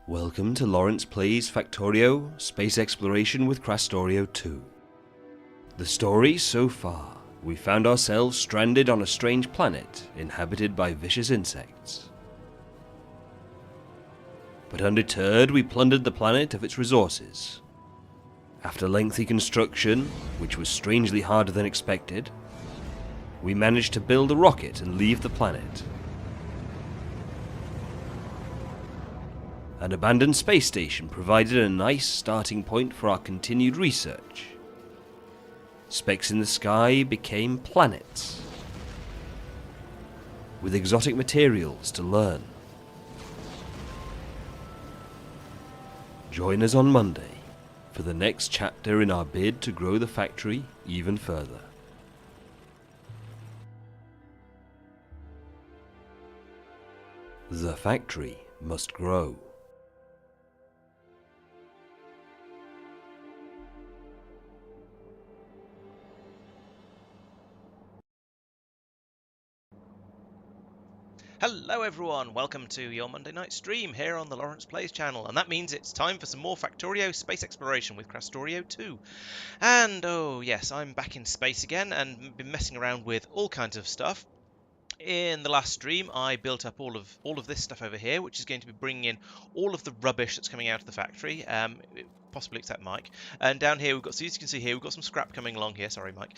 Welcome to Laurence plays Factorio, Space Exploration with Krastorio². The story so far, we found ourselves stranded on a strange planet inhabited by vicious insects. But undeterred, we plundered the planet of its resources. After lengthy construction, which was strangely harder than expected, we managed to build a rocket and leave the planet. An abandoned space station provided a nice starting point for our continued research. Specks in the sky became planets, with exotic materials to learn. Join us on Monday for the next chapter in our bid to grow the factory even further. The factory must grow. Hello everyone, welcome to your Monday night stream here on the Laurence Plays channel, and that means it's time for some more Factorio Space Exploration with Krastorio². And oh yes, I'm back in space again and been messing around with all kinds of stuff. In the last stream, I built up all of this stuff over here, which is going to be bringing in all of the rubbish that's coming out of the factory, possibly except Mike. And down here, so as you can see here, we've got some scrap coming along here. Sorry, Mike.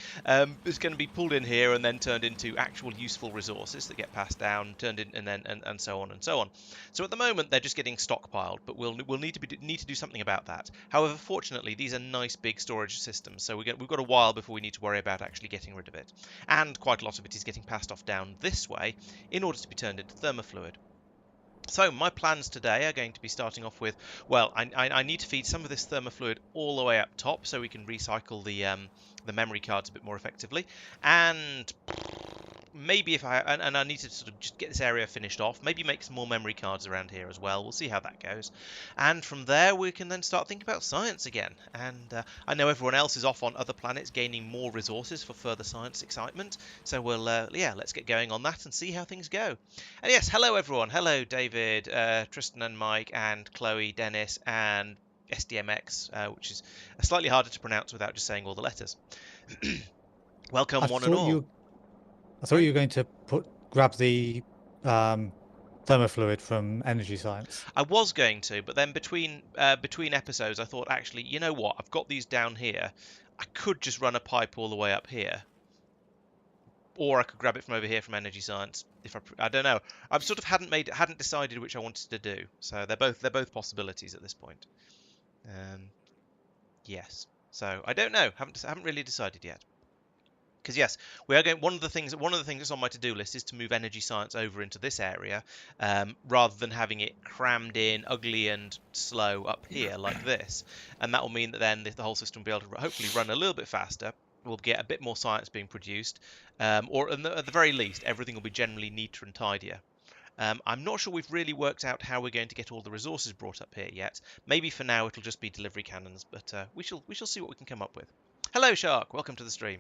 It's going to be pulled in here and then turned into actual useful resources that get passed down, turned in, and so on and so on. So at the moment, they're just getting stockpiled, but we'll need to do something about that. However, fortunately, these are nice big storage systems, so we've got a while before we need to worry about actually getting rid of it. And quite a lot of it is getting passed off down this way in order to be turned into thermofluid. So my plans today are going to be starting off with, well, I need to feed some of this thermofluid all the way up top so we can recycle the memory cards a bit more effectively, and maybe if I need to sort of just get this area finished off, maybe make some more memory cards around here as well. We'll see how that goes, and from there we can then start thinking about science again. And I know everyone else is off on other planets gaining more resources for further science excitement, so we'll let's get going on that and see how things go. And yes, hello everyone, hello David, Tristan and Mike and Chloe, Dennis and SDMX, which is slightly harder to pronounce without just saying all the letters. Welcome one and all. I thought you were going to grab the thermofluid from energy science. I was going to, but then between episodes, I thought, actually, you know what? I've got these down here. I could just run a pipe all the way up here, or I could grab it from over here from energy science. I don't know. I sort of hadn't decided which I wanted to do. So they're both possibilities at this point. Yes. So I don't know. Haven't really decided yet. Because yes, we are going. One of the things that's on my to-do list is to move energy science over into this area, rather than having it crammed in, ugly and slow up here like this. And that will mean that then the whole system will be able to hopefully run a little bit faster. We'll get a bit more science being produced, or at the very least, everything will be generally neater and tidier. I'm not sure we've really worked out how we're going to get all the resources brought up here yet. Maybe for now it'll just be delivery cannons, but we shall see what we can come up with. Hello, Shark. Welcome to the stream.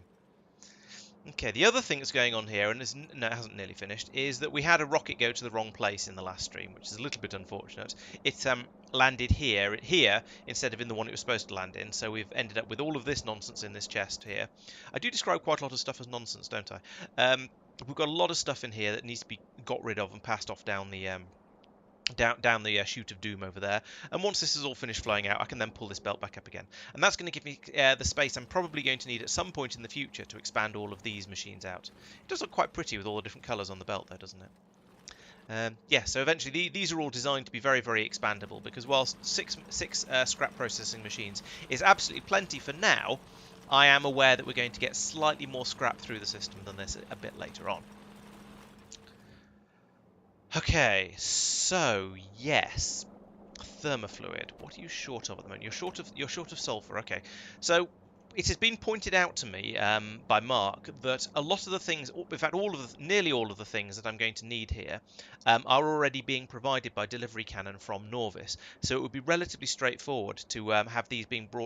Okay, the other thing that's going on here, and it hasn't nearly finished, is that we had a rocket go to the wrong place in the last stream, which is a little bit unfortunate. It landed here instead of in the one it was supposed to land in, so we've ended up with all of this nonsense in this chest here. I do describe quite a lot of stuff as nonsense, don't I? We've got a lot of stuff in here that needs to be got rid of and passed off down the down the chute of doom over there, and once this is all finished flowing out, I can then pull this belt back up again, and that's going to give me the space I'm probably going to need at some point in the future to expand all of these machines out. It does look quite pretty with all the different colours on the belt though, doesn't it? Yeah, so eventually these are all designed to be very, very expandable, because whilst six scrap processing machines is absolutely plenty for now, I am aware that we're going to get slightly more scrap through the system than this a bit later on. Okay, so yes, thermofluid. What are you short of at the moment? You're short of sulfur. Okay, so it has been pointed out to me by Marc that a lot of the things, in fact, nearly all of the things that I'm going to need here, are already being provided by delivery cannon from Norvis. So it would be relatively straightforward to have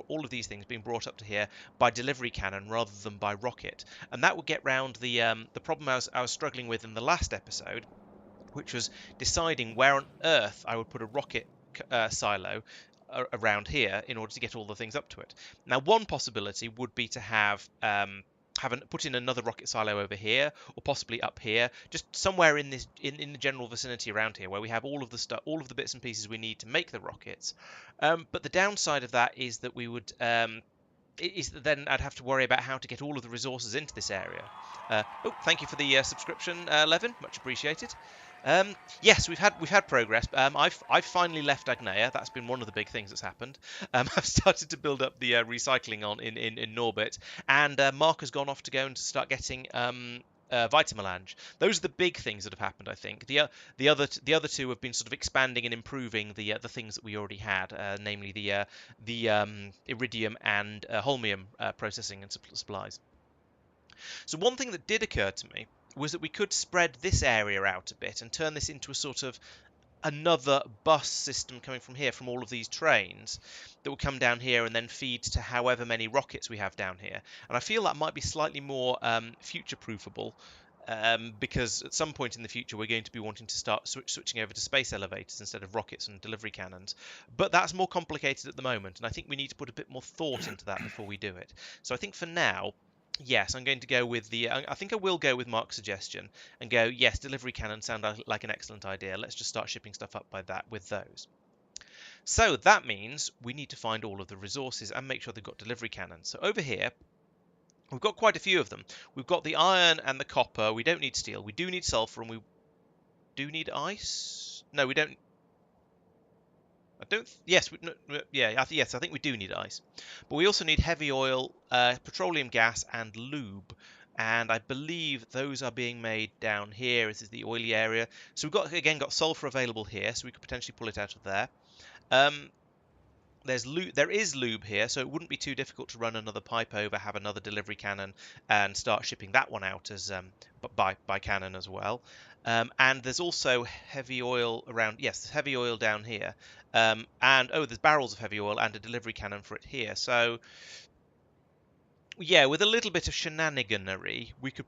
all of these things being brought up to here by delivery cannon rather than by rocket, and that would get round the problem I was struggling with in the last episode, which was deciding where on earth I would put a rocket rock silo around here in order to get all the things up to it. Now, one possibility would be to put in another rocket silo over here, or possibly up here, just somewhere in this in the general vicinity around here, where we have all of the stuff, all of the bits and pieces we need to make the rockets. But the downside of that is that we would then I'd have to worry about how to get all of the resources into this area. Thank you for the subscription, Levin, much appreciated. Yes, we've had progress. I've finally left Agnea. That's been one of the big things that's happened. I've started to build up the recycling in Norbit, and Marc has gone off to go and start getting Vitamelange. Those are the big things that have happened, I think. The other two have been sort of expanding and improving the things that we already had, namely the iridium and holmium processing and supplies. So one thing that did occur to me was that we could spread this area out a bit and turn this into a sort of another bus system coming from here, from all of these trains that will come down here and then feed to however many rockets we have down here. And I feel that might be slightly more future-proofable, because at some point in the future we're going to be wanting to start switching over to space elevators instead of rockets and delivery cannons. But that's more complicated at the moment, and I think we need to put a bit more thought into that before we do it. So I think for now, yes, I'm going to go with I think I will go with Mark's suggestion and go, yes, delivery cannons sound like an excellent idea. Let's just start shipping stuff up with those. So that means we need to find all of the resources and make sure they've got delivery cannons. So over here, we've got quite a few of them. We've got the iron and the copper. We don't need steel. We do need sulfur, and we do need ice. No, we don't. I don't. Yes, yes. I think we do need ice, but we also need heavy oil, petroleum gas, and lube. And I believe those are being made down here. This is the oily area. So we've got sulfur available here, so we could potentially pull it out of there. There is lube here, so it wouldn't be too difficult to run another pipe over, have another delivery cannon, and start shipping that one out as by cannon as well. And there's also heavy oil around. Yes, there's heavy oil down here. There's barrels of heavy oil and a delivery cannon for it here. So yeah, with a little bit of shenaniganery, we could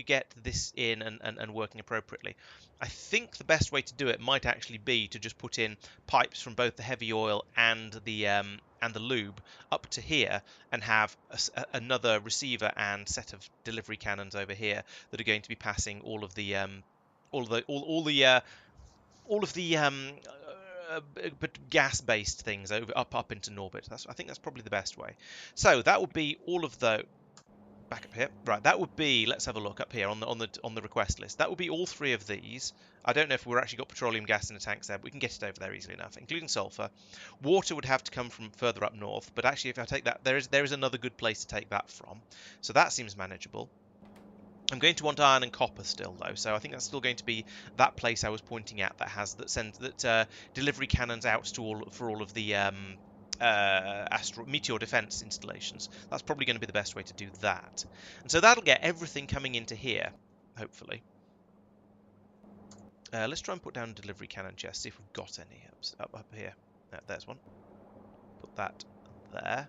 get this in and working appropriately. I think the best way to do it might actually be to just put in pipes from both the heavy oil and the lube up to here, and have another receiver and set of delivery cannons over here that are going to be passing all of the gas-based things up into Norbit. I think that's probably the best way. So that would be all of the back up here. Right, that would be. Let's have a look up here on the request list. That would be all three of these. I don't know if we've actually got petroleum gas in the tanks there, but we can get it over there easily enough, including sulfur. Water would have to come from further up north, but actually, if I take that, there is another good place to take that from. So that seems manageable. I'm going to want iron and copper still, though, so I think that's still going to be that place I was pointing at that sends delivery cannons out to all of the meteor defense installations. That's probably going to be the best way to do that, and so that'll get everything coming into here, hopefully. Let's try and put down a delivery cannon chest, see if we've got any up here. There's one. Put that there,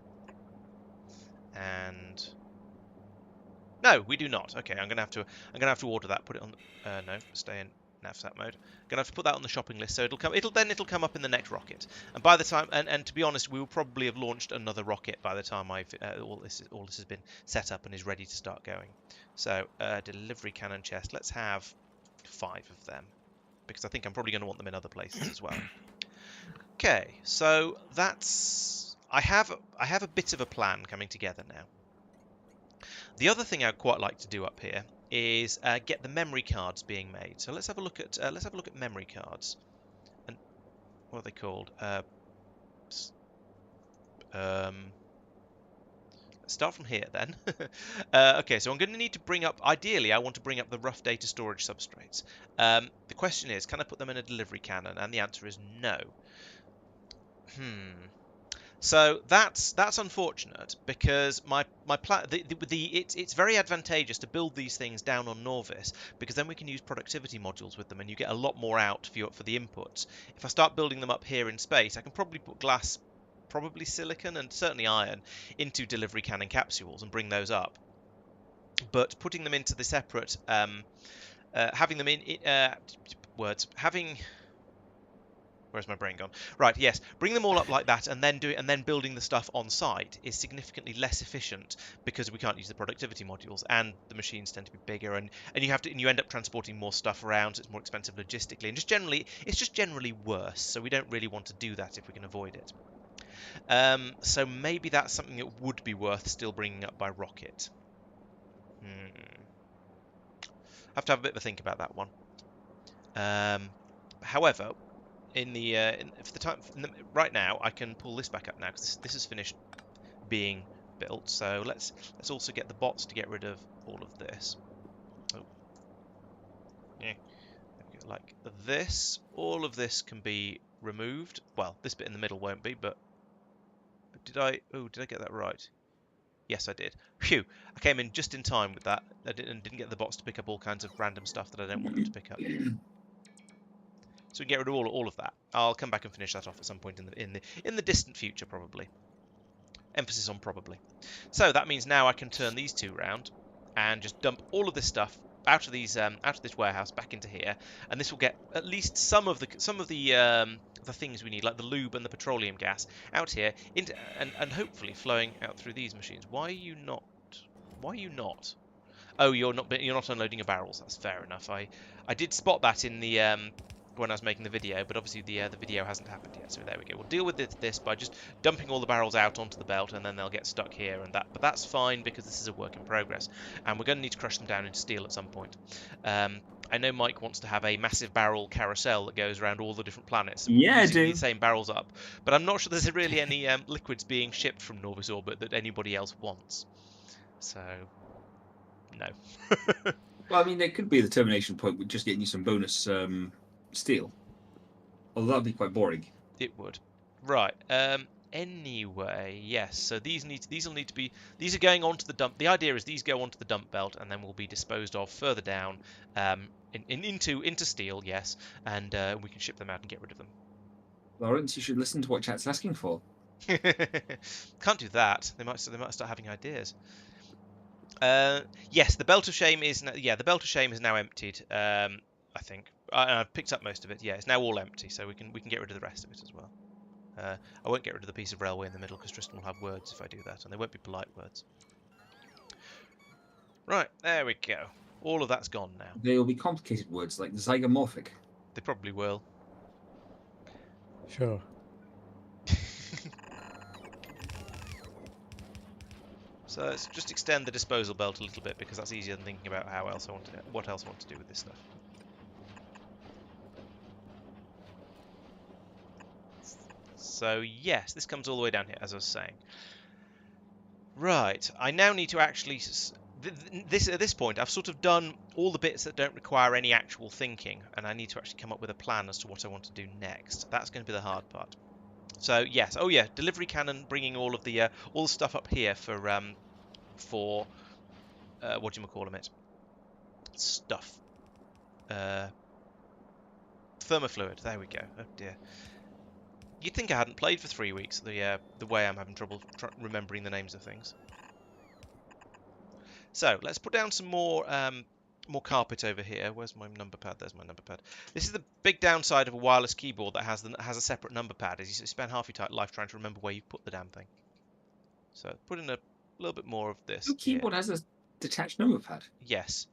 and. No, we do not. Okay, I'm gonna have to order that. Put it on. No, stay in NavSat mode. I'm gonna have to put that on the shopping list, so it'll come up in the next rocket. And by the time, and to be honest, we will probably have launched another rocket by the time all this has been set up and is ready to start going. So delivery cannon chest. Let's have 5 of them, because I think I'm probably going to want them in other places as well. Okay, so that's. I have a bit of a plan coming together now. The other thing I'd quite like to do up here is get the memory cards being made. So let's have a look at memory cards. And what are they called? Let's start from here then. Okay, so I'm going to need to bring up. Ideally, I want to bring up the rough data storage substrates. The question is, can I put them in a delivery cannon? And the answer is no. So that's unfortunate, because my plan it's very advantageous to build these things down on Norvis, because then we can use productivity modules with them, and you get a lot more out for the inputs. If I start building them up here in space, I can probably put glass, probably silicon, and certainly iron into delivery cannon capsules and bring those up. But putting them into the separate, having Where's my brain gone? Right, yes. Bring them all up like that, and then building the stuff on site is significantly less efficient because we can't use the productivity modules, and the machines tend to be bigger, and you end up transporting more stuff around. So it's more expensive logistically, and it's just generally worse. So we don't really want to do that if we can avoid it. So maybe that's something that would be worth still bringing up by rocket. Have to have a bit of a think about that one. However, right now, I can pull this back up now because this is finished being built. So let's also get the bots to get rid of all of this. Oh, yeah, like this. All of this can be removed. Well, this bit in the middle won't be, but did I get that right? Yes, I did. Phew! I came in just in time with that. I didn't get the bots to pick up all kinds of random stuff that I don't want them to pick up. So we can get rid of all of that. I'll come back and finish that off at some point in the distant future, probably. Emphasis on probably. So that means now I can turn these two round and just dump all of this stuff out of this warehouse back into here, and this will get at least some of the things we need, like the lube and the petroleum gas, out here into and hopefully flowing out through these machines. Why are you not? Why are you not? Oh, you're not unloading your barrels. That's fair enough. I did spot that in the when I was making the video, but obviously the video hasn't happened yet. So there we go. We'll deal with this by just dumping all the barrels out onto the belt, and then they'll get stuck here and that. But that's fine because this is a work in progress, and we're going to need to crush them down into steel at some point. I know Mike wants to have a massive barrel carousel that goes around all the different planets. Yeah, I using do. the same barrels up, but I'm not sure there's really any liquids being shipped from Norvis orbit that anybody else wants. So, no. Well, I mean, there could be the termination point with just getting you some bonus steel. Although that'd be quite boring. It would. Right. Anyway, yes. So these will need to be. These are going onto the dump. The idea is these go onto the dump belt and then will be disposed of further down, into steel. Yes, and we can ship them out and get rid of them. Laurence, you should listen to what chat's asking for. Can't do that. They might start having ideas. Yes, the belt of shame is the belt of shame is now emptied. I think I've picked up most of it. Yeah, it's now all empty, so we can get rid of the rest of it as well. I won't get rid of the piece of railway in the middle because Tristan will have words if I do that, and they won't be polite words. Right, there we go. All of that's gone now. They will be complicated words like zygomorphic. They probably will. Sure. So let's just extend the disposal belt a little bit because that's easier than thinking about what else I want to do with this stuff. So yes, this comes all the way down here, as I was saying. Right, I now need to actually... at this point, I've sort of done all the bits that don't require any actual thinking, and I need to actually come up with a plan as to what I want to do next. That's going to be the hard part. So yes, oh yeah, delivery cannon, bringing all the stuff up here for what do you call it? Stuff. Thermofluid. There we go. Oh dear. You'd think I hadn't played for 3 weeks. The way I'm having trouble remembering the names of things. So let's put down some more carpet over here. Where's my number pad? There's my number pad. This is the big downside of a wireless keyboard that has a separate number pad. Is you spend half your life trying to remember where you put the damn thing. So put in a little bit more of this. Your keyboard has a detached number pad. Yes,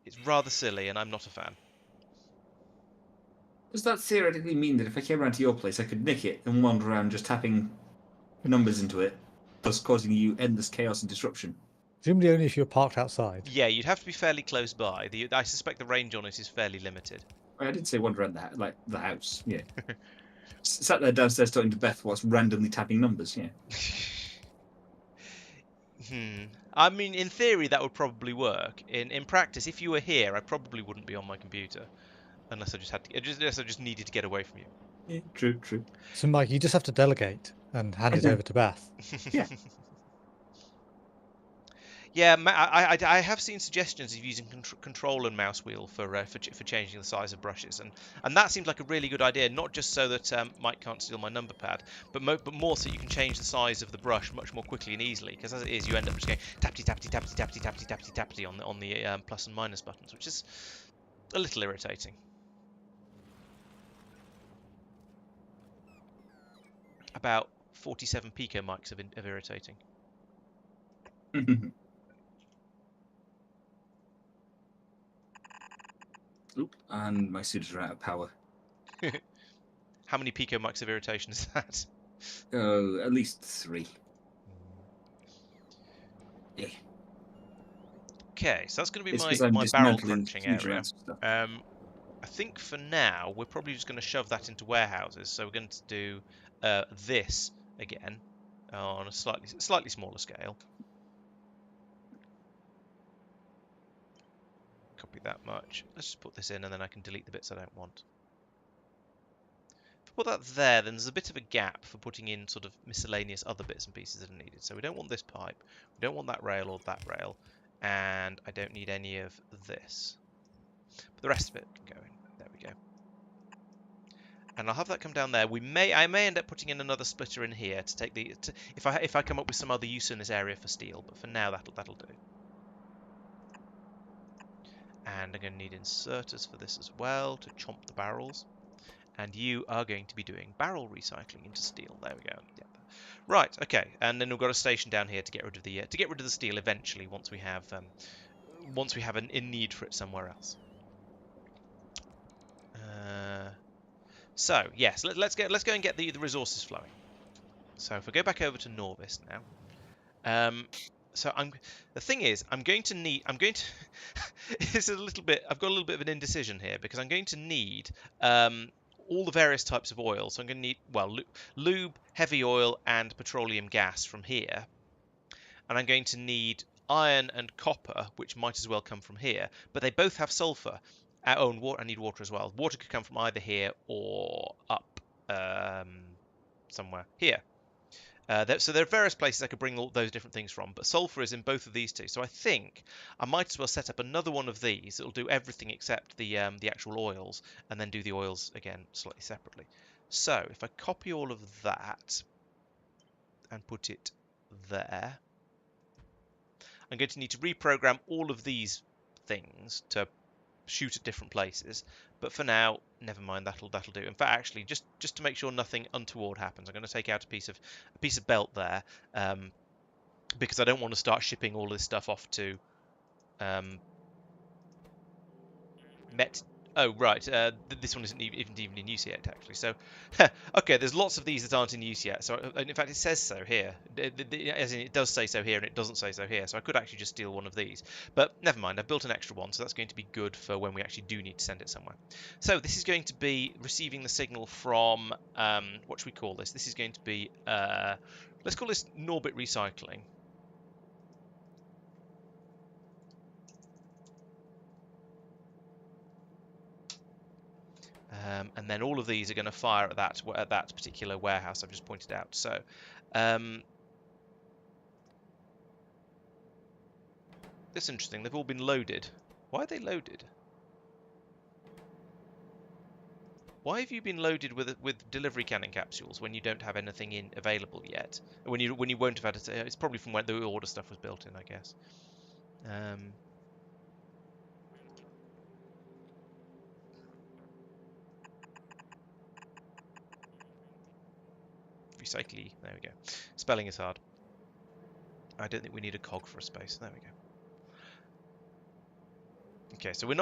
it's rather silly, and I'm not a fan. Does that theoretically mean that if I came around to your place, I could nick it and wander around just tapping numbers into it, thus causing you endless chaos and disruption? Presumably only if you're parked outside. Yeah, you'd have to be fairly close by. I suspect the range on it is fairly limited. I did say wander around the house, yeah. Sat there downstairs talking to Beth whilst randomly tapping numbers, yeah. I mean, in theory, that would probably work. In practice, if you were here, I probably wouldn't be on my computer. Unless I just needed to get away from you. Yeah, true. So, Mike, you just have to delegate and hand it over to Beth. Yeah. Yeah, I have seen suggestions of using control and mouse wheel for changing the size of brushes, and that seems like a really good idea. Not just so that Mike can't steal my number pad, but more so you can change the size of the brush much more quickly and easily. Because as it is, you end up just going tappity tappity tappity tappity tappity tappity tappity on the plus and minus buttons, which is a little irritating. about 47 picomics of irritating. Oop, and my suitors are out of power. How many picomics of irritation is that? Oh, at least 3. Yeah. Okay, so that's going to be It's because I'm my barrel dismantling crunching huge area. amounts of stuff. I think for now we're probably just going to shove that into warehouses. So we're going to do this again on a slightly smaller scale. Copy that much. Let's just put this in, and then I can delete the bits I don't want. If I put that there, then there's a bit of a gap for putting in sort of miscellaneous other bits and pieces that are needed. So we don't want this pipe, we don't want that rail or that rail, and I don't need any of this. But the rest of it can go in. There we go. And I'll have that come down there. I may end up putting in another splitter in here to take if I come up with some other use in this area for steel. But for now, that'll do. And I'm going to need inserters for this as well to chomp the barrels. And you are going to be doing barrel recycling into steel. There we go. Yep. Right. Okay. And then we've got a station down here to get rid of the steel eventually once we have an in need for it somewhere else. So yes, let's go and get the resources flowing. So if I go back over to Norvis now, so the thing is, it's a little bit. I've got a little bit of an indecision here because I'm going to need all the various types of oil. So I'm going to need lube, heavy oil, and petroleum gas from here, and I'm going to need iron and copper, which might as well come from here, but they both have sulfur. Oh, and water. I need water as well. Water could come from either here or up somewhere here. So there are various places I could bring all those different things from, but sulfur is in both of these two. So I think I might as well set up another one of these. It'll do everything except the actual oils, and then do the oils again slightly separately. So if I copy all of that and put it there, I'm going to need to reprogram all of these things to shoot at different places, but for now, never mind. That'll do. In fact, actually, just to make sure nothing untoward happens, I'm going to take out a piece of belt there, because I don't want to start shipping all this stuff off to Met. Oh right, this one isn't even in use yet actually. So, okay, there's lots of these that aren't in use yet. So, in fact, it says so here. As in, it does say so here, and it doesn't say so here. So I could actually just steal one of these. But never mind, I've built an extra one, so that's going to be good for when we actually do need to send it somewhere. So this is going to be receiving the signal from what should we call this? This is going to be let's call this Norbit Recycling. And then all of these are going to fire at that particular warehouse I've just pointed out. So, that's interesting. They've all been loaded. Why are they loaded? Why have you been loaded with delivery cannon capsules when you don't have anything available yet? When you won't have had it? It's probably from when the order stuff was built in, I guess. Recycly. There we go. Spelling is hard. I don't think we need a cog for a space. There we go. Okay, so we're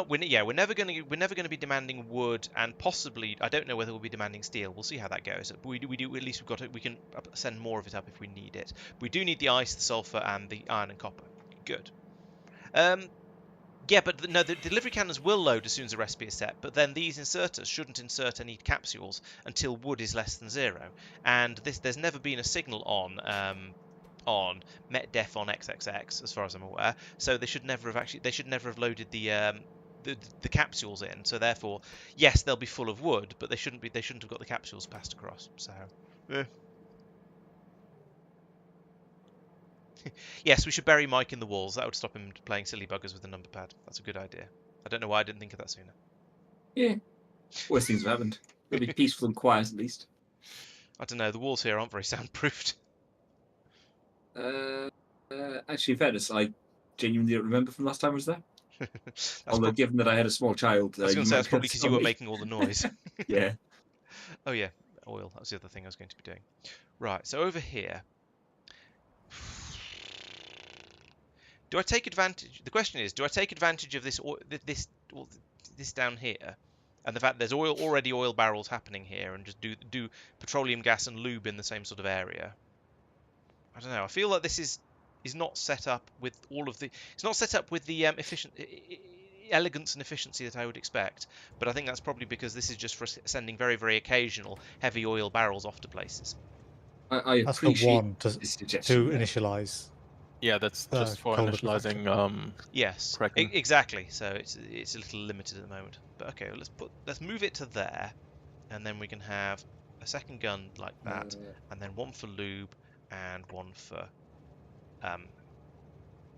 never going to be demanding wood, and possibly I don't know whether we'll be demanding steel. We'll see how that goes. But we do at least we can send more of it up if we need it. We do need the ice, the sulfur, and the iron and copper. Good. Yeah, but no, the delivery cannons will load as soon as the recipe is set, but then these inserters shouldn't insert any capsules until wood is less than 0. And there's never been a signal on metdef on XXX as far as I'm aware, so they should never have loaded the capsules in. So therefore, yes, they'll be full of wood, but they shouldn't have got the capsules passed across. So. Yes, we should bury Mike in the walls. That would stop him playing silly buggers with the number pad. That's a good idea. I don't know why I didn't think of that sooner. Yeah. Worst things have happened. It'll be peaceful and quiet at least. I don't know. The walls here aren't very soundproofed. Actually, in fairness, I genuinely don't remember from last time I was there. Although, given that I had a small child... I was going to say, that's probably because you were making all the noise. Yeah. Oh, yeah. oil. That was the other thing I was going to be doing. Right, so over here. Do I take advantage? The question is, do I take advantage of this down here, and the fact there's already oil barrels happening here, and just do petroleum gas and lube in the same sort of area? I don't know. I feel like this is not set up with all of the. It's not set up with the elegance and efficiency that I would expect. But I think that's probably because this is just for sending very, very occasional heavy oil barrels off to places. I That's the appreciate one this to suggestion. initialize. Yeah, that's just for coal initializing. Yes, Kraken. exactly. So it's a little limited at the moment. But okay, let's move it to there, and then we can have a second gun like that, and then one for lube and one for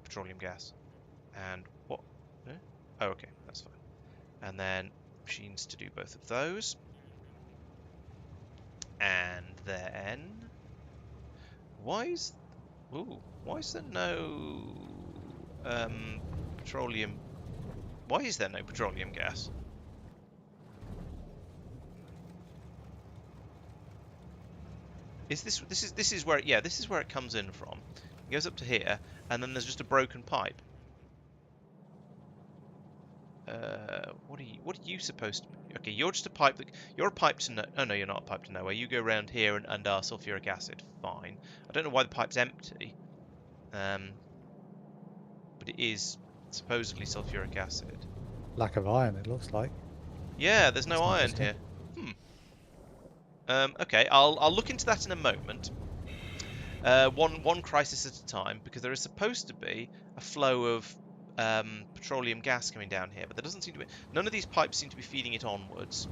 petroleum gas. And what? No? Oh, okay, that's fine. And then machines to do both of those. And then why is there no petroleum? Why is there no petroleum gas? This is where this is where it comes in from. It goes up to here, and then there's just a broken pipe. What are you supposed to? Okay, you're just a pipe. You're a pipe to no. Oh no, you're not a pipe to nowhere. You go around here and are sulfuric acid. Fine. I don't know why the pipe's empty. But it is supposedly sulfuric acid. Lack of iron, it looks like. Yeah, there's no That's iron interesting. here. Okay, I'll look into that in a moment. One crisis at a time, because there is supposed to be a flow of petroleum gas coming down here, but there doesn't seem to be. None of these pipes seem to be feeding it onwards.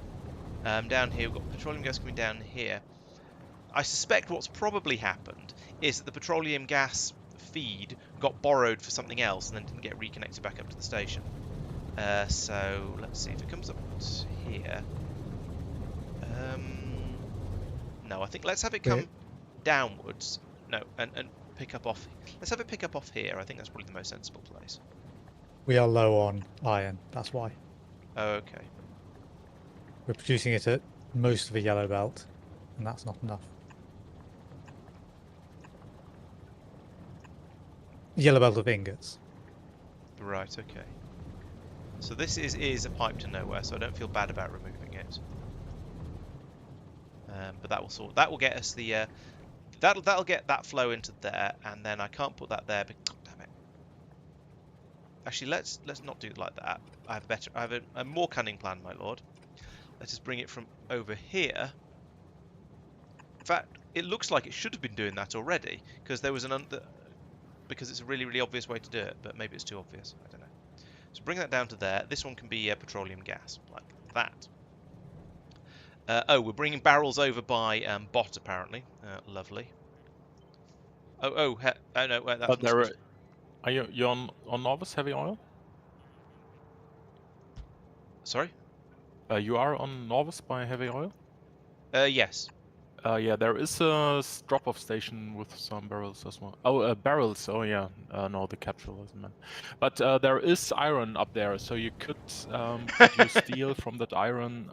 Down here, we've got petroleum gas coming down here. I suspect what's probably happened is that the petroleum gas feed got borrowed for something else and then didn't get reconnected back up to the station. So let's see if it comes up here. No, I think let's have it come downwards. No, and pick up off. Let's have it pick up off here. I think that's probably the most sensible place. We are low on iron, that's why. Okay. We're producing it at most of a yellow belt, and that's not enough. Yellow belt of ingots. Right. Okay. So this is a pipe to nowhere, so I don't feel bad about removing it. But that will get us the that'll get that flow into there, and then I can't put that there. Oh, damn it. Actually, let's not do it like that. I have a more cunning plan, my lord. Let's just bring it from over here. In fact, it looks like it should have been doing that already, because there was because it's a really, really obvious way to do it, but maybe it's too obvious. I don't know. So bring that down to there. This one can be petroleum gas, like that. Oh, we're bringing barrels over by bot, apparently. Lovely. Oh no, wait, But there are you on Norvis heavy oil? Sorry? You are on Norvis by heavy oil? Yes. Yeah, there is a drop-off station with some barrels as well. Oh, barrels. Oh, yeah. No, the capsule isn't meant. But there is iron up there, so you could produce steel from that iron,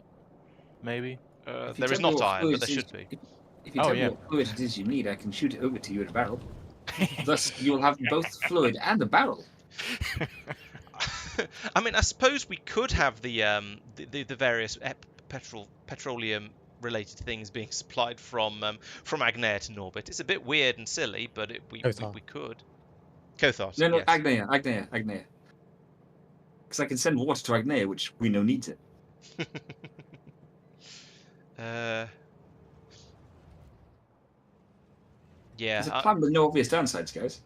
maybe. There is not iron, but there should be. If you tell me what fluid it is you need, I can shoot it over to you in a barrel. Thus, you'll have both fluid and a barrel. I mean, I suppose we could have the various petroleum related things being supplied from Agnaia to Norbit. It's a bit weird and silly, but we could. Kothar. No, yes. Agnaia. Because I can send water to Agnaia, which we know needs it. Yeah. It's a plan with no obvious downsides, guys.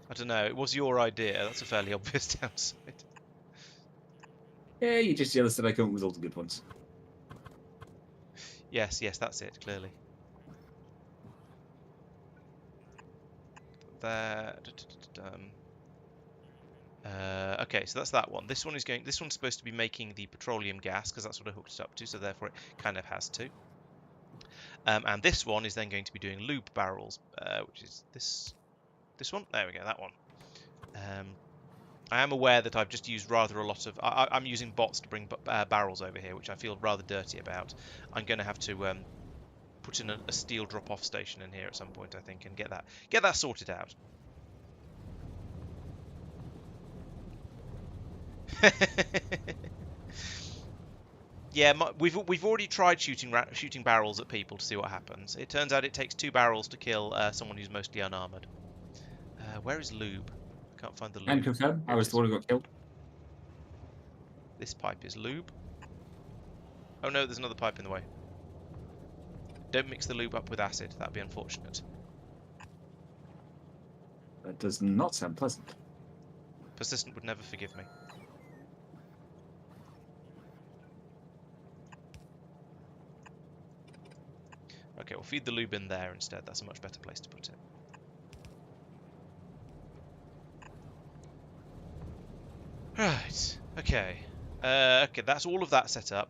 I don't know. It was your idea. That's a fairly obvious downside. Yeah, you're just jealous that I come up with all the good ones. Yes, that's it. Clearly. Okay, so that's that one. This one's supposed to be making the petroleum gas because that's what I hooked it up to. So therefore, it kind of has to. And this one is then going to be doing lube barrels, which is this one. There we go. That one. I am aware that I've just used rather a lot of... I'm using bots to bring barrels over here, which I feel rather dirty about. I'm going to have to put in a steel drop-off station in here at some point, I think, and get that sorted out. Yeah, we've already tried shooting barrels at people to see what happens. It turns out it takes 2 barrels to kill someone who's mostly unarmored. Where is lube? I can't find the lube. And confirm, I was the one who got killed. This pipe is lube. Oh no, there's another pipe in the way. Don't mix the lube up with acid. That'd be unfortunate. That does not sound pleasant. Persistent would never forgive me. Okay, we'll feed the lube in there instead. That's a much better place to put it. Right. Okay. Okay, that's all of that set up.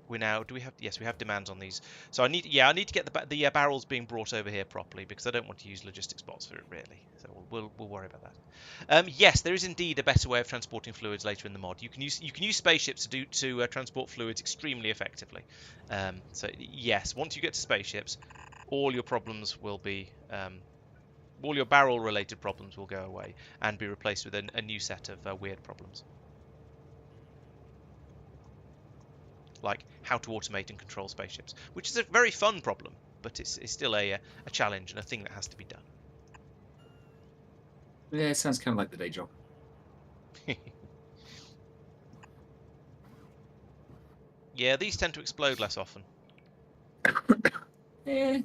We have? Yes, we have demands on these. So I need to get the barrels being brought over here properly because I don't want to use logistics bots for it really. So we'll worry about that. Yes, there is indeed a better way of transporting fluids later in the mod. You can use spaceships to transport fluids extremely effectively. So yes, once you get to spaceships, all your problems will be all your barrel related problems will go away and be replaced with a new set of weird problems. Like how to automate and control spaceships, which is a very fun problem, but it's still a challenge and a thing that has to be done. Yeah, it sounds kind of like the day job. Yeah, these tend to explode less often. Yeah.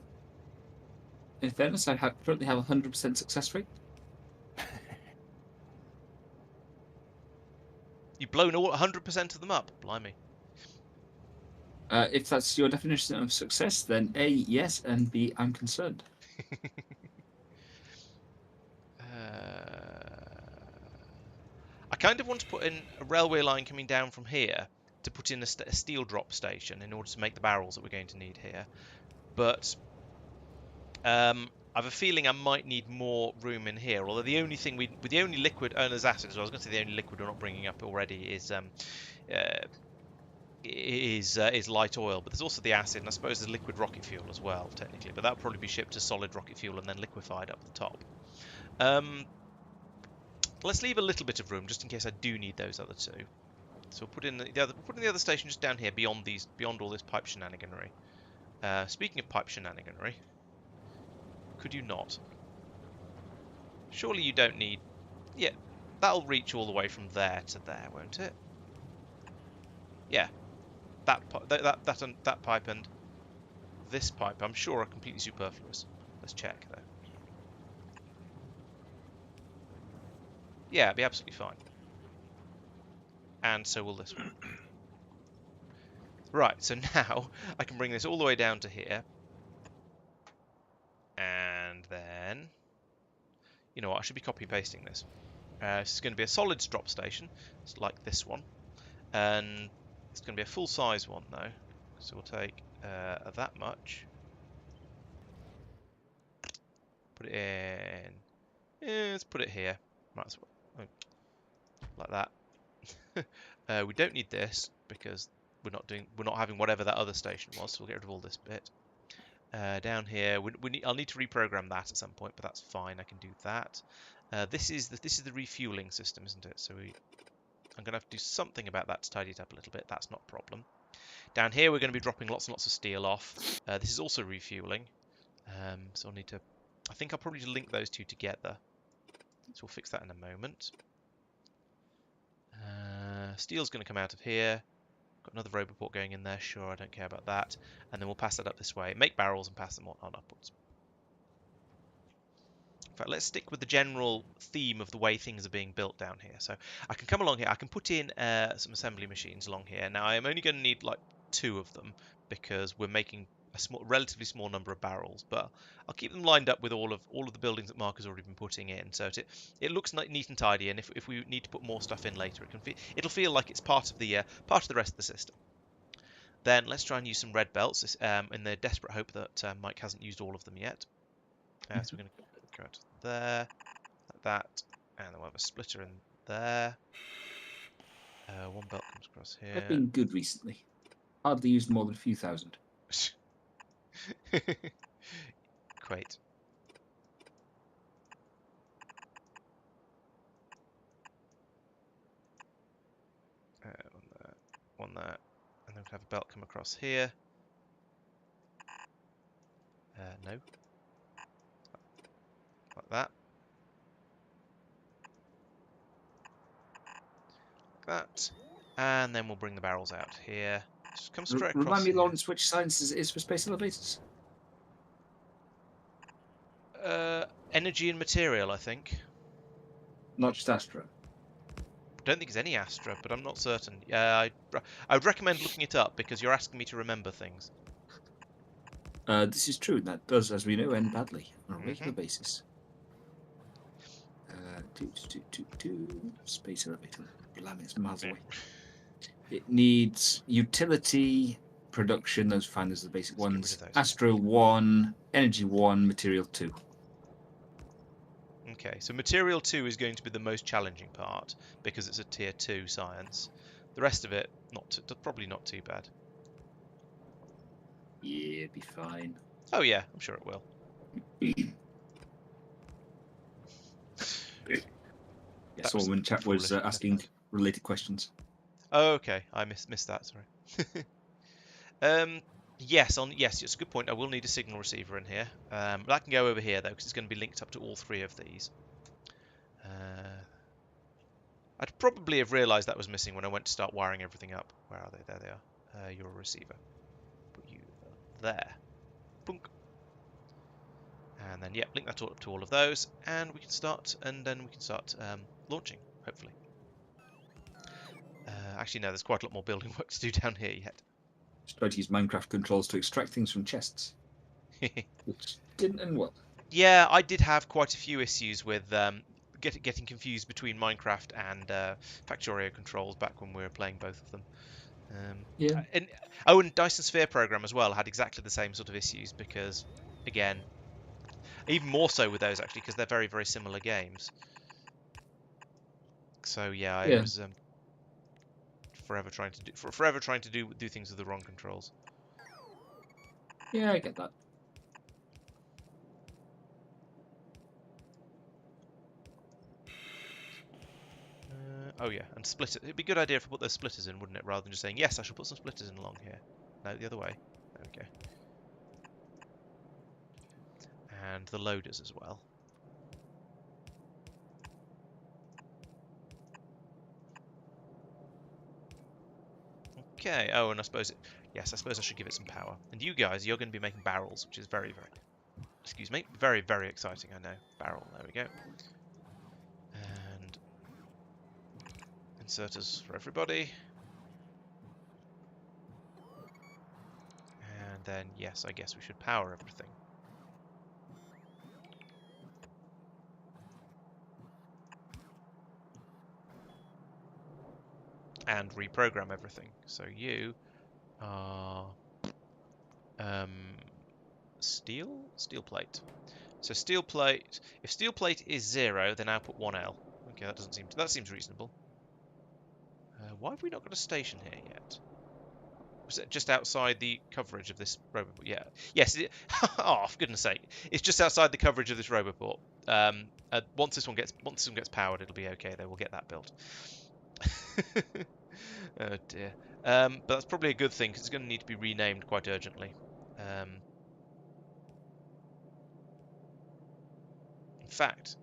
In fairness, I currently have a 100% success rate. You've blown all 100% of them up, blimey. If that's your definition of success, then A, yes, and B, I'm concerned. I kind of want to put in a railway line coming down from here to put in a steel drop station in order to make the barrels that we're going to need here. But I have a feeling I might need more room in here. Although the only thing with the only liquid, there's acid as well. I was going to say the only liquid we're not bringing up already is light oil, but there's also the acid, and I suppose there's liquid rocket fuel as well, technically, but that would probably be shipped as solid rocket fuel and then liquefied up the top. Let's leave a little bit of room just in case I do need those other two. So we'll put in the other station just down here beyond all this pipe shenaniganry. Speaking of pipe shenaniganry, could you not? Surely you don't need. Yeah, that'll reach all the way from there to there, won't it? Yeah. That pipe and this pipe, I'm sure, are completely superfluous. Let's check, though. Yeah, it'd be absolutely fine. And so will this one. Right, so now I can bring this all the way down to here. And then... You know what, I should be copy-pasting this. This is going to be a solids drop station. It's like this one. And... it's going to be a full-size one, though. So we'll take that much. Put it in. Yeah, let's put it here. Might as well. Like that. We don't need this because we're not having whatever that other station was. So we'll get rid of all this bit. Down here, I'll need to reprogram that at some point, but that's fine. I can do that. This is the refueling system, isn't it? So I'm going to have to do something about that to tidy it up a little bit. That's not a problem. Down here, we're going to be dropping lots and lots of steel off. This is also refueling. So I'll need to... I think I'll probably link those two together. So we'll fix that in a moment. Steel's going to come out of here. Got another roboport going in there. Sure, I don't care about that. And then we'll pass that up this way. Make barrels and pass them on upwards. In fact, let's stick with the general theme of the way things are being built down here. So I can come along here. I can put in some assembly machines along here. Now, I'm only going to need like 2 of them because we're making a relatively small number of barrels. But I'll keep them lined up with all of the buildings that Marc has already been putting in. So it looks neat and tidy. And if we need to put more stuff in later, it'll feel like it's part of the rest of the system. Then let's try and use some red belts in the desperate hope that Mike hasn't used all of them yet. So we're going to go out there, like that, and then we'll have a splitter in there. One belt comes across I've here. been good recently. Hardly used more than a few thousand. Great. One there. And then we have a belt come across here. No. Like that. Like that. And then we'll bring the barrels out here. Just come straight across Remind me, here. Laurence, which science is for space elevators? Energy and material, I think. Not just Astro. Don't think it's any Astra, but I'm not certain. I would recommend looking it up because you're asking me to remember things. This is true, and that does, as we know, end badly on a regular basis. Space elevator. Blimey, it's miles away. It needs utility, production, those fine as the basic Let's get rid ones. of those. Astro 1, Energy 1, Material 2. Okay, so material 2 is going to be the most challenging part because it's a tier 2 science. The rest of it, probably not too bad. Yeah, it'd be fine. Oh yeah, I'm sure it will. Yeah, someone in chat was asking related questions. Oh, okay, I missed that. Sorry. Yes, it's a good point. I will need a signal receiver in here. But I can go over here though because it's going to be linked up to all three of these. I'd probably have realised that was missing when I went to start wiring everything up. Where are they? There they are. You're a receiver. Put you there. Plunk. And then, yeah, link that all up to all of those, and we can start. Launching, hopefully. Actually, no, there's quite a lot more building work to do down here yet. Just tried to use Minecraft controls to extract things from chests, which didn't end well. Yeah, I did have quite a few issues with getting confused between Minecraft and Factorio controls back when we were playing both of them. Yeah. And Dyson Sphere program as well had exactly the same sort of issues because, again, even more so with those actually because they're very, very similar games. So yeah, I was forever trying to do things with the wrong controls. Yeah, I get that. Oh yeah, and split it. It'd be a good idea if I put those splitters in, wouldn't it? Rather than just saying, yes, I should put some splitters in along here. No, the other way. Okay. And the loaders as well. Okay. Oh, and I suppose I should give it some power. And you guys, you're going to be making barrels, which is very, very, very, very exciting. I know. Barrel. There we go. And inserters for everybody. And then, yes, I guess we should power everything. And reprogram everything. So you are steel plate. So steel plate. If steel plate is 0, then output 1L. Okay, that seems reasonable. Why have we not got a station here yet? Was it just outside the coverage of this roboport? Yeah. Yes. Oh, for goodness sake! It's just outside the coverage of this roboport. Once this one gets powered, it'll be okay. Though we'll get that built. Oh dear. But that's probably a good thing because it's going to need to be renamed quite urgently. In fact,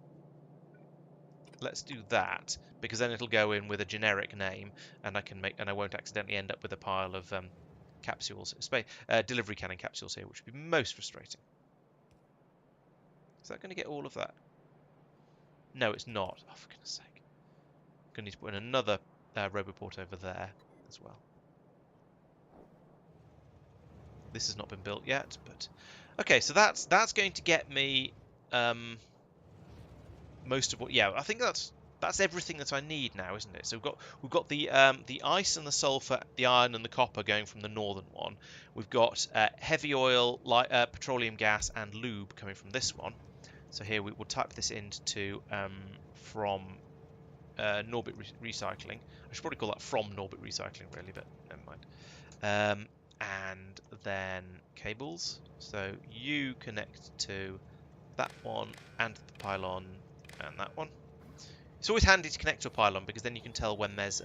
let's do that because then it'll go in with a generic name, and I won't accidentally end up with a pile of capsules, delivery cannon capsules here, which would be most frustrating. Is that going to get all of that? No, it's not. Oh, for goodness sake! I'm going to need to put in another roboport over there as well. This has not been built yet, but okay. So that's going to get me most of what. Yeah, I think that's everything that I need now, isn't it? So we've got the ice and the sulfur, the iron and the copper going from the northern one. We've got heavy oil, petroleum gas, and lube coming from this one. So here we will type this into from Norbit recycling. I should probably call that from Norbit recycling, really, but never mind. And then cables. So you connect to that one and the pylon and that one. It's always handy to connect to a pylon because then you can tell when there's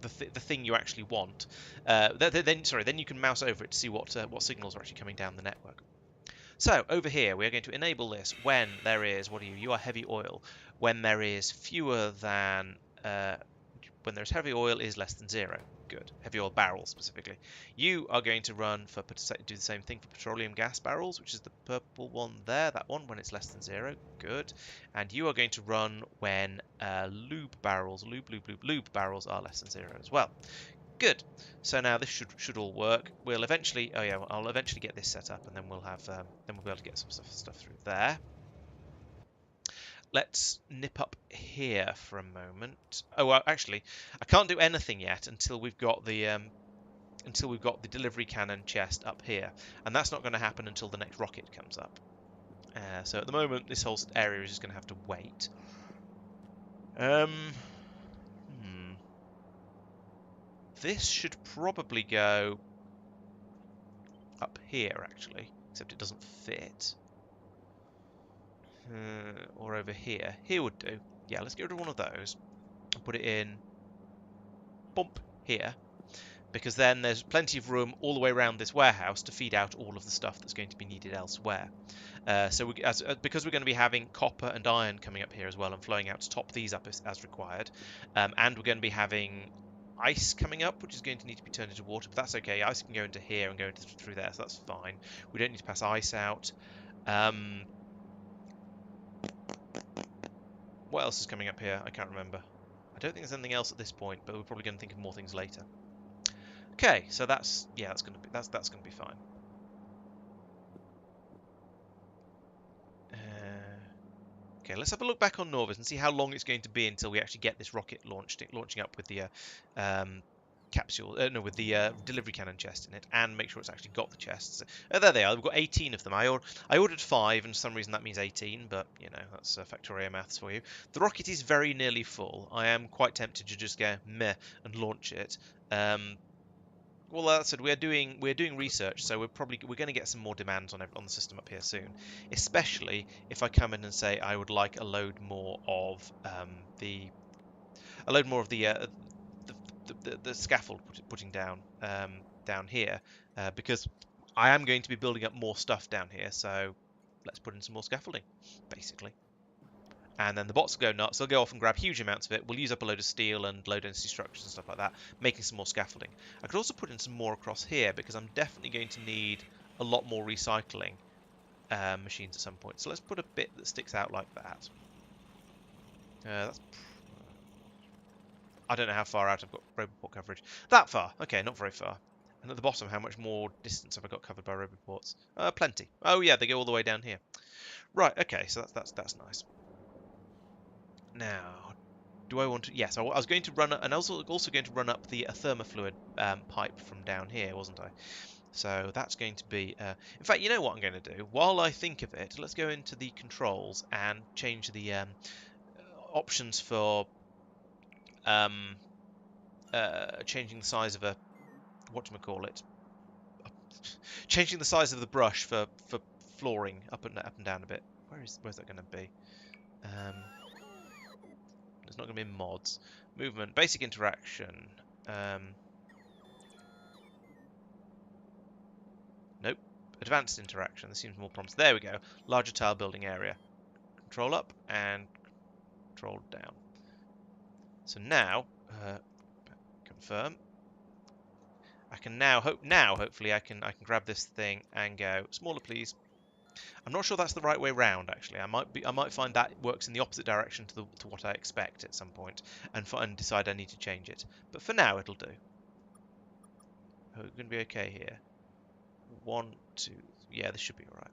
the thing you actually want. Then you can mouse over it to see what signals are actually coming down the network. So over here we are going to enable this when there is, what are you? You are heavy oil. When there is fewer than when there's heavy oil is less than 0. Good. Heavy oil barrels specifically. You are going to run do the same thing for petroleum gas barrels, which is the purple one there, that one, when it's less than 0. Good. And you are going to run when lube barrels are less than 0 as well. Good. So now this should all work. We'll eventually, I'll eventually get this set up, and then we'll have then we'll be able to get some stuff through there. Let's nip up here for a moment. Oh, well, actually, I can't do anything yet until we've got the delivery cannon chest up here, and that's not going to happen until the next rocket comes up. So at the moment, this whole area is just going to have to wait. This should probably go up here, actually, except it doesn't fit. Or over here. Here would do. Yeah, let's get rid of one of those and put it in bump here, because then there's plenty of room all the way around this warehouse to feed out all of the stuff that's going to be needed elsewhere. Because we're going to be having copper and iron coming up here as well and flowing out to top these up as required, and we're going to be having ice coming up, which is going to need to be turned into water, but that's okay. Ice can go into here and go through there, so that's fine. We don't need to pass ice out. What else is coming up here? I can't remember. I don't think there's anything else at this point, but we're probably going to think of more things later. Okay, so that's going to be fine. Okay, let's have a look back on Norvis and see how long it's going to be until we actually get this rocket launching up with the with the delivery cannon chest in it, and make sure it's actually got the chests. There they are. We've got 18 of them. I ordered 5, and for some reason that means 18, but you know, that's Factorio maths for you. The rocket is very nearly full. I am quite tempted to just go meh and launch it. Well, that said, we're doing research, so we're going to get some more demands on the system up here soon. Especially if I come in and say I would like a load more of the scaffold putting down down here, because I am going to be building up more stuff down here. So let's put in some more scaffolding, basically. And then the bots will go nuts. They'll go off and grab huge amounts of it. We'll use up a load of steel and low density structures and stuff like that, making some more scaffolding. I could also put in some more across here because I'm definitely going to need a lot more recycling machines at some point. So let's put a bit that sticks out like that. I don't know how far out I've got Roboport coverage. That far. Okay, not very far. And at the bottom, how much more distance have I got covered by Roboports? Plenty. Oh yeah, they go all the way down here. Right. Okay, so that's nice. Now, do I want to? Yes, I was going to run, and I was also going to run up the thermofluid pipe from down here, wasn't I? So that's going to be. In fact, you know what I'm going to do? While I think of it, let's go into the controls and change the options for changing the size of a changing the size of the brush for flooring up and down a bit. Where's that going to be? There's not going to be mods. Movement, basic interaction. Nope. Advanced interaction. This seems more promising. There we go. Larger tile building area. Control up and control down. So now, confirm. I can now hopefully I can grab this thing and go smaller, please. I'm not sure that's the right way round, actually. I might find that works in the opposite direction to what I expect at some point, and decide I need to change it. But for now, it'll do. Oh, we're going to be okay here. 1, 2, yeah, this should be alright.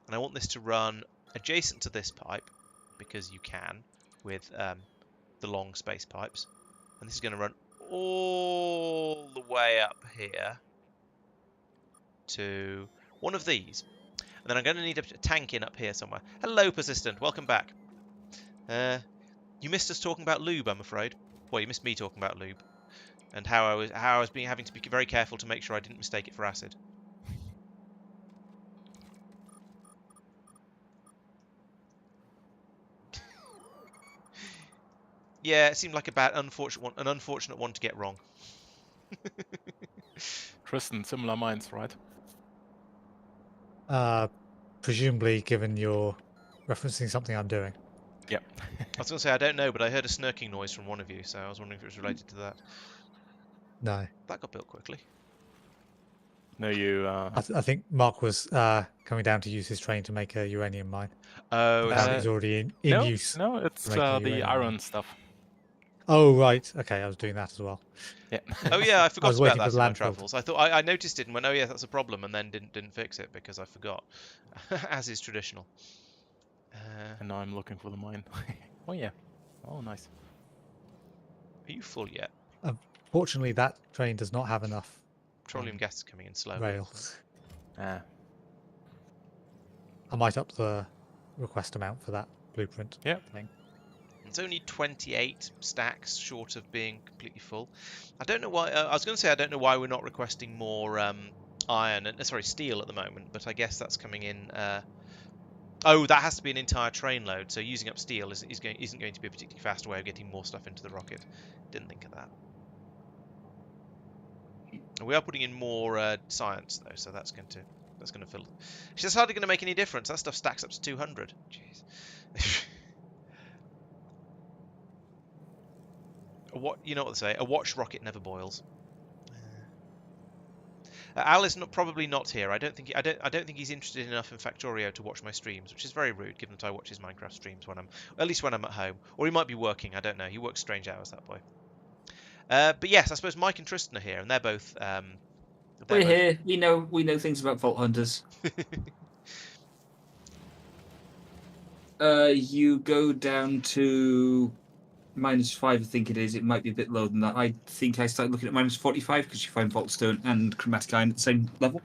And I want this to run adjacent to this pipe, because you can, with the long space pipes. And this is going to run all the way up here to one of these. And then I'm going to need a tank in up here somewhere. Hello, Persistent. Welcome back. You missed us talking about lube, I'm afraid. Well, you missed me talking about lube, and how I was having to be very careful to make sure I didn't mistake it for acid. Yeah, it seemed like an unfortunate one to get wrong. Tristan, similar minds, right? Presumably, given you're referencing something I'm doing. Yeah. I was going to say I don't know, but I heard a snarking noise from one of you, so I was wondering if it was related to that. No. That got built quickly. No, you. I think Mark was coming down to use his train to make a uranium mine. Oh, That I is see. already in no, use. no, it's making a the uranium iron mine. stuff. Oh, right. Okay, I was doing that as well. Yeah. Oh yeah, I forgot was about waiting that for in my the landfill. travels. I thought I noticed it and went, oh yeah, that's a problem, and then didn't fix it because I forgot, as is traditional. And now I'm looking for the mine. Oh yeah. Oh nice. Are you full yet? Fortunately, that train does not have enough Petroleum gas is coming in slowly. rails. Ah. I might up the request amount for that blueprint Yeah. thing. It's only 28 stacks short of being completely full. I don't know why. I was going to say I don't know why we're not requesting more iron and steel at the moment, but I guess that's coming in. Oh, that has to be an entire train load. So using up steel isn't going to be a particularly fast way of getting more stuff into the rocket. Didn't think of that. We are putting in more science though, so that's going to fill. It's hardly going to make any difference. That stuff stacks up to 200. Jeez. You know what they say? A watched rocket never boils. Al is probably not here. I don't think he's interested enough in Factorio to watch my streams, which is very rude, given that I watch his Minecraft streams when I'm at home, or he might be working. I don't know. He works strange hours, that boy. But yes, I suppose Mike and Tristan are here, and they're both. We're here. We know things about Vault Hunters. You go down to -5, I think it is. It might be a bit lower than that. I think I started looking at -45 because you find Vault Stone and Chromatic Iron at the same level.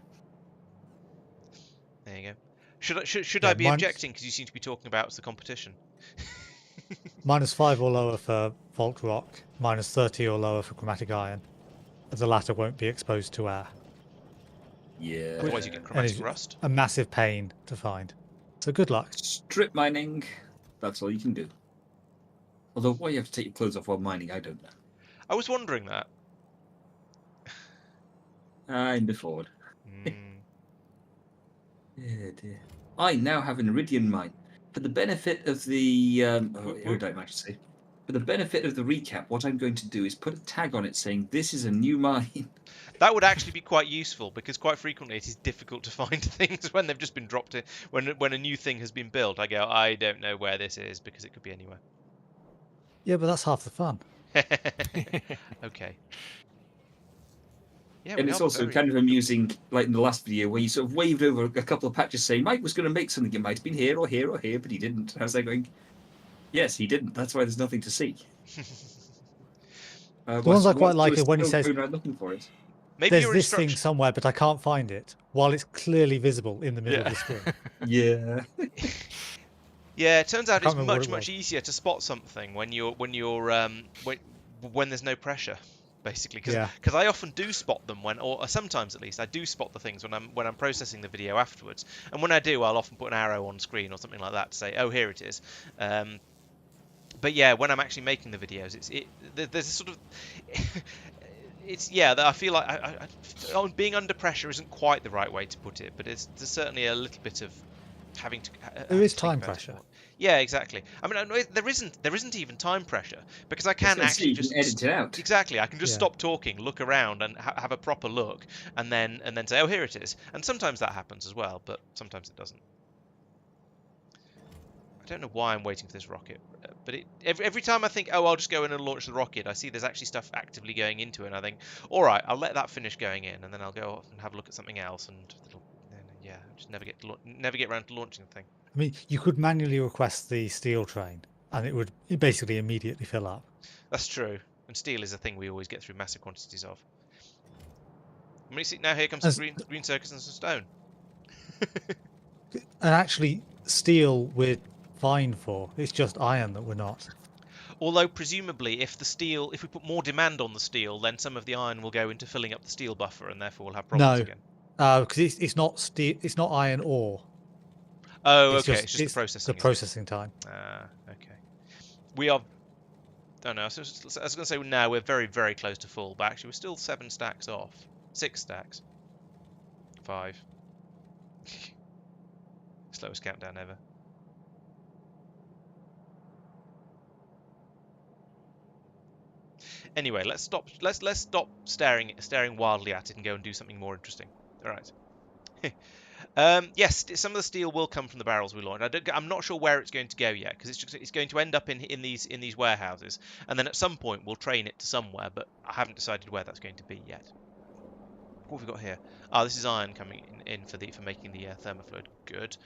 There you go. Should Yeah, I be objecting because you seem to be talking about the competition? -5 or lower for Vault Rock, -30 or lower for Chromatic Iron. The latter won't be exposed to air. Yeah. Otherwise, you get And chromatic it's rust. a massive pain to find. So good luck. Strip mining. That's all you can do. Although, why you have to take your clothes off while mining, I don't know. I was wondering that. I'm before. Mm. Yeah, dear. I now have an iridium mine. For the benefit of the for the benefit of the recap, what I'm going to do is put a tag on it saying this is a new mine. That would actually be quite useful because quite frequently it is difficult to find things when they've just been dropped in. When a new thing has been built, I go, I don't know where this is because it could be anywhere. Yeah, but that's half the fun. Okay. Yeah, And it's also kind of amusing, like in the last video, where you sort of waved over a couple of patches saying Mike was going to make something. It might have been here or here or here, but he didn't. And I was like going, yes, he didn't. That's why there's nothing to see. The ones I quite like are when he says, looking for it. Maybe there's your this thing instruction. somewhere, but I can't find it, while it's clearly visible in the middle of the screen. Yeah. Yeah, it turns out Can't it's remember what it much was. easier to spot something when there's no pressure, basically. Because Yeah. I often do spot them or sometimes at least I do spot the things when I'm processing the video afterwards. And when I do, I'll often put an arrow on screen or something like that to say, oh, here it is. But yeah, when I'm actually making the videos, there's a sort of I feel like being under pressure isn't quite the right way to put it, but there's certainly a little bit of having to. There is time pressure. Yeah, exactly. I mean, there isn't even time pressure because I can actually just edit it out. Exactly, I can just Yeah. stop talking, look around, and have a proper look, and then say, oh, here it is. And sometimes that happens as well, but sometimes it doesn't. I don't know why I'm waiting for this rocket, but every time I think, oh, I'll just go in and launch the rocket, I see there's actually stuff actively going into it, and I think, all right, I'll let that finish going in, and then I'll go off and have a look at something else, and just never get around to launching the thing. I mean, you could manually request the steel train, and it would basically immediately fill up. That's true, and steel is a thing we always get through massive quantities of. I mean, see, now here comes the green circus and some stone. And actually, steel we're fine for. It's just iron that we're not. Although presumably, if we put more demand on the steel, then some of the iron will go into filling up the steel buffer, and therefore we'll have problems No, again. because it's not steel. It's not iron ore. Oh, It's okay. just It's just the processing. the processing time. Okay. We are. Don't know. I was going to say now we're very, very close to full, but actually we're still 7 stacks off. 6 stacks. 5. Slowest countdown ever. Anyway, let's stop staring wildly at it and go and do something more interesting. All right. Yes, some of the steel will come from the barrels we launched. I'm not sure where it's going to go yet, because it's going to end up in these warehouses, and then at some point we'll train it to somewhere, but I haven't decided where that's going to be yet. What have we got here? Oh, this is iron coming in for making the thermofluid. Good.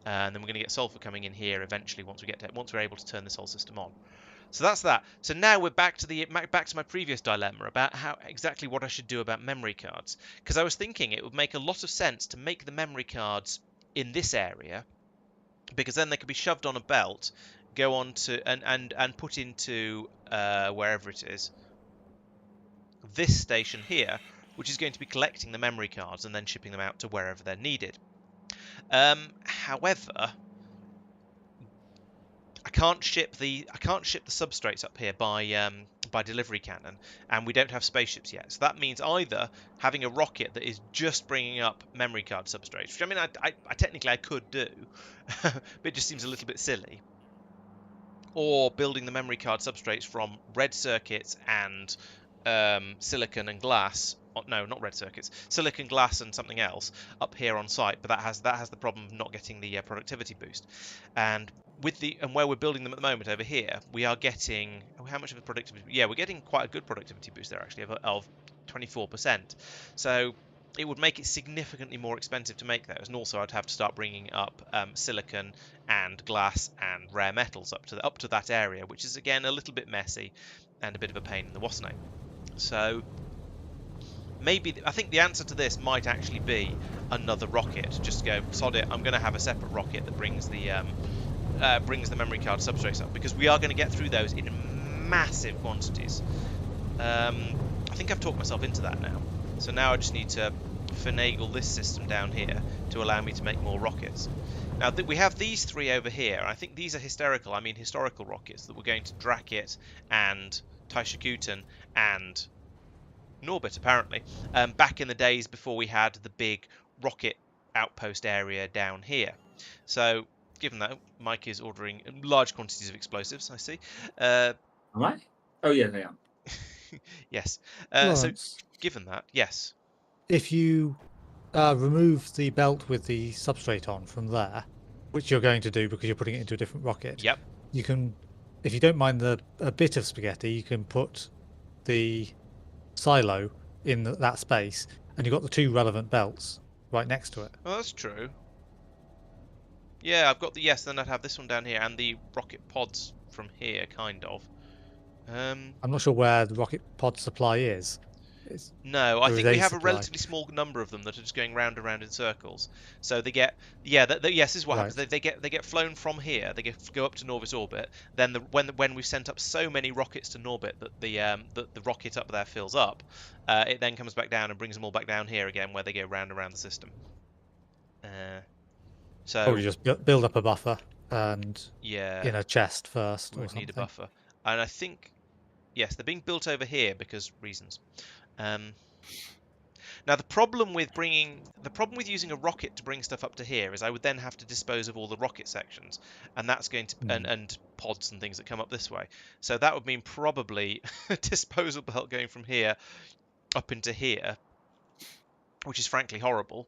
And then we're going to get sulfur coming in here eventually once we're able to turn this whole system on. So that's that. So now we're back to my previous dilemma about exactly what I should do about memory cards. Because I was thinking it would make a lot of sense to make the memory cards in this area, because then they could be shoved on a belt, go on to and put into wherever it is, this station here, which is going to be collecting the memory cards and then shipping them out to wherever they're needed. However, I can't ship the substrates up here by delivery cannon, and we don't have spaceships yet. So that means either having a rocket that is just bringing up memory card substrates, which I mean I technically I could do, but it just seems a little bit silly, or building the memory card substrates from red circuits and silicon and glass. No, not red circuits. Silicon, glass, and something else up here on site. But that has the problem of not getting the productivity boost. And where we're building them at the moment over here, we are getting how much of a productivity? Yeah, we're getting quite a good productivity boost there actually of 24%. So it would make it significantly more expensive to make those, and also I'd have to start bringing up silicon and glass and rare metals up to that area, which is again a little bit messy and a bit of a pain in the wasn't. So maybe I think the answer to this might actually be another rocket. Just go sod it. I'm going to have a separate rocket that brings the memory card substrates up, because we are going to get through those in massive quantities. I think I've talked myself into that now. So now I just need to finagle this system down here to allow me to make more rockets. Now we have these 3 over here. I think these are historical rockets that we're going to Drakit and Taishakuten and Norbit, apparently, back in the days before we had the big rocket outpost area down here. So, given that, Mike is ordering large quantities of explosives, I see. Am I? Oh, yeah, they are. Yes. Laurence, So, given that, yes. if you remove the belt with the substrate on from there, which you're going to do because you're putting it into a different rocket, Yep. you can, if you don't mind a bit of spaghetti, you can put the silo in that space, and you've got the 2 relevant belts right next to it. Well, that's true. Yeah, I've got then I'd have this one down here and the rocket pods from here, kind of. I'm not sure where the rocket pod supply is. No, I think we have a supply. relatively small number of them that are just going round and round in circles. So they get, yes, this is what happens. They get flown from here. They go up to Norbit orbit. Then when we've sent up so many rockets to Norbit that the rocket up there fills up, it then comes back down and brings them all back down here again, where they go round and round the system. So probably just build up a buffer and in a chest first. We need a buffer, and I think yes, they're being built over here because reasons. Now the problem with using a rocket to bring stuff up to here is I would then have to dispose of all the rocket sections, and that's going to and pods and things that come up this way. So that would mean probably a disposal belt going from here up into here, which is frankly horrible.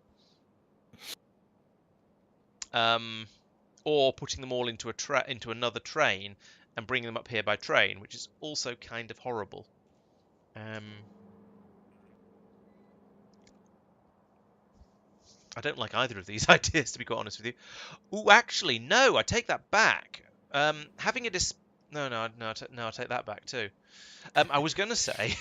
Or putting them all into another train and bringing them up here by train, which is also kind of horrible. I don't like either of these ideas, to be quite honest with you. Oh, actually, no, I take that back. Having a No, I take that back too. I was going to say,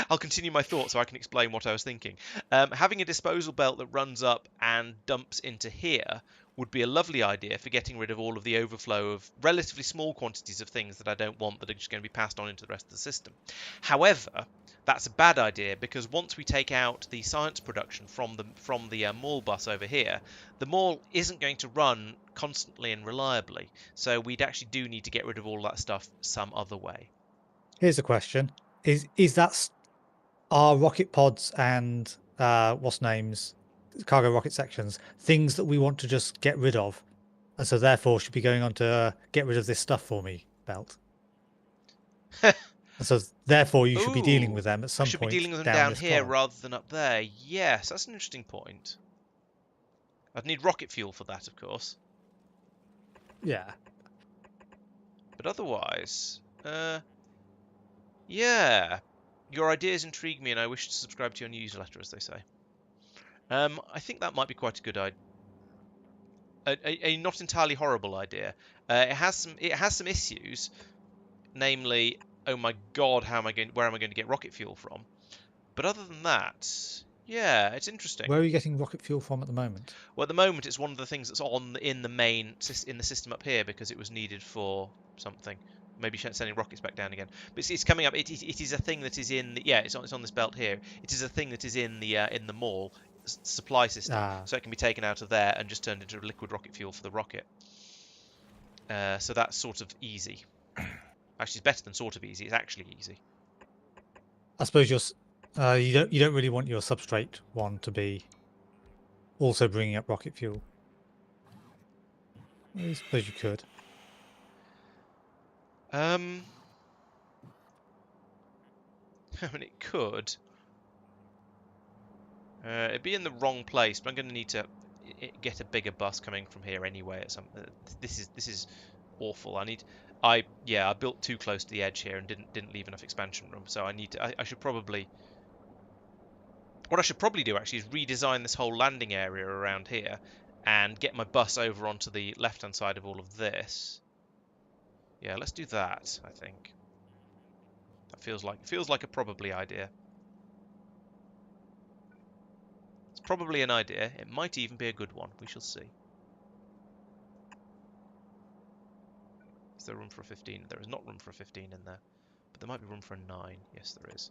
I'll continue my thought so I can explain what I was thinking. Having a disposal belt that runs up and dumps into here would be a lovely idea for getting rid of all of the overflow of relatively small quantities of things that I don't want that are just going to be passed on into the rest of the system. However, that's a bad idea because once we take out the science production from the mall bus over here, the mall isn't going to run constantly and reliably. So we'd actually do need to get rid of all that stuff some other way. Here's a question: Is that are rocket pods and what's names, cargo rocket sections, things that we want to just get rid of, and so therefore should be going on to get rid of this stuff for me belt? And so therefore you should be dealing Ooh, with them at I some should be point dealing with them down down this here column. rather than up there. Yes, that's an interesting point. I'd need rocket fuel for that, of course. Yeah. But otherwise, yeah. Your ideas intrigue me and I wish to subscribe to your newsletter, as they say. I think that might be quite a good idea. A not entirely horrible idea. It has some issues, namely, oh my god, where am I going to get rocket fuel from? But other than that, yeah, it's interesting. Where are you getting rocket fuel from at the moment? Well, at the moment, it's one of the things that's in the system up here because it was needed for something. Maybe sending rockets back down again. But it's coming up. It is a thing that is in the, yeah. It's on this belt here. It is a thing that is in the mall supply system, so it can be taken out of there and just turned into liquid rocket fuel for the rocket. So that's sort of easy. Actually, it's better than sort of easy. It's actually easy. I suppose you don't really want your substrate one to be also bringing up rocket fuel. I suppose you could. I mean, it could. It'd be in the wrong place, but I'm going to need to get a bigger bus coming from here anyway. This is awful. I built too close to the edge here and didn't leave enough expansion room. So I should probably. What I should probably do actually is redesign this whole landing area around here and get my bus over onto the left-hand side of all of this. Yeah, let's do that, I think. That feels like a probably idea. It's probably an idea. It might even be a good one. We shall see. Is there room for a 15? There is not room for a 15 in there. But there might be room for a 9. Yes, there is.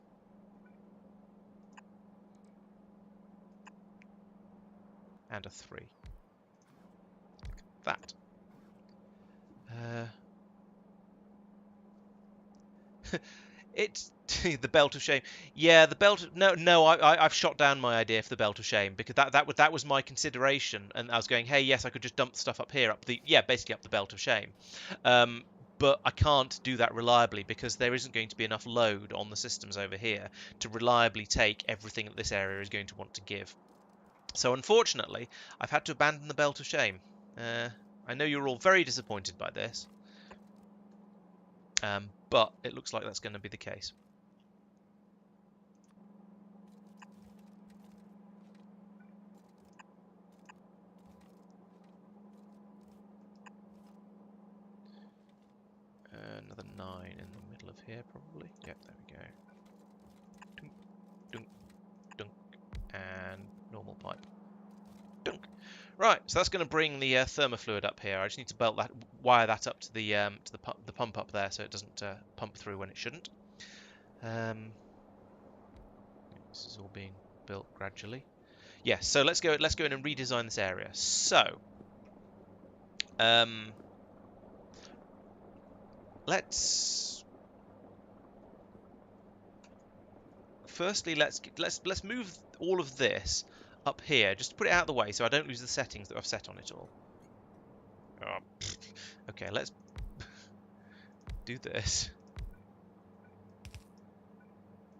And a 3. Like that. It's the belt of shame. Yeah, the belt. No. I've shot down my idea for the belt of shame because that was my consideration, and I was going, hey, yes, I could just dump stuff up here, basically up the belt of shame. But I can't do that reliably because there isn't going to be enough load on the systems over here to reliably take everything that this area is going to want to give. So unfortunately, I've had to abandon the belt of shame. I know you're all very disappointed by this. But it looks like that's going to be the case. Another 9 in the middle of here, probably. Yep, there we go. Dunk, dunk, dunk, and normal pipe. Dunk. Right, so that's going to bring the thermofluid up here. I just need to wire that up to the pump up there, so it doesn't pump through when it shouldn't. This is all being built gradually. Yes, so let's go in and redesign this area. So, let's move all of this up here, just to put it out of the way so I don't lose the settings that I've set on it all. Oh, okay, let's do this.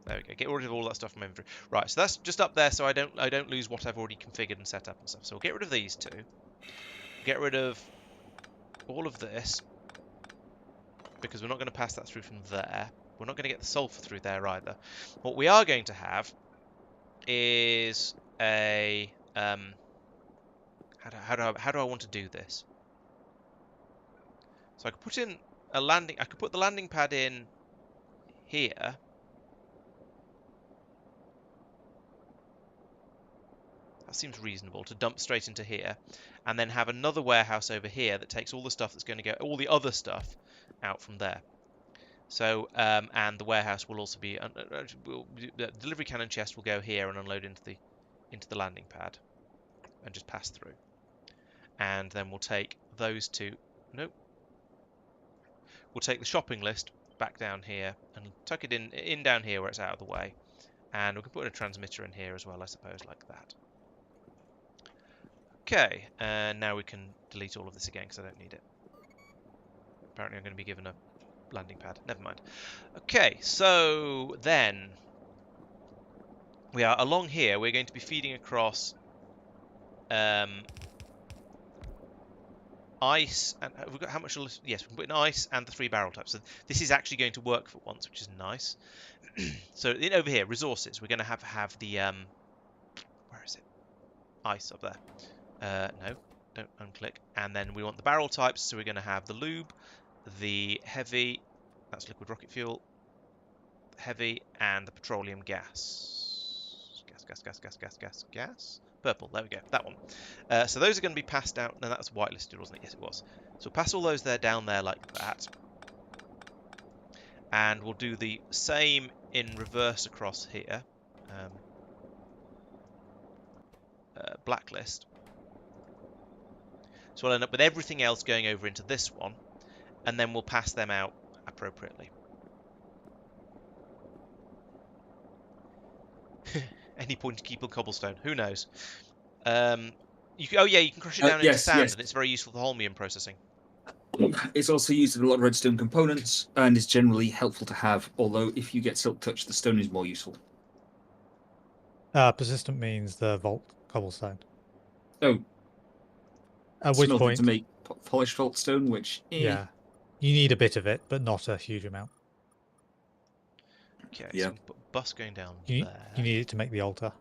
There we go. Get rid of all that stuff from inventory. Right, so that's just up there so I don't lose what I've already configured and set up and stuff. So we'll get rid of these two. Get rid of all of this because we're not going to pass that through from there. We're not going to get the sulfur through there either. What we are going to have is a how do I want to do this? So I could put in a landing. I could put the landing pad in here. That seems reasonable to dump straight into here, and then have another warehouse over here that takes all the stuff that's going to go, all the other stuff, out from there. So, and the warehouse will also be, the delivery cannon chest will go here and unload into the landing pad, and just pass through. And then we'll take those two. Nope. We'll take the shopping list back down here and tuck it in down here where it's out of the way. And we can put a transmitter in here as well, I suppose, like that. Okay, and now we can delete all of this again because I don't need it. Apparently I'm going to be given a landing pad. Never mind. Okay, so then we are along here. We're going to be feeding across ice, and we've got how much? Yes, we can put in ice and the 3 barrel types. So this is actually going to work for once, which is nice. So over here, resources. We're going to have the where is it? Ice up there. No, don't unclick. And then we want the barrel types. So we're going to have the lube, the heavy. That's liquid rocket fuel. Heavy and the petroleum gas. Gas. Purple, there we go, that one. So those are going to be passed out. No, that was whitelisted, wasn't it? Yes, it was. So pass all those down there like that. And we'll do the same in reverse across here. Blacklist. So we'll end up with everything else going over into this one. And then we'll pass them out appropriately. Any point to keep on cobblestone? Who knows? You can crush it down into sand, and it's very useful for holmium processing. It's also used in a lot of redstone components, and is generally helpful to have. Although, if you get silk touch, the stone is more useful. Persistent means the vault cobblestone. Oh, at which point to make polished vault stone, which yeah, you need a bit of it, but not a huge amount. Okay, so we can put a bus going down there. You need it to make the altar.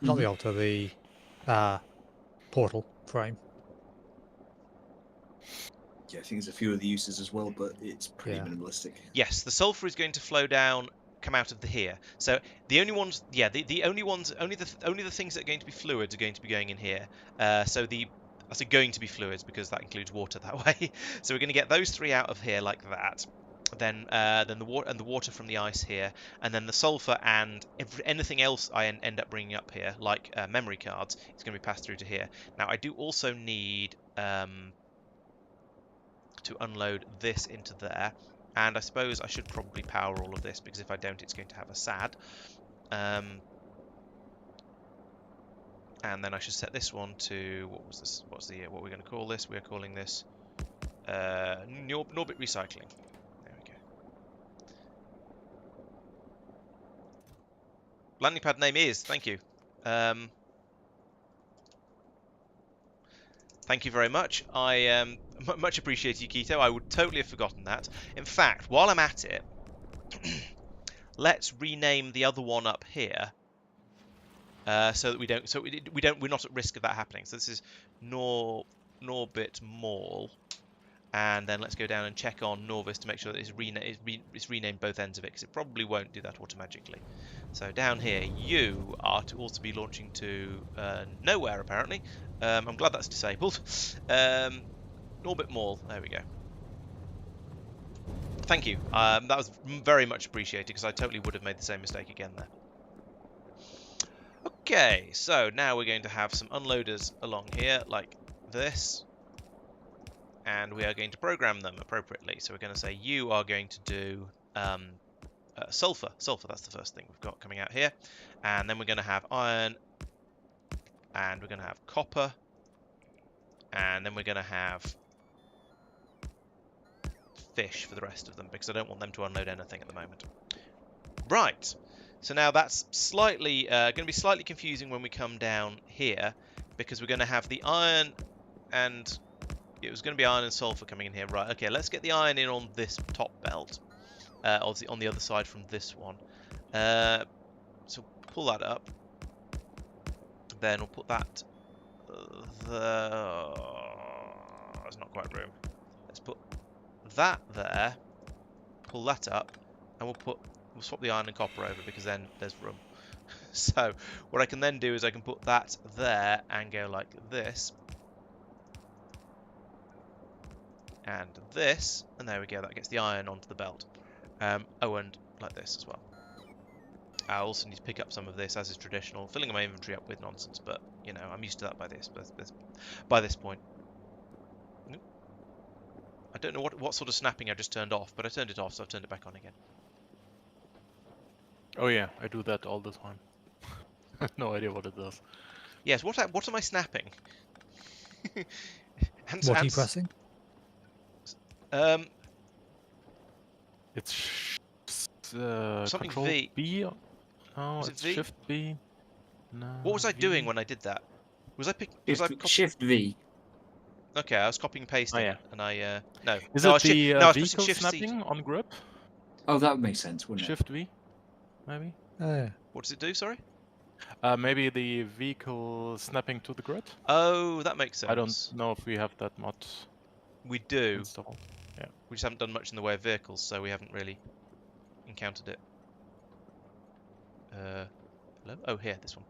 Not the altar, the portal frame. Yeah, I think there's a few of the uses as well, but it's pretty minimalistic. Yes, the sulfur is going to flow down, come out of here. So the only ones, only the things that are going to be fluids are going to be going in here. I say going to be fluids because that includes water that way. So we're going to get those 3 out of here like that. Then the water from the ice here, and then the sulfur and anything else I end up bringing up here, like memory cards, it's going to be passed through to here. Now I do also need to unload this into there, and I suppose I should probably power all of this because if I don't, it's going to have a SAD. And then I should set this one to what we're going to call this? We're calling this Norbit Recycling. Landing pad name is, thank you. Thank you very much. I much appreciate you, Keto. I would totally have forgotten that. In fact, while I'm at it, let's rename the other one up here, so that we're not at risk of that happening. So this is Norbit Mall. And then let's go down and check on Norvis to make sure that it's renamed both ends of it, because it probably won't do that automatically. So down here, you are to also be launching to nowhere, apparently. I'm glad that's disabled. Norbit Mall, there we go. Thank you. That was very much appreciated, because I totally would have made the same mistake again there. Okay, so now we're going to have some unloaders along here, like this. And we are going to program them appropriately. So we're going to say you are going to do sulfur. Sulfur, that's the first thing we've got coming out here. And then we're going to have iron. And we're going to have copper. And then we're going to have fish for the rest of them, because I don't want them to unload anything at the moment. Right. So now that's slightly going to be slightly confusing when we come down here, because we're going to have the iron and... It was going to be iron and sulfur coming in here. Right, okay, let's get the iron in on this top belt. Obviously on the other side from this one. So pull that up. Then we'll put that... There's not quite room. Let's put that there. Pull that up. And we'll swap the iron and copper over, because then there's room. So what I can then do is I can put that there and go like this. And this, and there we go, that gets the iron onto the belt. Oh, and like this as well. I also need to pick up some of this, as is traditional, filling my inventory up with nonsense, but, you know, I'm used to that by this point. Nope. I don't know what sort of snapping I just turned off, but I turned it off, so I've turned it back on again. Oh yeah, I do that all the time. No idea what it does. Yes, what am I snapping? What are you pressing? It's Something Control V. B. No, Was it it's V? Shift B. No. What was I V. doing when I did that? Was I Shift V. Okay, I was copying and pasting, Oh, yeah. and I no. Is no, it the no, I was pressing vehicle Shift C. snapping on grip? Oh, that would make sense, wouldn't it? Shift V, maybe. What does it do? Sorry. Maybe the vehicle snapping to the grid. Oh, that makes sense. I don't know if we have that mod We do. installed. Yeah. We just haven't done much in the way of vehicles, so we haven't really encountered it. Hello? Oh, here, this one.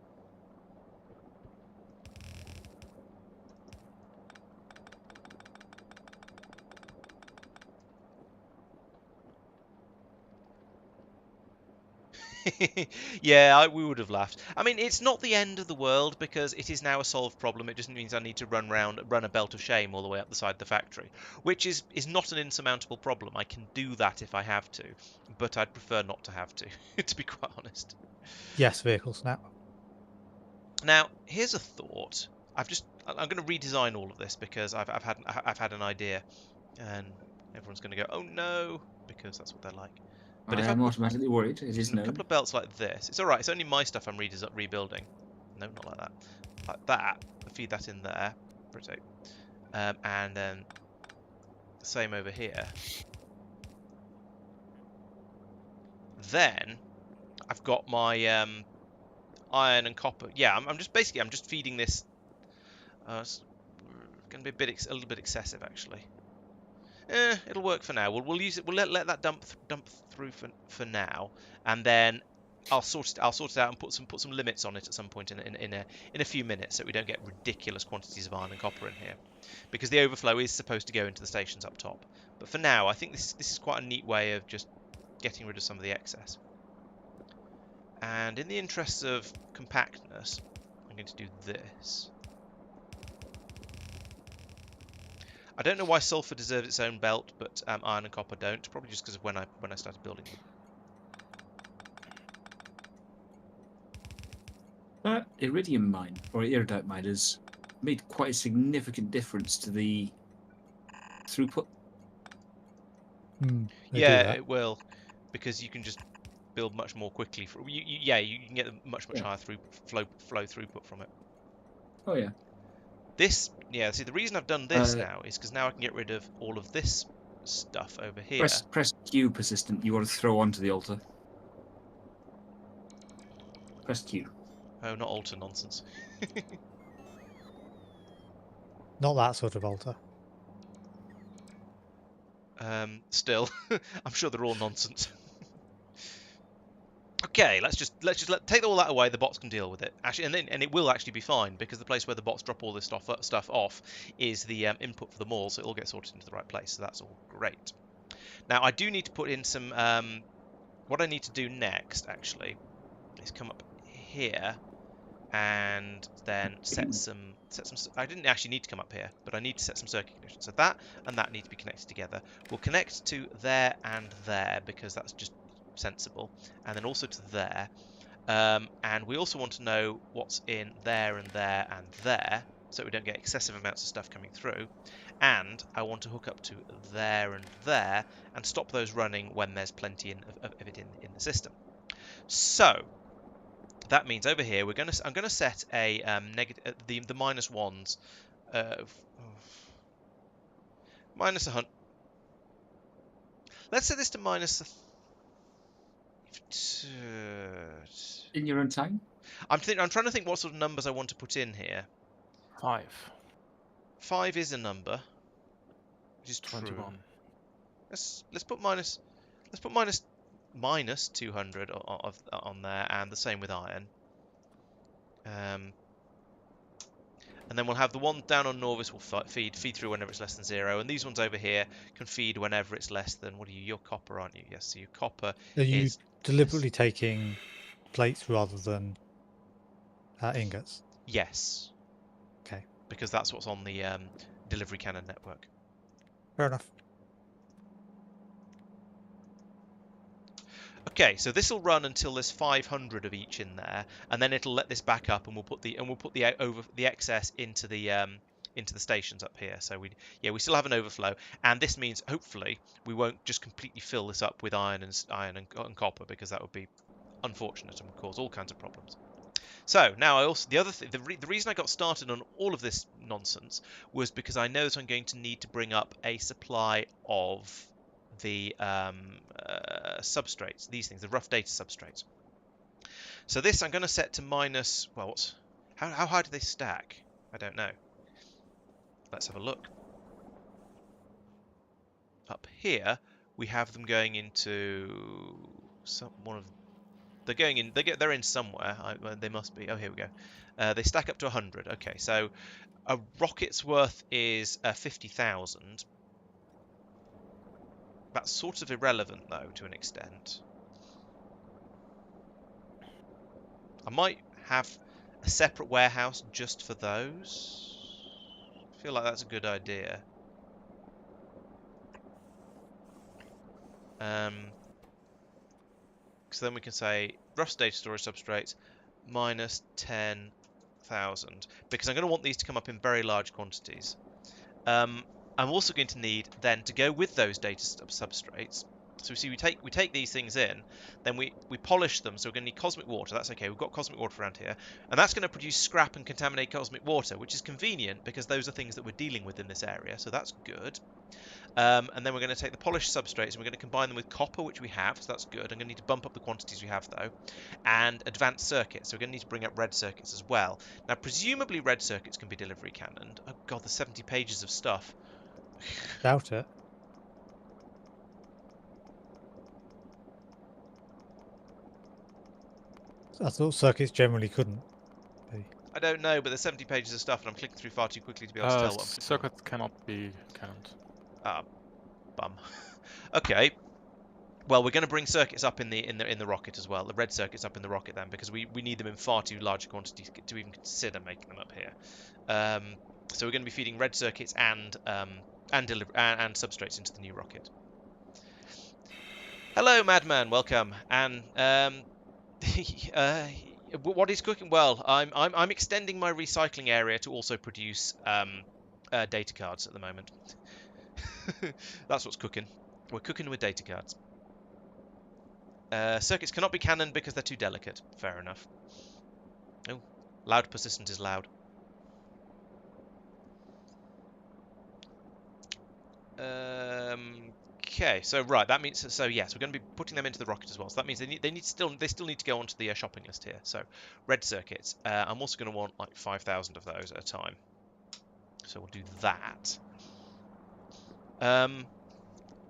Yeah, we would have laughed. I mean, it's not the end of the world because it is now a solved problem. It just means I need to run a belt of shame all the way up the side of the factory, which is not an insurmountable problem. I can do that if I have to, but I'd prefer not to have to, to be quite honest. Yes, vehicle snap. Now, here's a thought. I'm going to redesign all of this because I've had an idea, and everyone's going to go, "Oh no," because that's what they're like. But if I'm automatically worried. It is a known. couple of belts like this, it's all right. It's only my stuff I'm rebuilding. No, not like that. Like that. Feed that in there. Pretty. And then the same over here. Then I've got my iron and copper. Yeah, I'm just feeding this. It's going to be a little bit excessive actually. It'll work for now. We'll use it. We'll let that dump through for now, and then I'll sort it out and put some limits on it at some point in a few minutes, so we don't get ridiculous quantities of iron and copper in here, because the overflow is supposed to go into the stations up top. But for now, I think this is quite a neat way of just getting rid of some of the excess. And in the interests of compactness, I'm going to do this. I don't know why sulfur deserves its own belt, but iron and copper don't. Probably just because of when I started building them. Iridium mine, or iridite mine, has made quite a significant difference to the throughput. Yeah, it will, because you can just build much more quickly. You can get a much higher flow throughput from it. Oh yeah. See, the reason I've done this now is because now I can get rid of all of this stuff over here. Press Q, persistent. You want to throw onto the altar. Press Q. Oh, not altar nonsense. Not that sort of altar. Still, I'm sure they're all nonsense. Okay, let's just take all that away. The bots can deal with it. Actually, and it will actually be fine, because the place where the bots drop all this stuff off is the input for them all, so it all gets sorted into the right place. So that's all great. Now I do need to put in some. What I need to do next, actually, is come up here and then set some. I didn't actually need to come up here, but I need to set some circuit conditions. So that and that need to be connected together. We'll connect to there and there because that's just sensible, and then also to there, and we also want to know what's in there and there and there, so we don't get excessive amounts of stuff coming through. And I want to hook up to there and there and stop those running when there's plenty of it in the system. So that means over here I'm going to set a the -1s, minus 100. Let's set this to minus. In your own time? I'm trying to think what sort of numbers I want to put in here. 5. 5 is a number, which is 21. true. Let's put minus 200 on there, and the same with iron. And then we'll have the one down on Norvis will feed through whenever it's less than 0, and these ones over here can feed whenever it's less than, what are you? You're copper, aren't you? Yes, so your copper Are you is deliberately taking plates rather than ingots? yes, Okay, because that's what's on the delivery cannon network. fair enough. Okay, so this will run until there's 500 of each in there, and then it'll let this back up, and we'll put the excess into the stations up here. So we still have an overflow, and this means hopefully we won't just completely fill this up with iron and copper, because that would be unfortunate and would cause all kinds of problems. So now the reason I got started on all of this nonsense was because I know that I'm going to need to bring up a supply of the substrates, these things, the rough data substrates. So this I'm going to set to minus, well, how high do they stack? I don't know. Let's have a look. Up here we have them going into they're in somewhere. They must be. Oh, here we go. They stack up to 100. Okay, so a rocket's worth is 50,000. That's sort of irrelevant, though, to an extent. I might have a separate warehouse just for those. I feel like that's a good idea. So then we can say rough data storage substrates minus 10,000, because I'm going to want these to come up in very large quantities. I'm also going to need then to go with those data substrates. So we see we take these things in, then we polish them. So we're going to need cosmic water. That's okay. We've got cosmic water around here, and that's going to produce scrap and contaminate cosmic water, which is convenient because those are things that we're dealing with in this area. So that's good. And then we're going to take the polished substrates and we're going to combine them with copper, which we have, so that's good. I'm going to need to bump up the quantities we have, though. And advanced circuits, so we're going to need to bring up red circuits as well. Now, presumably red circuits can be delivery cannoned. Oh god, there's 70 pages of stuff. Doubt it. I thought circuits generally couldn't be. I don't know, but there's 70 pages of stuff and I'm clicking through far too quickly to be able to tell what I'm clicking on. Circuits cannot be cannoned. Ah, bum. Okay. Well, we're going to bring circuits up in the rocket as well. The red circuits up in the rocket then, because we need them in far too large quantities to even consider making them up here. So we're going to be feeding red circuits and substrates into the new rocket. Hello, Madman. Welcome. And what is cooking? Well, I'm extending my recycling area to also produce data cards at the moment. That's what's cooking. We're cooking with data cards. Circuits cannot be cannoned because they're too delicate. Fair enough. Oh, loud persistent is loud. Okay, so right, that means yes, we're going to be putting them into the rocket as well. So that means they still need to go onto the shopping list here. So red circuits. I'm also going to want like 5,000 of those at a time. So we'll do that.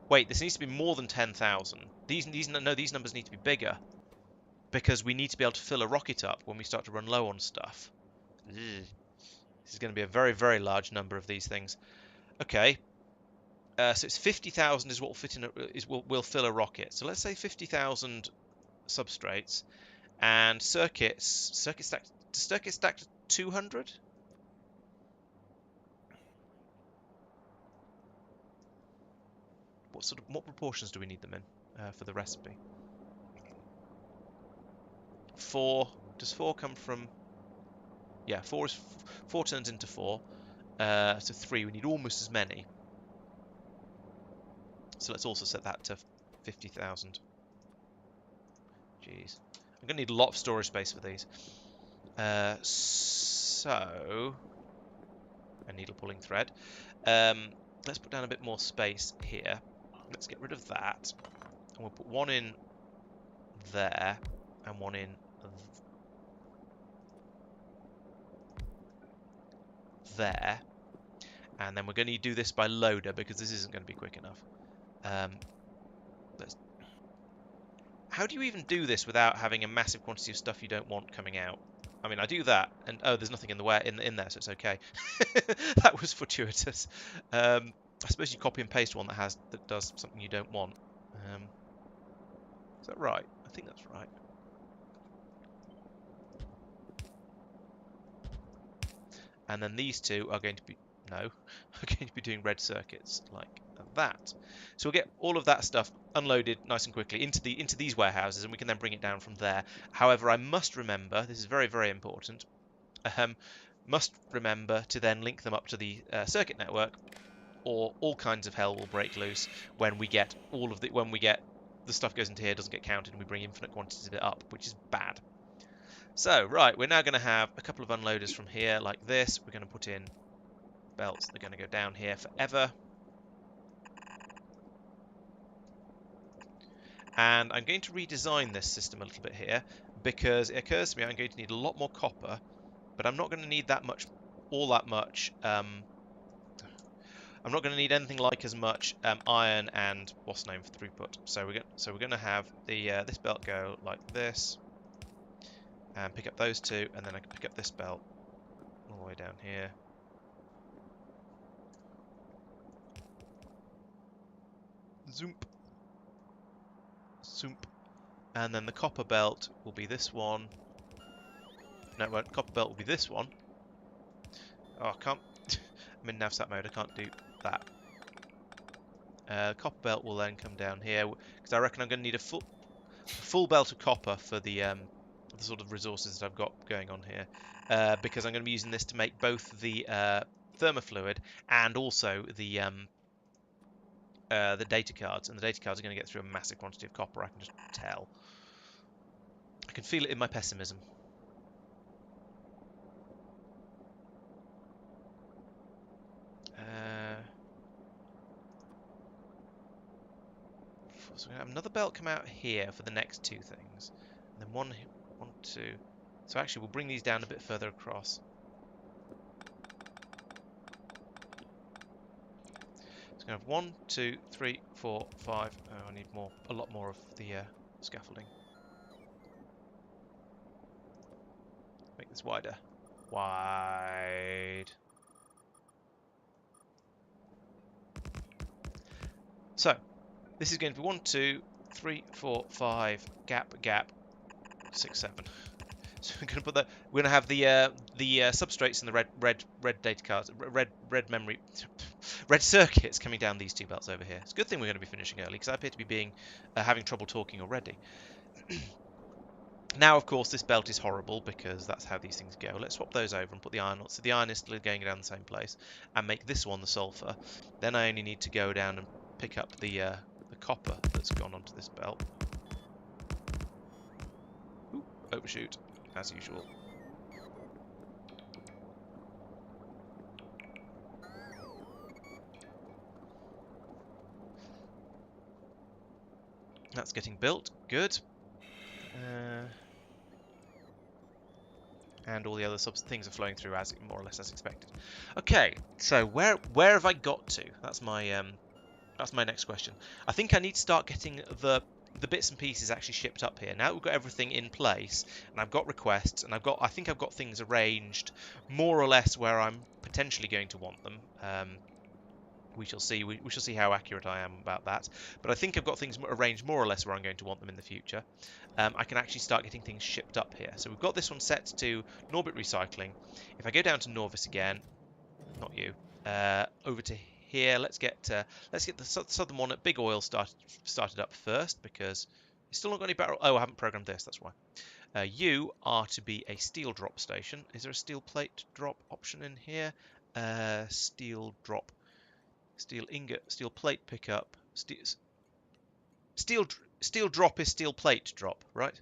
Wait, this needs to be more than 10,000. These numbers need to be bigger, because we need to be able to fill a rocket up when we start to run low on stuff. Ugh. This is going to be a very, very large number of these things. Okay. So it's 50,000 is what will fit in will fill a rocket. So let's say 50,000 substrates and circuits. Does circuits stack to 200? What proportions do we need them in for the recipe? 4. Does 4 come from? Yeah, 4 turns into 4. So 3. We need almost as many. So let's also set that to 50,000. Jeez, I'm gonna need a lot of storage space for these. So a needle pulling thread. Let's put down a bit more space here. Let's get rid of that, and we'll put one in there and one in there. And then we're going to do this by loader, because this isn't going to be quick enough. How do you even do this without having a massive quantity of stuff you don't want coming out? I mean, I do that, and oh, there's nothing in the in there, so it's okay. That was fortuitous. I suppose you copy and paste one that does something you don't want. Is that right? I think that's right. And then these two are going to be are going to be doing red circuits like that. So we'll get all of that stuff unloaded nice and quickly into these warehouses, and we can then bring it down from there. However, I must remember, this is very, very important, must remember to then link them up to the circuit network, or all kinds of hell will break loose when we get the stuff goes into here, doesn't get counted, and we bring infinite quantities of it up, which is bad. So, right, we're now going to have a couple of unloaders from here like this. We're going to put in belts. They're going to go down here forever. And I'm going to redesign this system a little bit here, because it occurs to me I'm going to need a lot more copper, but I'm not going to need all that much. I'm not going to need anything like as much iron and what's the name for throughput. So we're going to have the this belt go like this, and pick up those two, and then I can pick up this belt all the way down here. Zoomp. Zoomp. And then the copper belt will be this one. No, it won't. Copper belt will be this one. Oh, I can't. I'm in navsat mode. I can't do that. Copper belt will then come down here, because I reckon I'm going to need a full belt of copper for the sort of resources that I've got going on here, because I'm going to be using this to make both the thermofluid and also the data cards, and the data cards are going to get through a massive quantity of copper. I can just tell. I can feel it in my pessimism. So we're going to have another belt come out here for the next two things, and then one, two. So actually, we'll bring these down a bit further across. So we're going to have 1, 2, 3, 4, 5. Oh, I need more, a lot more of the scaffolding. Make this wider. Wide. So, this is going to be 1, 2, 3, 4, 5, gap, 6, 7. So we're going to put that. We're going to have the substrates and the red data cards, red memory, red circuits coming down these two belts over here. It's a good thing we're going to be finishing early, because I appear to be having trouble talking already. Now, of course, this belt is horrible, because that's how these things go. Let's swap those over and put the iron on. So the iron is still going down the same place, and make this one the sulfur. Then I only need to go down and pick up the copper that's gone onto this belt. Ooh, overshoot, as usual. That's getting built. Good. And all the other things are flowing through as more or less as expected. Okay, so where have I got to? That's my next question. I think I need to start getting the bits and pieces actually shipped up here. Now that we've got everything in place, and I've got requests, and I think I've got things arranged more or less where I'm potentially going to want them. We shall see. We shall see how accurate I am about that. But I think I've got things arranged more or less where I'm going to want them in the future. I can actually start getting things shipped up here. So we've got this one set to Norbit Recycling. If I go down to Norvis again, not you, over to here, let's get the southern one at Big Oil started up first, because it's still not got any barrel. Oh, I haven't programmed this. That's why. You are to be a steel drop station. Is there a steel plate drop option in here? Steel drop. Steel ingot, steel plate pickup, steel drop is steel plate drop, right?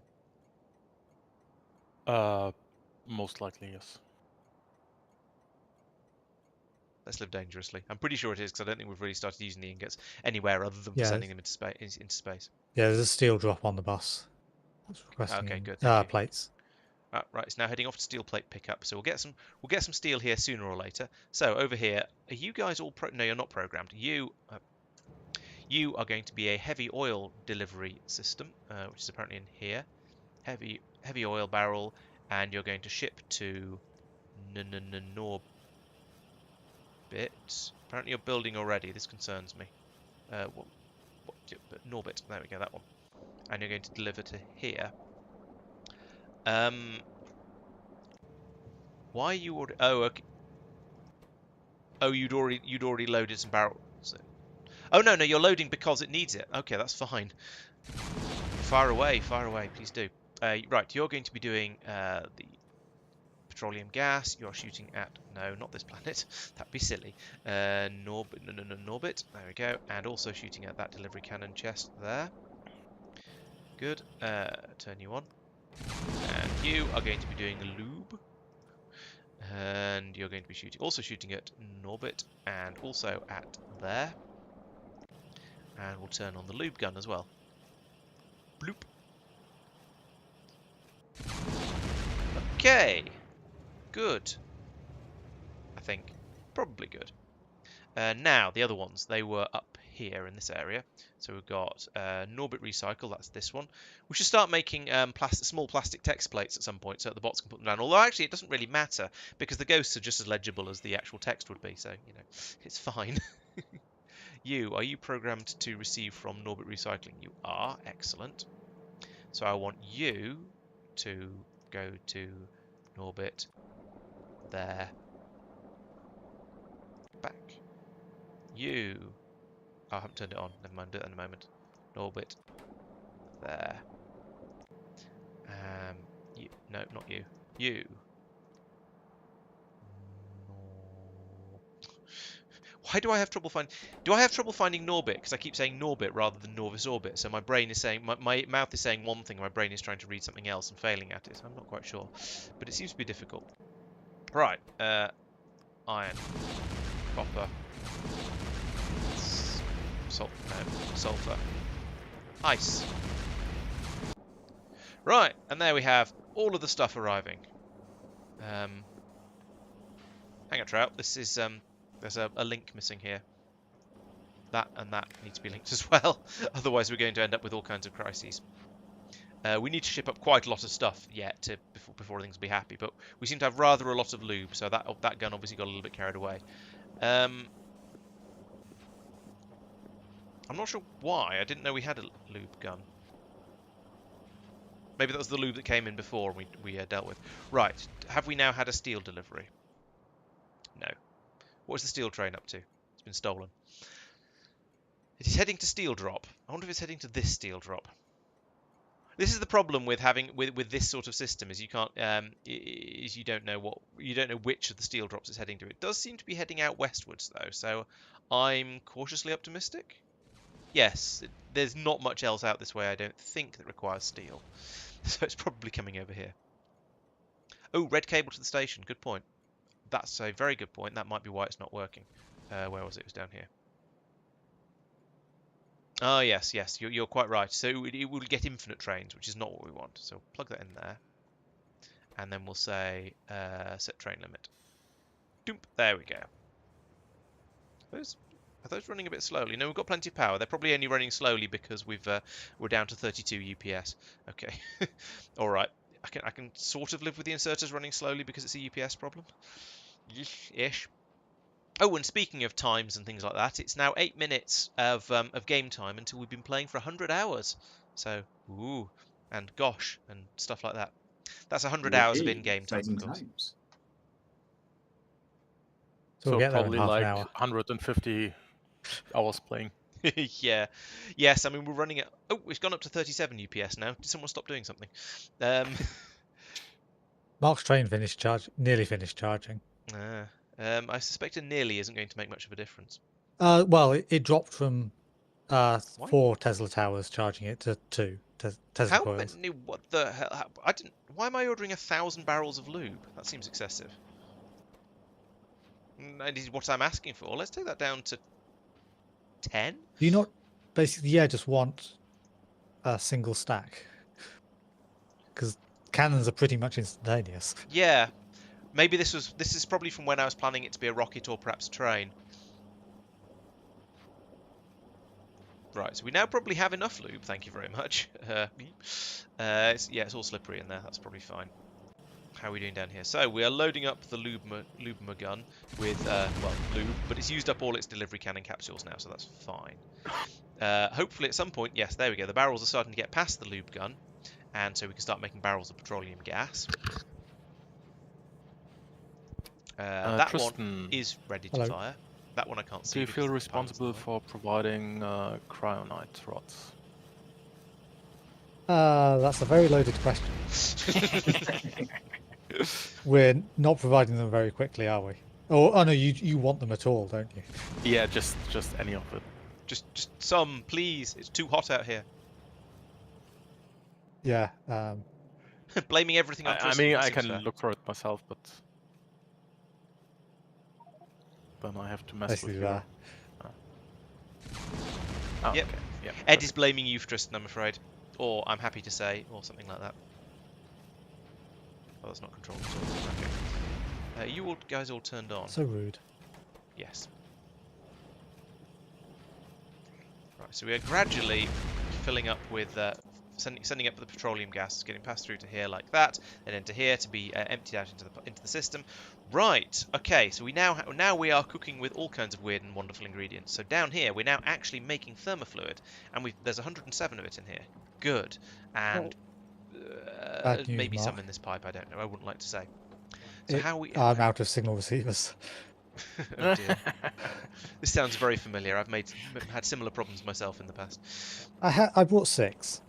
Most likely, yes. Let's live dangerously. I'm pretty sure it is, because I don't think we've really started using the ingots anywhere other than sending them into space. Yeah, there's a steel drop on the bus. That's requesting Okay, good. Thank you. Plates. Right, it's now heading off to steel plate pickup. So we'll get some steel here sooner or later. So over here, are you guys all no, you're not programmed. You are going to be a heavy oil delivery system, which is apparently in here. Heavy oil barrel, and you're going to ship to Norbit. Apparently you're building already. This concerns me. Norbit. There we go. That one. And you're going to deliver to here. Why are you already? Oh, okay. Oh, you'd already loaded some barrels. Oh no, you're loading because it needs it. Okay, that's fine. Fire away, please do. Right, you're going to be doing the petroleum gas. You're shooting at not this planet. That'd be silly. Norbit. There we go. And also shooting at that delivery cannon chest there. Good. Turn you on. And you are going to be doing lube. And you're going to be also shooting at Norbit and also at there. And we'll turn on the lube gun as well. Bloop. Okay. Good. I think. Probably good. Now, the other ones, they were up here in this area. So we've got Norbit Recycle, that's this one. We should start making small plastic text plates at some point so that the bots can put them down. Although, actually, it doesn't really matter because the ghosts are just as legible as the actual text would be. So, you know, it's fine. Are you programmed to receive from Norbit Recycling? You are. Excellent. So I want you to go to Norbit there. Back. I haven't turned it on. Never mind, do it in a moment. Norbit there. No, not you. You. Why do I have trouble finding? Do I have trouble finding Norbit? Because I keep saying Norbit rather than Norvis Orbit. So my brain is saying, my mouth is saying one thing, and my brain is trying to read something else and failing at it. So I'm not quite sure, but it seems to be difficult. Right. Iron, copper, sulfur, ice. Right, and there we have all of the stuff arriving. Hang on, Trout. This is there's a link missing here. That and that need to be linked as well. Otherwise, we're going to end up with all kinds of crises. We need to ship up quite a lot of stuff yet before things will be happy. But we seem to have rather a lot of lube, so that gun obviously got a little bit carried away. I'm not sure why. I didn't know we had a lube gun. Maybe that was the lube that came in before and we dealt with. Right. Have we now had a steel delivery? No. What is the steel train up to? It's been stolen. It is heading to steel drop. I wonder if it's heading to this steel drop. This is the problem with having with this sort of system is you can't is you don't know which of the steel drops it's heading to. It does seem to be heading out westwards though, so I'm cautiously optimistic. Yes, there's not much else out this way I don't think that requires steel. So it's probably coming over here. Oh, red cable to the station. Good point. That's a very good point. That might be why it's not working. Where was it? It was down here. Oh, yes, you're quite right. So it will get infinite trains, which is not what we want. So plug that in there. And then we'll say set train limit. Doop, there we go. Are those running a bit slowly? No, we've got plenty of power. They're probably only running slowly because we're down to 32 UPS. Okay. All right. I can sort of live with the inserters running slowly because it's a UPS problem. Ish. Oh, and speaking of times and things like that, it's now 8 minutes of game time until we've been playing for 100 hours. So, ooh, and gosh, and stuff like that. That's 100 hours of in-game time, of course. Times. So we'll get there in probably half like an hour. 150 hours playing. Yeah. Yes, I mean, we're running at... Oh, it's gone up to 37 UPS now. Did someone stop doing something? Marc's train nearly finished charging. I suspect a nearly isn't going to make much of a difference. Well, it dropped from 4 Tesla towers charging it to 2 Tesla coils. What the hell? Why am I ordering 1,000 barrels of lube? That seems excessive. That is what I'm asking for. Let's take that down to 10. Do you not basically, just want a single stack? Because cannons are pretty much instantaneous. Yeah. Maybe this is probably from when I was planning it to be a rocket or perhaps a train. Right, so we now probably have enough lube, thank you very much. It's all slippery in there, that's probably fine. how are we doing down here? So we are loading up the Lubma gun with, well, lube, but it's used up all its delivery cannon capsules now, so that's fine. Hopefully at some point, yes, there we go. The barrels are starting to get past the lube gun, and so we can start making barrels of petroleum gas. That Tristan, one is ready to Hello. fire. That one I can't see. do you because feel the pilot's responsible in the way. for providing cryonite rods? That's a very loaded question. We're not providing them very quickly, are we? Oh no, you want them at all, don't you? Yeah, just any of it. just some, please. It's too hot out here. Yeah. Blaming everything on I Tristan. mean, that I seems can fair. look for it myself, but then I have to mess Basically with your. there. Oh, Yep. okay. Yeah. Ed is blaming you for Tristan, I'm afraid. Or I'm happy to say, or something like that. Oh, that's not controlled at all. Okay. You all guys all turned on. So rude. Yes. Right, so we are gradually filling up with sending up the petroleum gas, getting passed through to here like that, and into here to be emptied out into the system. Right. Okay. So we now we are cooking with all kinds of weird and wonderful ingredients. So down here we're now actually making thermofluid, and there's 107 of it in here. Good. And Bad news, maybe some Mark. in this pipe. I don't know. I wouldn't like to say. So I'm out of signal receivers. Oh dear. This sounds very familiar. I've had similar problems myself in the past. I brought 6.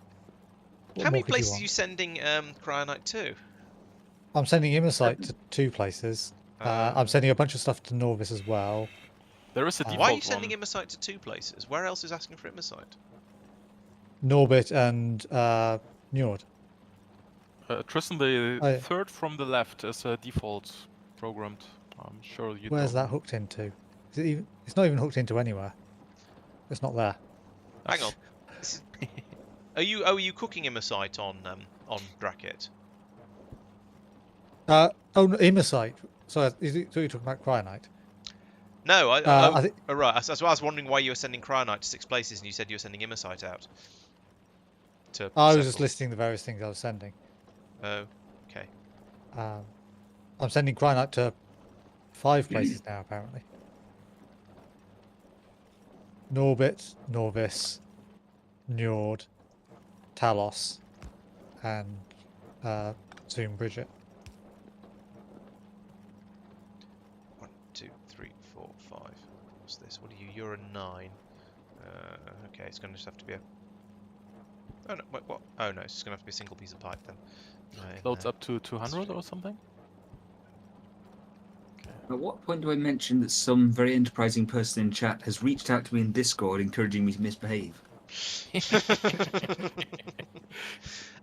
What How many more could places are want? you sending cryonite to? I'm sending Immersite to 2 places. I'm sending a bunch of stuff to Norvis as well. There is a default Why are you sending one. Immersite to 2 places? Where else is asking for Immersite? Norbit and Njord. Tristan, the Oh, yeah. third from the left is a default programmed. I'm sure you Where's don't that know. hooked into? Is it even? It's not even hooked into anywhere. It's not there. Hang on. Are you cooking Immersite on Dracket? Oh, no, Immersite. Sorry, so you're talking about Cryonite? No, I think oh, right. That's why I was wondering why you were sending cryonite to 6 places, and you said you were sending Immersite out. I was just several. listing the various things I was sending. Oh, okay. I'm sending Cryonite to 5 places now, apparently. Norbit, Norvis, Njord, Talos, and Zoom Bridget. 1, 2, 3, 4, 5. What's this? What are you? You're a 9. Okay, it's going to just have to be a... Oh, no, wait, what? Oh, no, it's just going to have to be a single piece of pipe then. Loads up to 200 or something? At what point do I mention that some very enterprising person in chat has reached out to me in Discord encouraging me to misbehave? I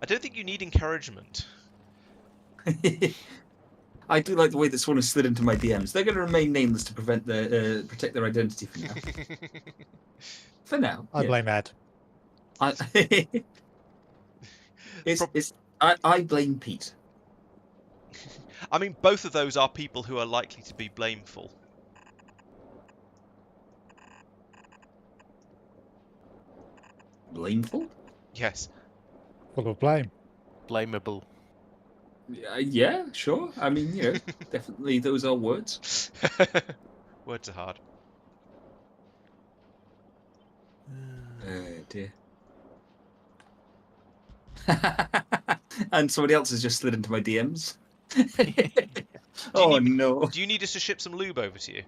don't think you need encouragement. I do like the way this one has slid into my DMs. They're going to remain nameless to protect their identity for now. For now. I blame Ed. I blame Pete. I mean, both of those are people who are likely to be blameful. Blameful? Yes. Full of blame. Blameable. Yeah, sure. I mean, you know, definitely those are words. Words are hard. Dear. And somebody else has just slid into my DMs. No. Do you need us to ship some lube over to you?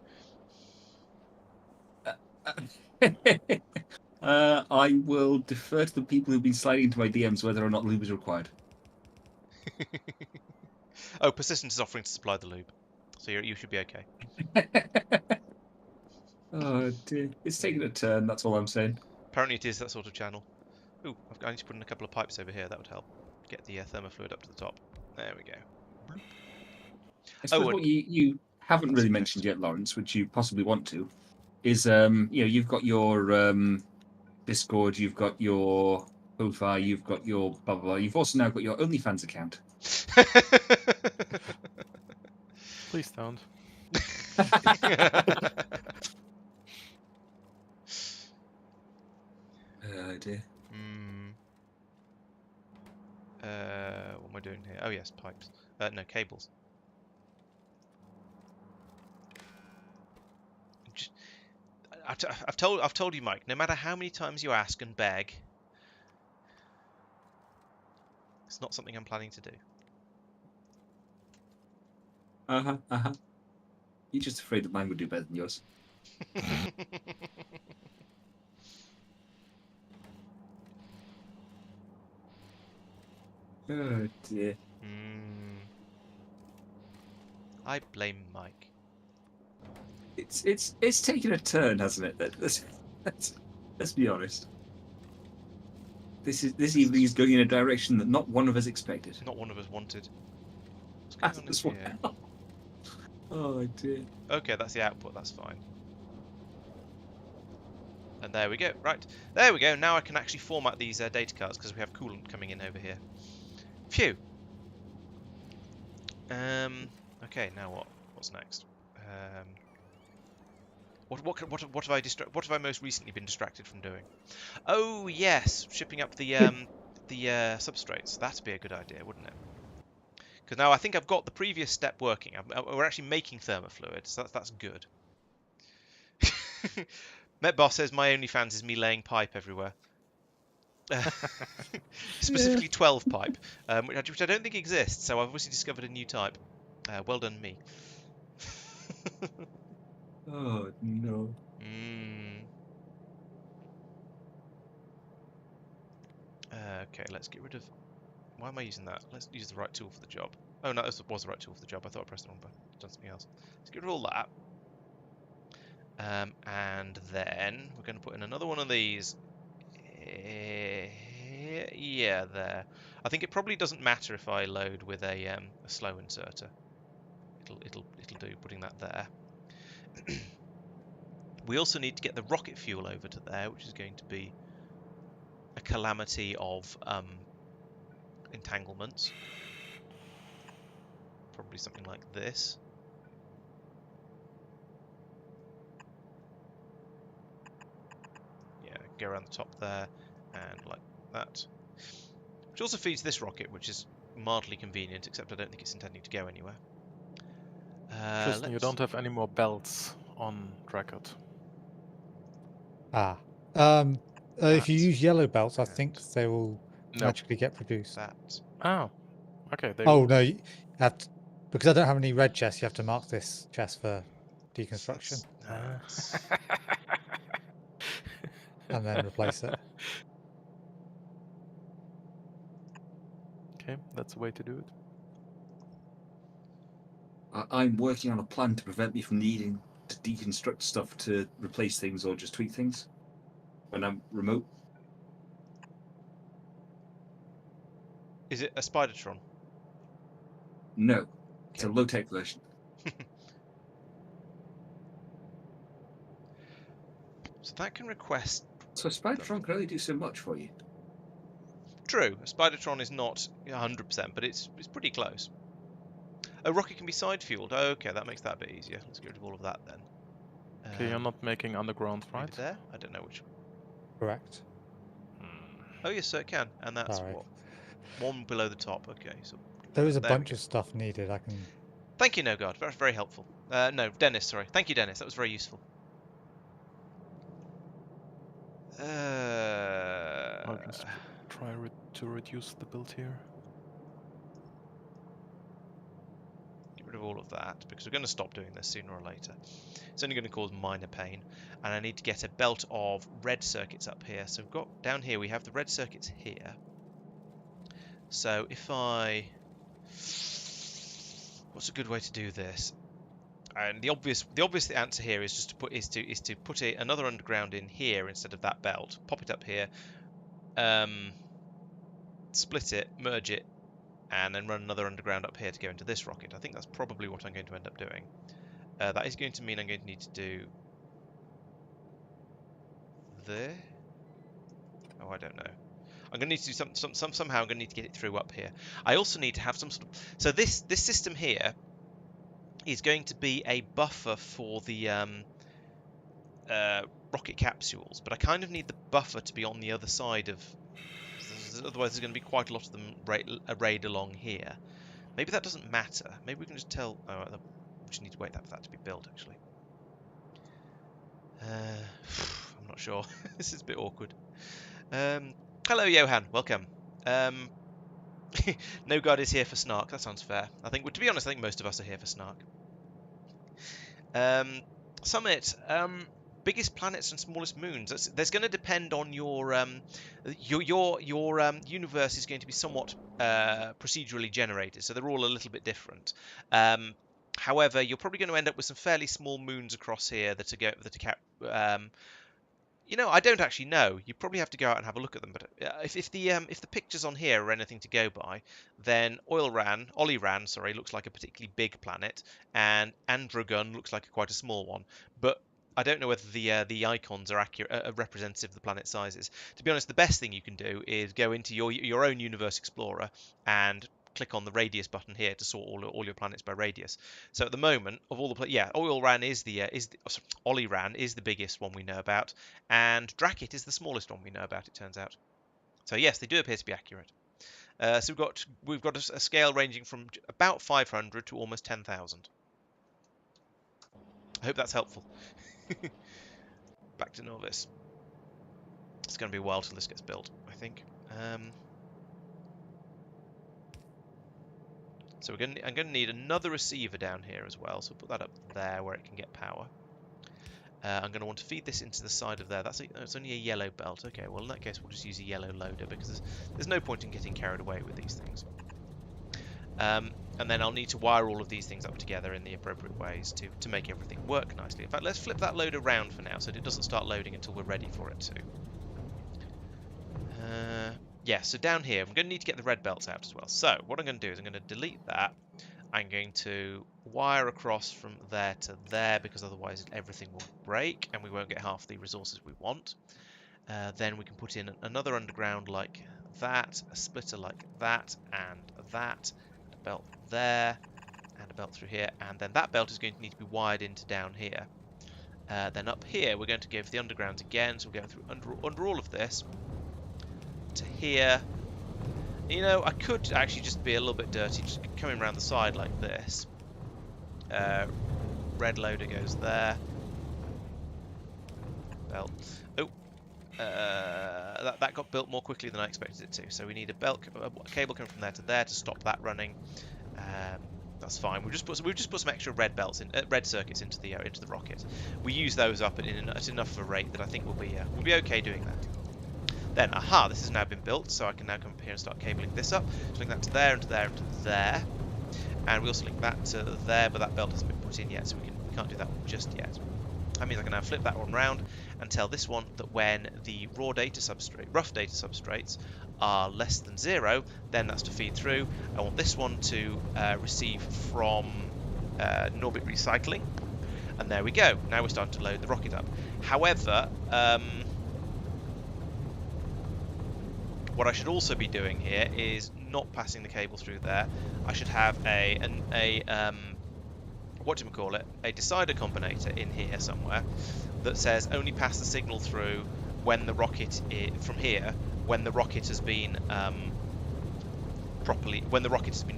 I will defer to the people who've been sliding into my DMs whether or not lube is required. Oh, Persistent is offering to supply the lube, so you should be okay. Oh dear, it's taking a turn. That's all I'm saying. Apparently, it is that sort of channel. Ooh, I need to put in a couple of pipes over here. That would help get the thermofluid up to the top. There we go. I suppose what you haven't really mentioned yet, Laurence, which you possibly want to, is you've got your Discord, you've got your Ko-Fi, you've got your blah blah blah. You've also now got your OnlyFans account. Please don't. Dear. What am I doing here? Oh yes, pipes. No, cables. I've told you, Mike. No matter how many times you ask and beg, it's not something I'm planning to do. You're just afraid that mine would do better than yours. Oh dear. I blame Mike. It's taken a turn, hasn't it? Let's be honest. This evening is going in a direction that not one of us expected. Not one of us wanted. What's going on in here? Oh dear. Okay, that's the output. That's fine. And there we go. Right, there we go. Now I can actually format these data cards because we have coolant coming in over here. Phew. Okay, now what? What's next? What have I most recently been distracted from doing? Oh yes, shipping up the substrates. That'd be a good idea, wouldn't it? Because now I think I've got the previous step working. We're actually making thermofluid, so that's good. Metboss says my OnlyFans is me laying pipe everywhere. Specifically 12 pipe, which I don't think exists, so I've obviously discovered a new type. Well done, me. Oh no. Okay, let's get rid of... Why am I using that? Let's use the right tool for the job. Oh no, this was the right tool for the job. I thought I pressed the wrong button. I've done something else. Let's get rid of all that. And then we're going to put in another one of these. Yeah, there. I think it probably doesn't matter if I load with a slow inserter. It'll do putting that there. We also need to get the rocket fuel over to there, which is going to be a calamity of entanglements. Probably something like this. Yeah, go around the top there, and like that. Which also feeds this rocket, which is mildly convenient, except I don't think it's intending to go anywhere. Tristan, you don't have any more belts on Dracut. If you use yellow belts, I think they will magically get produced. That. Oh, okay. No, you have to, because I don't have any red chests. You have to mark this chest for deconstruction and then replace it. Okay, that's the way to do it. I'm working on a plan to prevent me from needing to deconstruct stuff to replace things or just tweak things when I'm remote. Is it a Spidertron? No, it's a low-tech version. So that can request... So Spidertron can only do so much for you. True, a Spidertron is not 100%, but it's pretty close. Oh, rocket can be side-fueled. Oh, okay, that makes that a bit easier. Let's get rid of all of that then. Okay, you're not making underground, right? There? I don't know which. Correct. Oh, yes, so it can. And that's what? One below the top. Okay, so... There is a bunch of stuff needed. I can... Thank you, No God. That's very helpful. No, Dennis, sorry. Thank you, Dennis. That was very useful. I'll just try to reduce the build here. Get rid of all of that, because we're going to stop doing this sooner or later. It's only going to cause minor pain. And I need to get a belt of red circuits up here. So we've got, down here, we have the red circuits here. So if I... What's a good way to do this? And the obvious answer here is just to put another underground in here instead of that belt. Pop it up here, split it, merge it, and then run another underground up here to go into this rocket. I think that's probably what I'm going to end up doing. That is going to mean I'm going to need to do there. Oh, I don't know. I'm going to need to do somehow. I'm going to need to get it through up here. I also need to have some sort of... So this system here is going to be a buffer for the rocket capsules, but I kind of need the buffer to be on the other side of because otherwise there's going to be quite a lot of them arrayed along here. Maybe that doesn't matter. Maybe we can just tell... Oh, we just need to wait for that to be built, actually. I'm not sure. This is a bit awkward. Hello, Johan. Welcome. No God is here for Snark. That sounds fair. I think, well, to be honest, I think most of us are here for Snark. Summit. Biggest planets and smallest moons. There's going to depend on your universe is going to be somewhat procedurally generated, so they're all a little bit different. However, you're probably going to end up with some fairly small moons across here that are you know, I don't actually know. You probably have to go out and have a look at them. But if the pictures on here are anything to go by, then Ollyran, looks like a particularly big planet, and Androgun looks like quite a small one. But I don't know whether the icons are accurate, representative of the planet sizes. To be honest, the best thing you can do is go into your own Universe Explorer and click on the radius button here to sort all your planets by radius. So at the moment, of all the Ollyran is the biggest one we know about, and Drakit is the smallest one we know about. It turns out. So yes, they do appear to be accurate. So we've got a scale ranging from about 500 to almost 10,000. I hope that's helpful. Back to Novice. It's going to be a while till this gets built, I think. So I'm going to need another receiver down here as well. So we'll put that up there where it can get power. I'm going to want to feed this into the side of there. It's only a yellow belt. Okay, well in that case we'll just use a yellow loader because there's no point in getting carried away with these things. And then I'll need to wire all of these things up together in the appropriate ways to make everything work nicely. In fact, let's flip that load around for now so that it doesn't start loading until we're ready for it to. Yeah, so down here, I'm going to need to get the red belts out as well. So what I'm going to do is I'm going to delete that. I'm going to wire across from there to there because otherwise everything will break and we won't get half the resources we want. Then we can put in another underground like that, a splitter like that, and a belt there, and a belt through here, and then that belt is going to need to be wired into down here. Then up here we're going to go for the undergrounds again, so we're going through under all of this to here. You know, I could actually just be a little bit dirty, just coming around the side like this. Red loader goes there. Belt. Oh, that got built more quickly than I expected it to. So we need a cable coming from there to stop that running. That's fine. We've just put some extra red belts in, red circuits into the rocket. We use those up at enough of a rate that I think we'll be okay doing that. Then, aha, this has now been built, so I can now come up here and start cabling this up. So link that to there, and to there, and to there. And we also link that to there, but that belt hasn't been put in yet, so we can't do that one just yet. That means I can now flip that one round and tell this one that when the rough data substrates are less than 0, then that's to feed through. I want this one to receive from Norbit Recycling. And there we go. Now we're starting to load the rocket up. However, what I should also be doing here is not passing the cable through there. I should have a decider combinator in here somewhere that says only pass the signal through when the rocket from here when the rocket has been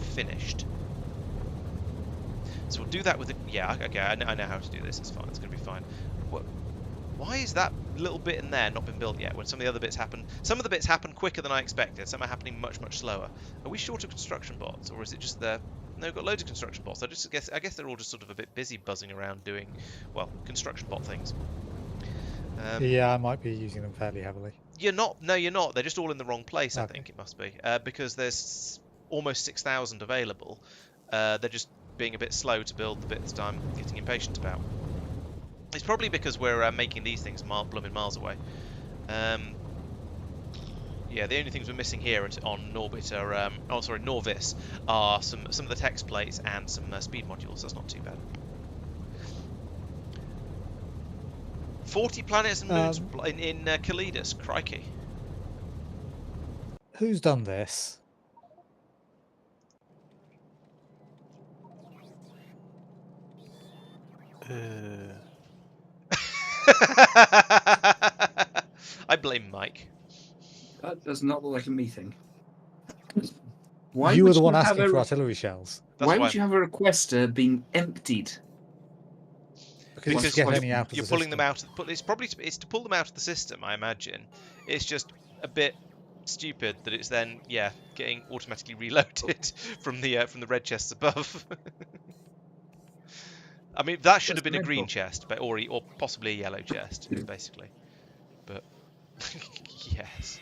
finished. So we'll do that with okay, I know how to do this. It's fine. It's going to be fine. Why is that little bit in there not been built yet when some of the other bits happen? Some of the bits happen quicker than I expected. Some are happening much, much slower. Are we short of construction bots, or is it just the... No, we've got loads of construction bots. I guess they're all just sort of a bit busy buzzing around doing, well, construction bot things. Yeah, I might be using them fairly heavily. You're not. No, you're not. They're just all in the wrong place, okay. I think it must be. Because there's almost 6,000 available. They're just being a bit slow to build the bits that I'm getting impatient about. It's probably because we're making these things blooming miles away. Yeah, the only things we're missing here on Norbit are, Norvis, are some of the text plates and some speed modules. That's not too bad. 40 planets and moons in Kalidus, crikey. Who's done this? I blame Mike. That does not look like a me thing. You were the one asking for artillery shells. Why would you have a requester being emptied? Because you get any out of you're the pulling system. them out. It's to pull them out of the system, I imagine. It's just a bit stupid that it's then getting automatically reloaded from the red chests above. I mean, that should have been a green chest, but or possibly a yellow chest, basically. But yes.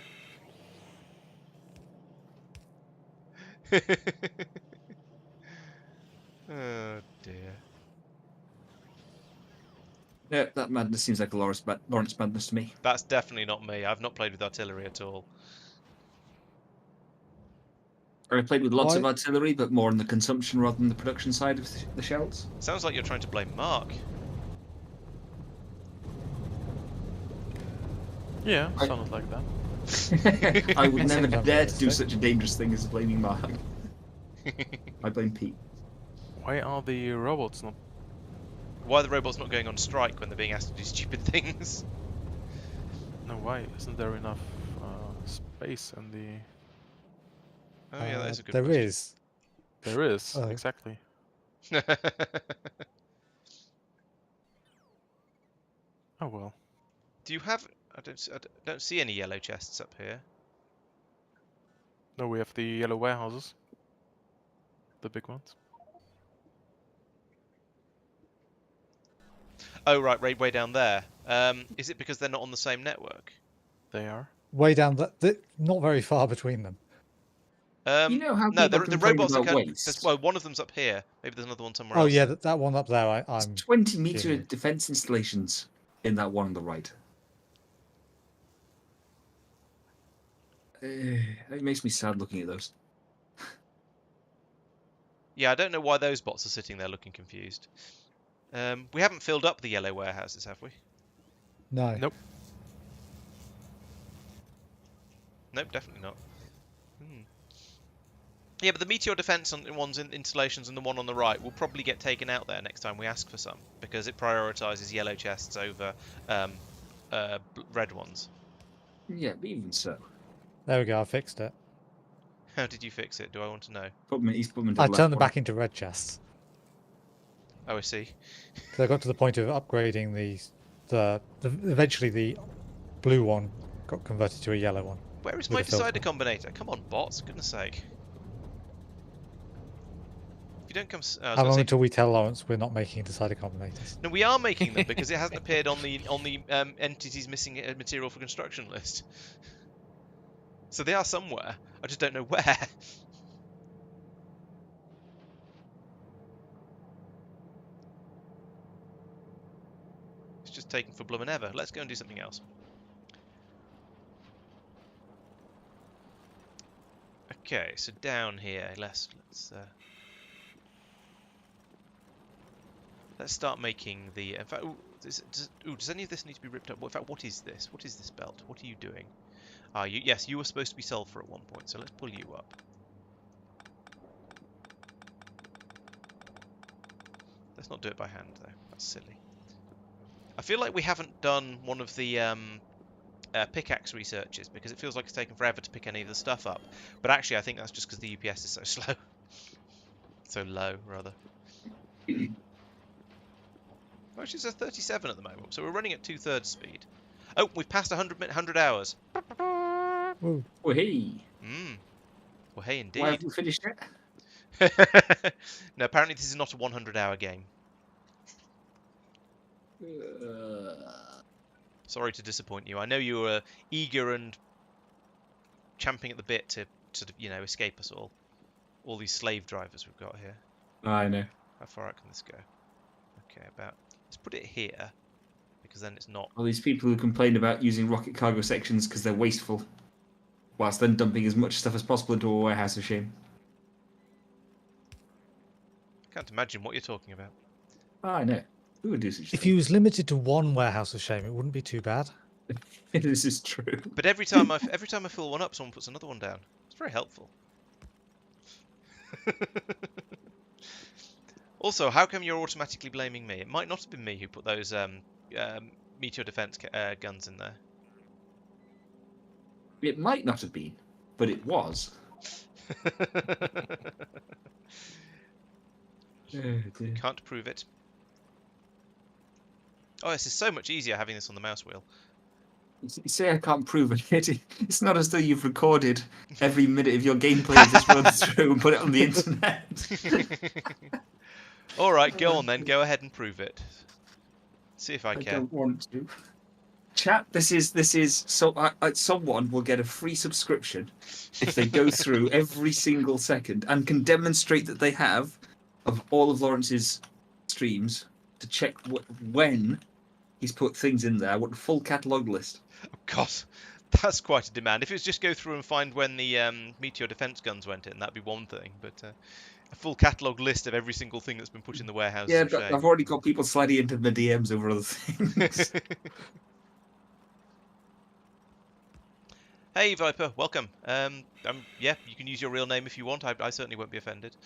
Oh dear. Yeah, that madness seems like a Laurence madness to me. That's definitely not me. I've not played with artillery at all. I played with lots of artillery, but more on the consumption rather than the production side of the shells. Sounds like you're trying to blame Marc. Yeah, sounded like that. I would never dare to do such a dangerous thing as blaming Marc. I blame Pete. Why are the robots not? Why are the robots not going on strike when they're being asked to do stupid things? No, why isn't there enough space in the? Oh yeah, that's a good There question. is. There is, exactly. Oh well. Do you have? I don't see any yellow chests up here. No, we have the yellow warehouses. The big ones. Oh right, way down there. Is it because they're not on the same network? They are. Way down, not very far between them. You know how no, people the robots about are waste? well, one of them's up here. Maybe there's another one somewhere else. Oh yeah, that one up there. I'm 20-meter defense installations in that one on the right. It makes me sad looking at those. Yeah, I don't know why those bots are sitting there looking confused. We haven't filled up the yellow warehouses, have we? No. Nope. Nope, definitely not. Yeah, but the meteor defense ones in installations and the one on the right will probably get taken out there next time we ask for some, because it prioritizes yellow chests over red ones. Yeah, but even so. There we go. I fixed it. How did you fix it? Do I want to know? He's put them into I the turned them left back into red chests. Oh, I see. So I got to the point of upgrading eventually the blue one got converted to a yellow one. Where is my decider combinator? Come on, bots! Goodness sake! If you don't come, How long until we tell Laurence we're not making decider combinators? No, we are making them because it hasn't appeared on the entities missing material for construction list. So they are somewhere. I just don't know where. It's just taken for blooming ever. Let's go and do something else. Okay, so down here, let's start making the. In fact, does any of this need to be ripped up? In fact, what is this? What is this belt? What are you doing? Yes, you were supposed to be sulfur at one point, so let's pull you up. Let's not do it by hand, though. That's silly. I feel like we haven't done one of the pickaxe researches, because it feels like it's taken forever to pick any of the stuff up. But actually, I think that's just because the UPS is so slow. So low, rather. Actually, it's a 37 at the moment, so we're running at 2/3 speed. Oh, we've passed 100 hours. Woo. Well, hey. Well, hey, indeed. Why haven't we finished it? No, apparently this is not a 100-hour game. Sorry to disappoint you. I know you were eager and champing at the bit to sort of, escape us all. All these slave drivers we've got here. I know. How far out can this go? Okay, let's put it here, because then it's not. All these people who complain about using rocket cargo sections because they're wasteful, whilst then dumping as much stuff as possible into a warehouse of shame. I can't imagine what you're talking about. I know. Who would do such a If thing? you was limited to one warehouse of shame, it wouldn't be too bad. This is true. But every time I fill one up, someone puts another one down. It's very helpful. Also, how come you're automatically blaming me? It might not have been me who put those meteor defense guns in there. It might not have been, but it was. Can't prove it. Oh, this is so much easier having this on the mouse wheel. You say I can't prove it. It's not as though you've recorded every minute of your gameplay of this run through and put it on the internet. All right, go on then. Go ahead and prove it. See if I I can. don't want to. Chat, this is so someone will get a free subscription if they go through every single second and can demonstrate that they have of all of Laurence's streams to check when he's put things in there. What a full catalogue list. Oh, God, that's quite a demand. If it was just go through and find when the meteor defense guns went in, that'd be one thing. But a full catalogue list of every single thing that's been put in the warehouse. Yeah, but I've already got people sliding into the DMs over other things. Hey Viper, welcome. Yeah, you can use your real name if you want. I certainly won't be offended.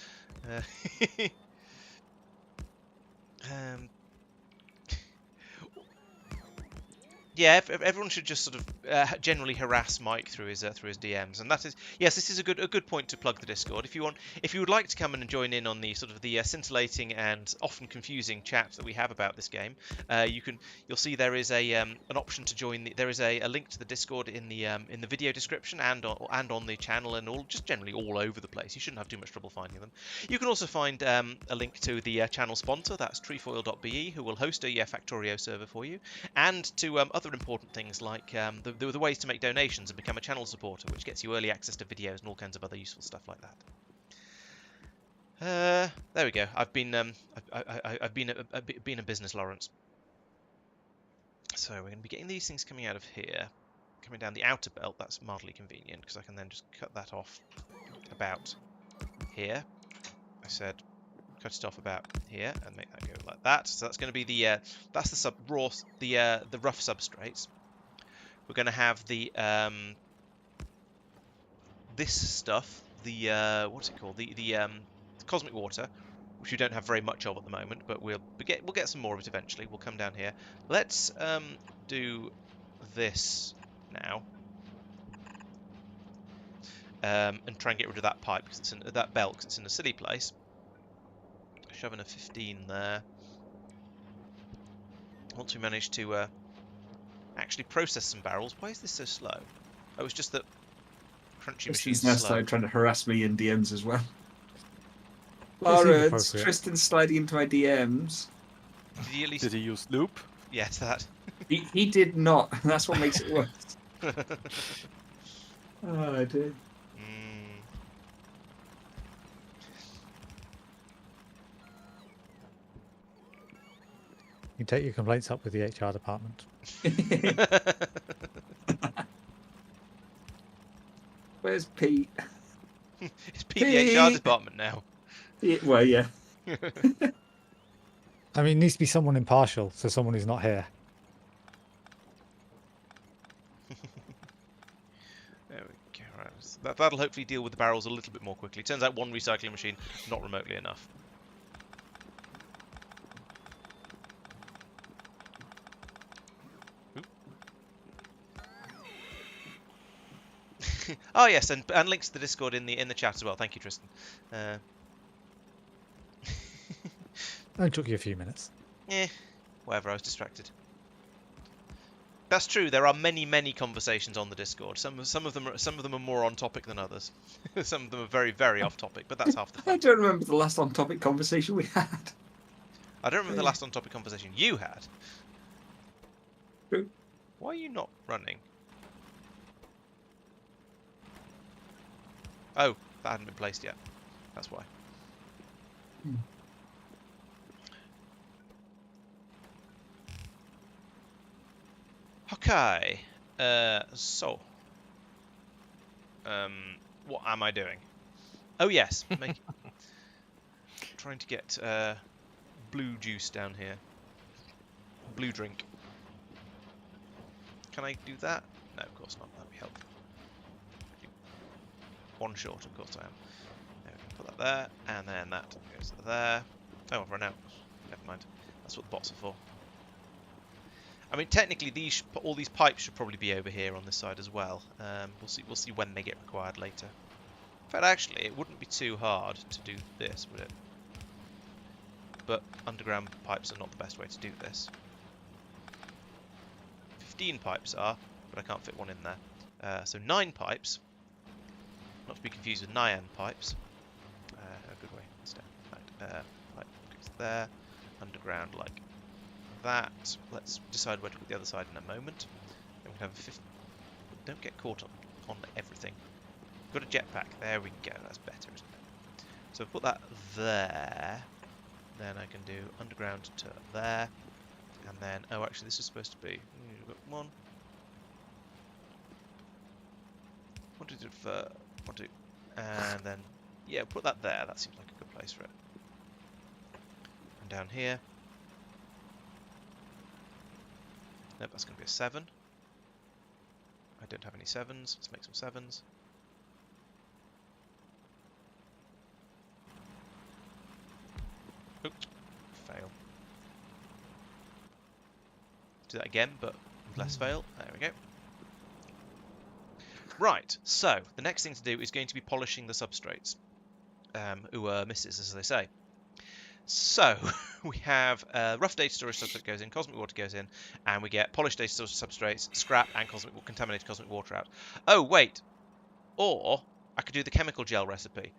Yeah, everyone should just sort of generally harass Mike through his DMs, and that is this is a good point to plug the Discord. If you would like to come in and join in on the sort of the scintillating and often confusing chat that we have about this game, you'll see there is an option to join. There is a link to the Discord in the video description and on the channel and just generally all over the place. You shouldn't have too much trouble finding them. You can also find a link to the channel sponsor, that's trefoil.be, who will host a Factorio server for you, and to other important things like the ways to make donations and become a channel supporter, which gets you early access to videos and all kinds of other useful stuff like that. There we go. I've been a business Laurence. So we're going to be getting these things coming out of here, coming down the outer belt. That's mildly convenient because I can then just cut that off about here. I said cut it off about here and make that go like that. So that's going to be the the rough substrates. We're going to have the this stuff, the what's it called, the cosmic water, which we don't have very much of at the moment, but we'll get some more of it eventually. We'll come down here. Let's do this now. And try and get rid of that pipe because it's in that belt because it's in a silly place. Shoving a 15 there. Once we manage to actually process some barrels. Why is this so slow? Oh, it's just that Crunchy Machine's now slow. started trying to harass me in DMs as well. Laurence, Tristan's sliding into my DMs. Did he use loop? Yes, that. He did not. That's what makes it worse. Oh, I did. You take your complaints up with the HR department. Where's Pete? It's Pete, the HR department now. Yeah, well, yeah. I mean, it needs to be someone impartial, so someone who's not here. There we go. Right. That'll hopefully deal with the barrels a little bit more quickly. Turns out one recycling machine, not remotely enough. Oh yes, and links to the Discord in the chat as well. Thank you, Tristan. It took you a few minutes. Whatever. I was distracted. That's true. There are many conversations on the Discord. Some of them are more on topic than others. Some of them are very off topic, but that's half the fun. I don't remember the last on topic conversation we had. I don't remember the last on topic conversation you had. True. Why are you not running? Oh, that hadn't been placed yet. That's why. Okay. So. What am I doing? Oh yes, trying to get blue juice down here. Blue drink. Can I do that? No, of course not. That'd be helpful. One short, of course I am. There we go. Put that there, and then that goes there. Oh, I've run out. Never mind. That's what the bots are for. I mean, technically, all these pipes should probably be over here on this side as well. We'll see when they get required later. In fact, actually, it wouldn't be too hard to do this, would it? But underground pipes are not the best way to do this. 15 pipes are, but I can't fit one in there. So 9 pipes, not to be confused with nyan pipes. A good way instead. Right, pipe goes there, underground like that. Let's decide where to put the other side in a moment. Then we have a 50. Don't get caught on everything. Got a jetpack. There we go. That's better, isn't it? So put that there. Then I can do underground to there. And then, oh, actually, this is supposed to be. We've got one. What did it for? What do? And then, yeah, put that there. That seems like a good place for it. And down here. Nope, that's going to be a 7. I don't have any 7s. Let's make some 7s. Oops, fail. Do that again, but with less fail. There we go. Right, so the next thing to do is going to be polishing the substrates, or misses, as they say. So we have rough data storage substrate goes in, cosmic water goes in, and we get polished data storage substrates, scrap, and contaminated cosmic water out. Oh wait, or I could do the chemical gel recipe.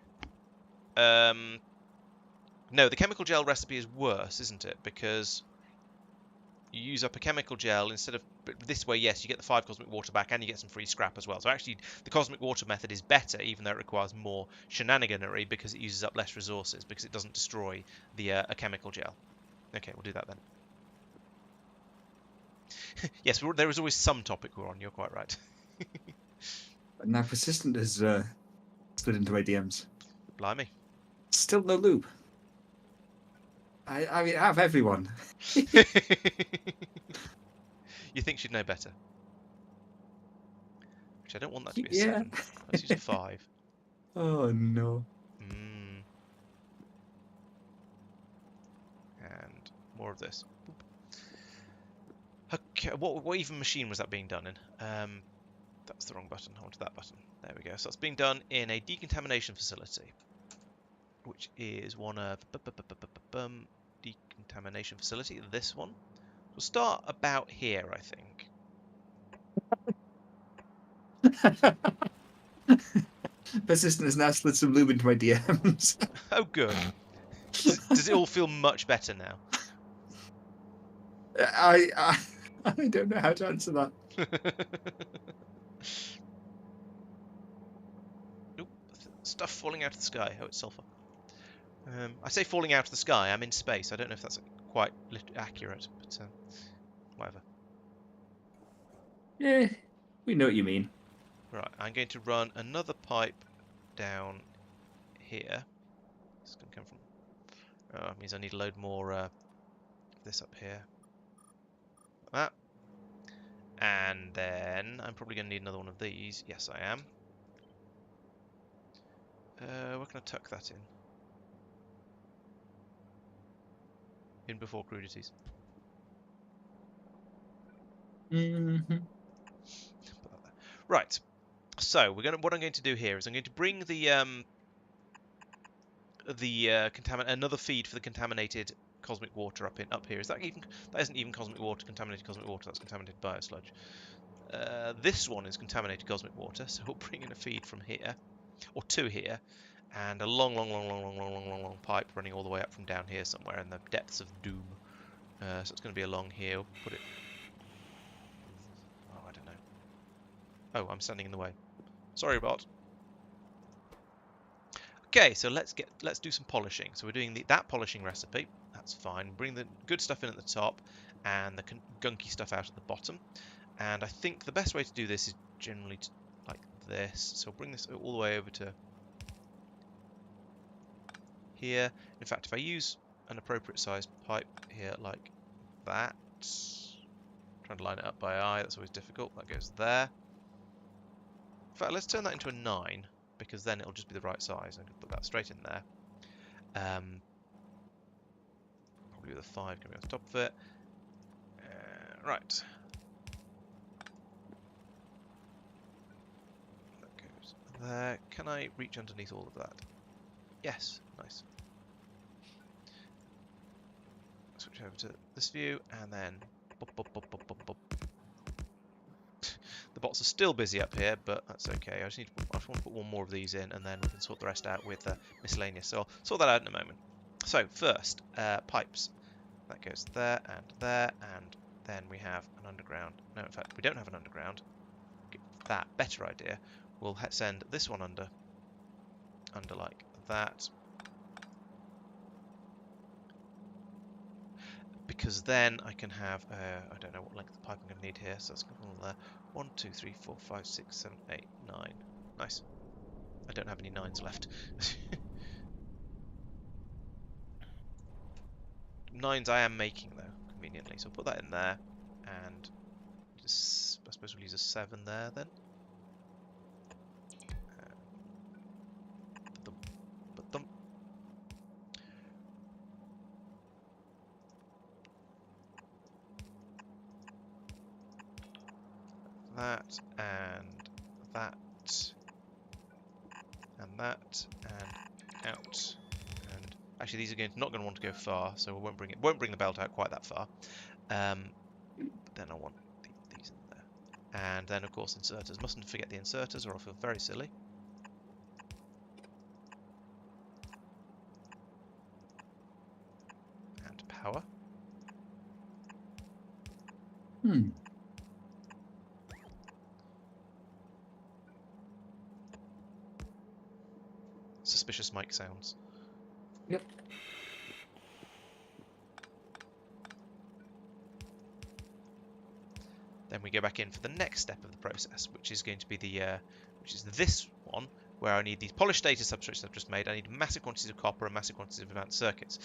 No, the chemical gel recipe is worse, isn't it? Because you use up a chemical gel instead of... But this way, yes, you get the 5 cosmic water back and you get some free scrap as well. So actually, the cosmic water method is better, even though it requires more shenaniganery because it uses up less resources, because it doesn't destroy the a chemical gel. Okay, we'll do that then. Yes, there is always some topic we're on, you're quite right. Now, Persistent has slid into my DMs. Blimey. Still no lube. I mean, out of everyone. You think she'd know better? Which I don't want that to be a 7. Let's use a 5. Oh, no. And more of this. Okay, what even machine was that being done in? That's the wrong button. I wanted that button. There we go. So it's being done in a decontamination facility, which is one of decontamination facility. This one. We'll start about here, I think. Persistent has now slid some lube into my DMs. Oh, good. Does it all feel much better now? I don't know how to answer that. Nope. Stuff falling out of the sky. Oh, it's sulfur. I say falling out of the sky. I'm in space. I don't know if that's quite accurate, but whatever. Yeah, we know what you mean. Right, I'm going to run another pipe down here. It's going to come from... Oh, it means I need a load more of this up here. Like that. And then I'm probably going to need another one of these. Yes, I am. Where can I tuck that in? In before crudities. Right. So what I'm going to do here is I'm going to bring the another feed for the contaminated cosmic water up here. That isn't even cosmic water, contaminated cosmic water. That's contaminated biosludge. This one is contaminated cosmic water, so we'll bring in a feed from here or to here. And a long pipe running all the way up from down here somewhere in the depths of doom. So it's going to be along here. We'll put it... Oh, I don't know. Oh, I'm standing in the way. Sorry, bot. Okay, so let's do some polishing. So we're doing that polishing recipe. That's fine. Bring the good stuff in at the top and the gunky stuff out at the bottom. And I think the best way to do this is generally like this. So bring this all the way over to here. In fact, if I use an appropriate sized pipe here like that, trying to line it up by eye, that's always difficult. That goes there. In fact, let's turn that into a 9, because then it'll just be the right size. I can put that straight in there. Probably with a 5 coming on top of it. Right. That goes there. Can I reach underneath all of that? Yes. Nice. Switch over to this view, and then bop, bop, bop, bop, bop, bop. The bots are still busy up here, but that's okay. I just want to put one more of these in, and then we can sort the rest out with miscellaneous. So I'll sort that out in a moment. So first, pipes. That goes there, and then we have an underground. No, in fact, we don't have an underground. That better idea. We'll send this one under like that. Because then I can have, I don't know what length of pipe I'm going to need here, so that's going to go there. 1, 2, 3, 4, 5, 6, 7, 8, 9. Nice. I don't have any 9s left. 9s I am making, though, conveniently. So I'll put that in there, and just, I suppose we'll use a 7 there, then. That, and that, and that, and out. And actually, these are not going to want to go far, so we won't bring the belt out quite that far. But then I want these in there, and then of course inserters. Mustn't forget the inserters, or I'll feel very silly. And power. Suspicious mic sounds. Yep. Then we go back in for the next step of the process, which is going to be which is this one, where I need these polished data substrates I've just made. I need massive quantities of copper and massive quantities of advanced circuits.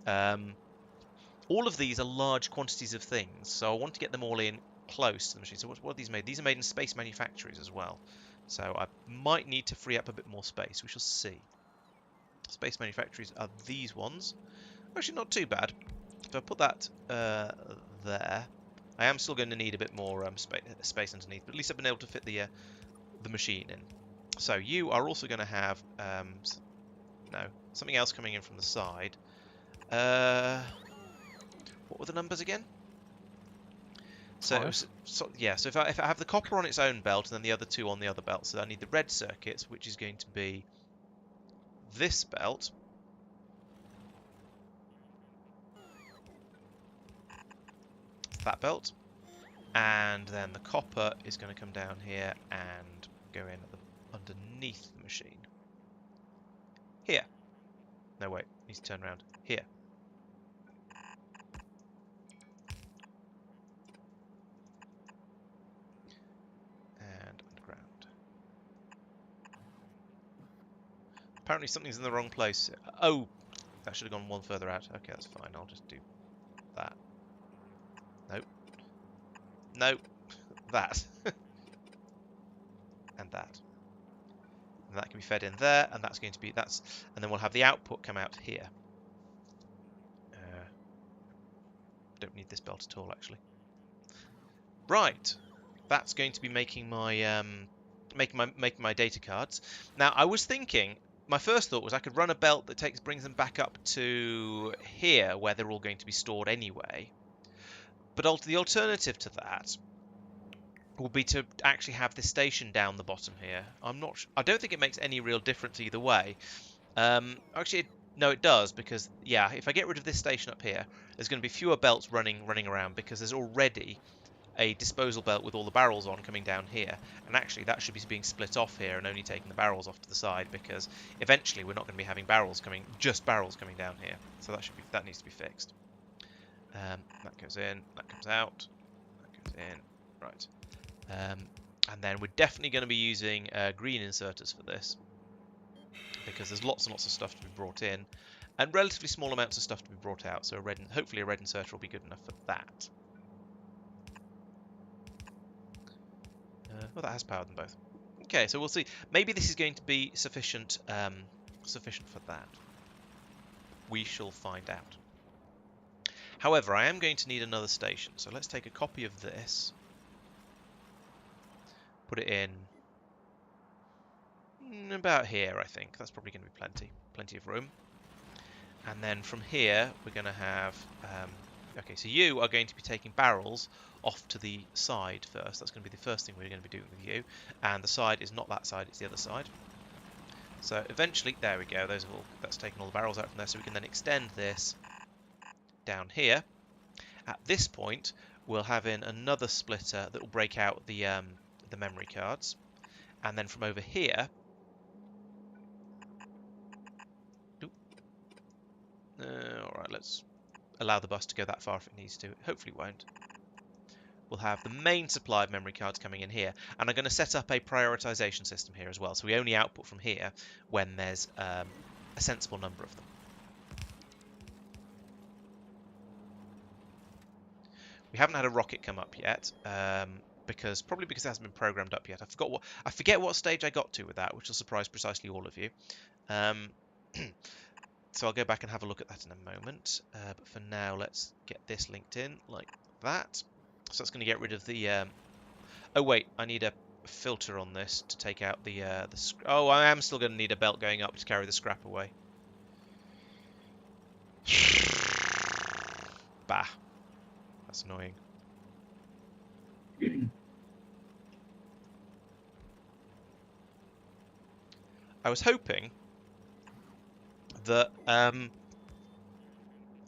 All of these are large quantities of things, so I want to get them all in close to the machine. So what are these made? These are made in space manufactories as well. So I might need to free up a bit more space. We shall see. Space manufactories are these ones. Actually, not too bad. If I put that there, I am still going to need a bit more space underneath, but at least I've been able to fit the machine in. So you are also going to have something else coming in from the side. What were the numbers again? So if I have the copper on its own belt and then the other two on the other belt, so I need the red circuits, which is going to be this belt. That belt. And then the copper is going to come down here and go in underneath the machine. Here. No, wait. Needs to turn around. Here. And underground. Apparently something's in the wrong place. Oh! That should have gone one further out. Okay, that's fine. I'll just do that. Nope. Nope. That. And that. And that can be fed in there, and that's going to be and then we'll have the output come out here. Don't need this belt at all, actually. Right, that's going to be making my making my data cards. Now, I was thinking, my first thought was I could run a belt that brings them back up to here, where they're all going to be stored anyway. But the alternative to that will be to actually have this station down the bottom here. I don't think it makes any real difference either way. Actually, no, it does, because yeah, if I get rid of this station up here, there's going to be fewer belts running around, because there's already a disposal belt with all the barrels on coming down here, and actually that should be being split off here and only taking the barrels off to the side, because eventually we're not going to be having barrels coming down here. So that needs to be fixed. That goes in, that comes out, that goes in, right. And then we're definitely going to be using green inserters for this, because there's lots and lots of stuff to be brought in, and relatively small amounts of stuff to be brought out. So hopefully a red inserter will be good enough for that. Well, that has powered them both. Okay, so we'll see. Maybe this is going to be sufficient for that. We shall find out. However, I am going to need another station, so let's take a copy of this, put it in about here, I think. That's probably going to be plenty of room. And then from here, we're going to have... okay, so you are going to be taking barrels off to the side first. That's going to be the first thing we're going to be doing with you. And the side is not that side, it's the other side. So eventually, there we go, that's taken all the barrels out from there, so we can then extend this down here. At this point, we'll have in another splitter that will break out the memory cards. And then from over here... Alright, let's allow the bus to go that far if it needs to. Hopefully it won't. We'll have the main supply of memory cards coming in here. And I'm going to set up a prioritization system here as well. So we only output from here when there's a sensible number of them. We haven't had a rocket come up yet. Probably because it hasn't been programmed up yet. I forget what stage I got to with that, which will surprise precisely all of you. So I'll go back and have a look at that in a moment. But for now, let's get this linked in like that. So that's going to get rid of the... Oh wait, I need a filter on this to take out the oh, I am still going to need a belt going up to carry the scrap away. Bah. That's annoying. I was hoping that I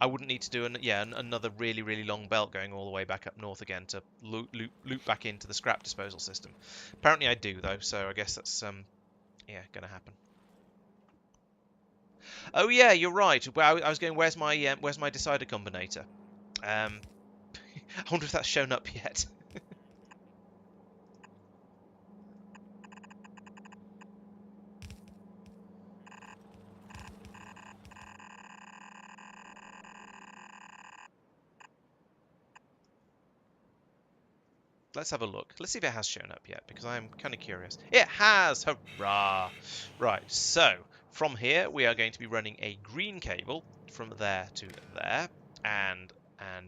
wouldn't need to do another really long belt going all the way back up north again to loop back into the scrap disposal system. Apparently I do though, so I guess that's yeah, gonna happen. Oh yeah, you're right. Well, I was going, where's my decider combinator? I wonder if that's shown up yet. Let's have a look. Let's see if it has shown up yet, because I'm kind of curious. It has! Hurrah! Right, so from here we are going to be running a green cable from there to there, and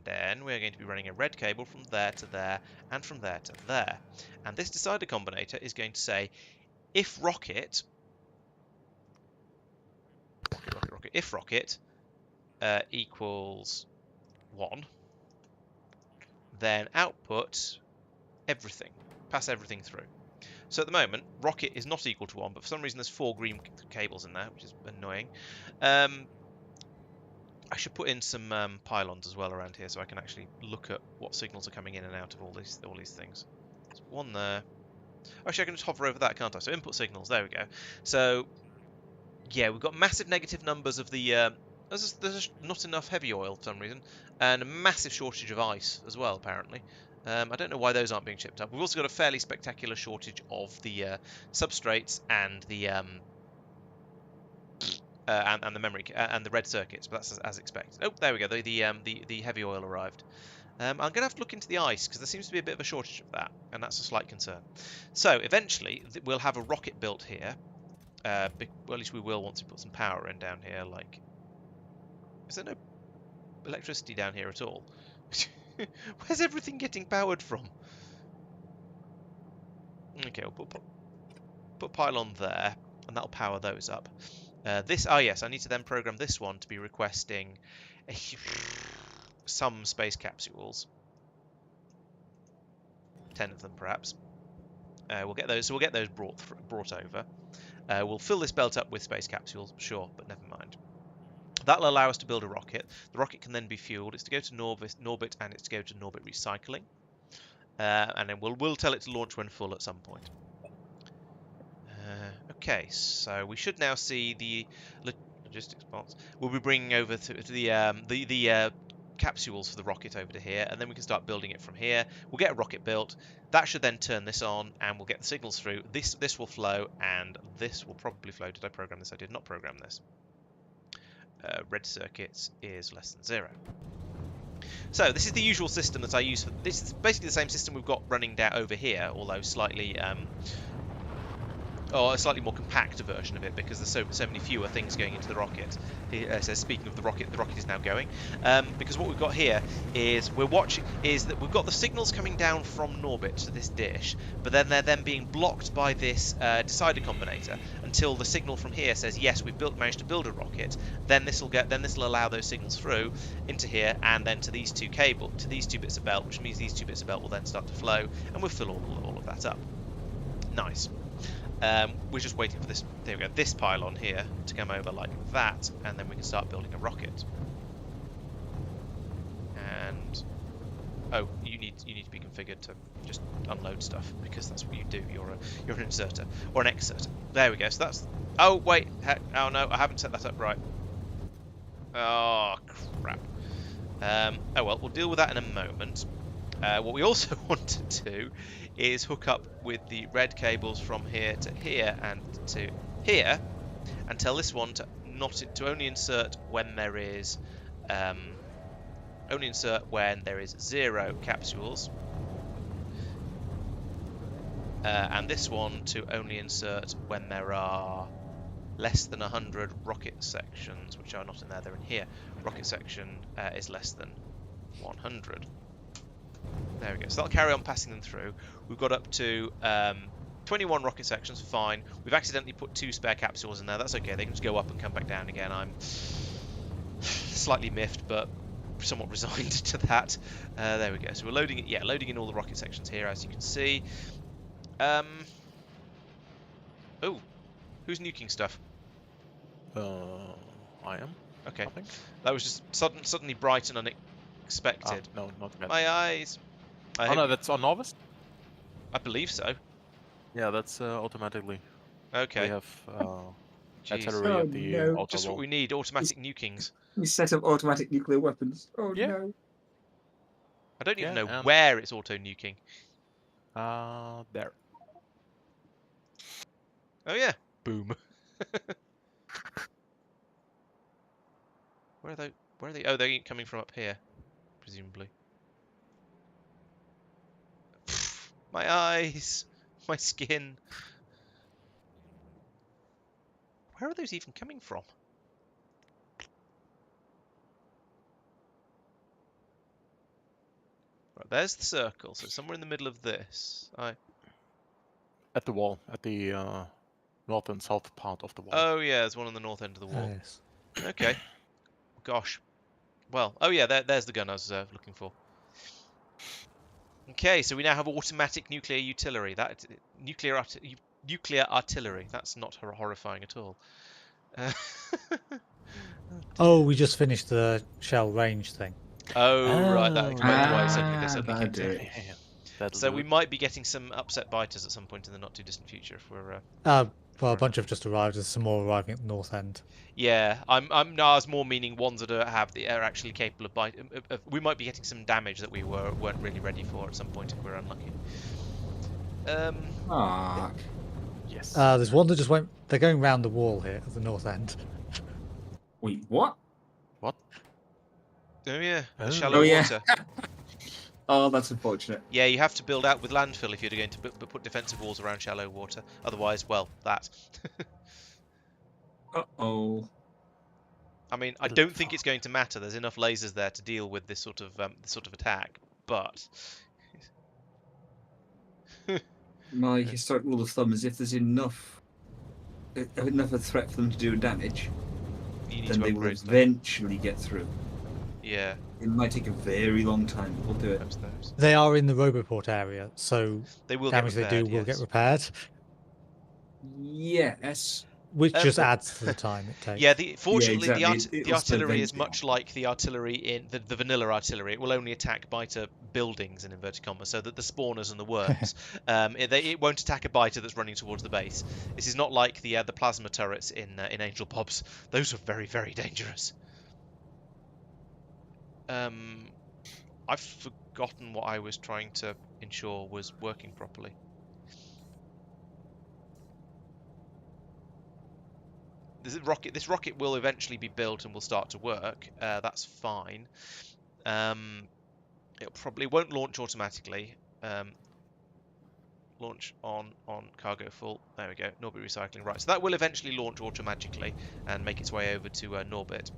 then we're going to be running a red cable from there to there, and from there to there. And this decider combinator is going to say, if rocket, if rocket equals 1, then output everything, pass everything through. So at the moment, rocket is not equal to 1, but for some reason there's 4 green cables in there, which is annoying. I should put in some pylons as well around here, so I can actually look at what signals are coming in and out of all these things. There's one there. Actually, I can just hover over that, can't I? So input signals, there we go. So yeah, we've got massive negative numbers of the there's not enough heavy oil for some reason, and a massive shortage of ice as well, apparently. I don't know why those aren't being shipped up. We've also got a fairly spectacular shortage of the substrates and the memory and the red circuits, but that's as expected. Oh, there we go. The heavy oil arrived. I'm going to have to look into the ice because there seems to be a bit of a shortage of that, and that's a slight concern. So eventually we'll have a rocket built here. Well, at least we will once we put some power in down here. Like, is there no electricity down here at all? Where's everything getting powered from? Okay, we'll put pylon there, and that'll power those up. Oh yes, I need to then program this one to be requesting some space capsules. 10 of them, perhaps. We'll get those. So we'll get those brought over. We'll fill this belt up with space capsules, sure, but never mind. That'll allow us to build a rocket. The rocket can then be fueled. It's to go to Norbit, and it's to go to Norbit Recycling. And then we'll tell it to launch when full at some point. Okay, so we should now see the logistics box. We'll be bringing over to the capsules for the rocket over to here, and then we can start building it from here. We'll get a rocket built. That should then turn this on, and we'll get the signals through. This will flow, and this will probably flow. Did I program this? I did not program this. Red circuits is less than 0. So this is the usual system that I use for this. Is basically the same system we've got running down over here, although slightly or a slightly more compact version of it, because there's so many fewer things going into the rocket. It says, speaking of the rocket is now going. Because what we've got here is that we've got the signals coming down from Norbit to this dish, but then they're then being blocked by this decider combinator until the signal from here says yes, we've managed to build a rocket. Then this will allow those signals through into here and then to these two bits of belt, which means these two bits of belt will then start to flow, and we'll fill all of that up. Nice. We're just waiting for this. There we go. This pylon here to come over like that, and then we can start building a rocket. And oh, you need to be configured to just unload stuff, because that's what you do. You're an inserter or an exerter. There we go. So that's. Oh wait. Oh no, I haven't set that up right. Oh crap. Oh well, we'll deal with that in a moment. What we also want to do is hook up with the red cables from here to here and to here, and tell this one to only insert when there is 0 capsules, and this one to only insert when there are less than 100 rocket sections, which are not in there, they're in here. Rocket section is less than 100. There we go. So that'll carry on passing them through. We've got up to 21 rocket sections, fine. We've accidentally put 2 spare capsules in there. That's okay. They can just go up and come back down again. I'm slightly miffed, but somewhat resigned to that. There we go. So we're loading it. Yeah, loading in all the rocket sections here, as you can see. Oh, who's nuking stuff? I am. Okay. I think. That was just suddenly bright and unexpected. No, not yet. My eyes. Oh no, that's on Novus? I believe so. Yeah, that's automatically. Okay. We have Jeez. artillery at the outer Just what wall. we need, automatic nukings. We set up automatic nuclear weapons. Oh Yeah. no. I don't even know and- where it's auto-nuking. There. Oh yeah. Boom. Where are they? Oh, they're coming from up here, presumably. My eyes. My skin. Where are those even coming from? Right, there's the circle, so somewhere in the middle of this. At the wall, at the north and south part of the wall. Oh yeah, there's one on the north end of the wall. Yes. Okay. Gosh. Well, oh yeah, there's the gun I was looking for. Okay, so we now have automatic nuclear artillery. Nuclear artillery. That's not horrifying at all. Oh, we just finished the shell range thing. Oh, right, that explains why suddenly bad kicked in. day. So we might be getting some upset biters at some point in the not too distant future if we're. Well, a bunch have just arrived. There's some more arriving at the north end. Yeah, I was more meaning ones that are actually capable of bite. We might be getting some damage that we weren't really ready for at some point if we're unlucky. Marc. Yes. There's one that just went. They're going round the wall here at the north end. Wait, what? What? Oh yeah, the Oh. shallow Oh, yeah. water. Oh, that's unfortunate. Yeah, you have to build out with landfill if you're going to put defensive walls around shallow water. Otherwise, well, that. Uh-oh. I mean, I don't think it's going to matter. There's enough lasers there to deal with this sort of attack, but. My historic rule of thumb is if there's enough of a threat for them to do damage, You need then to they will upgrade stuff. eventually get through. Yeah, It might take a very long time, but we'll do it. perhaps those. They are in the Roboport area, so They will damage get they repaired, do will yes. get repaired, Yes. which just but- adds to the time it takes. Yeah, fortunately, exactly. the It'll still artillery is eventually much like the artillery in the vanilla artillery. It will only attack biter buildings in inverted commas, so that the spawners and the worms. It won't attack a biter that's running towards the base. This is not like the plasma turrets in Angel Pops. Those are very, very dangerous. I've forgotten what I was trying to ensure was working properly. This rocket will eventually be built and will start to work. That's fine. It won't launch automatically. Launch on cargo full. There we go. Norbit recycling. Right, so that will eventually launch automagically and make its way over to Norbit.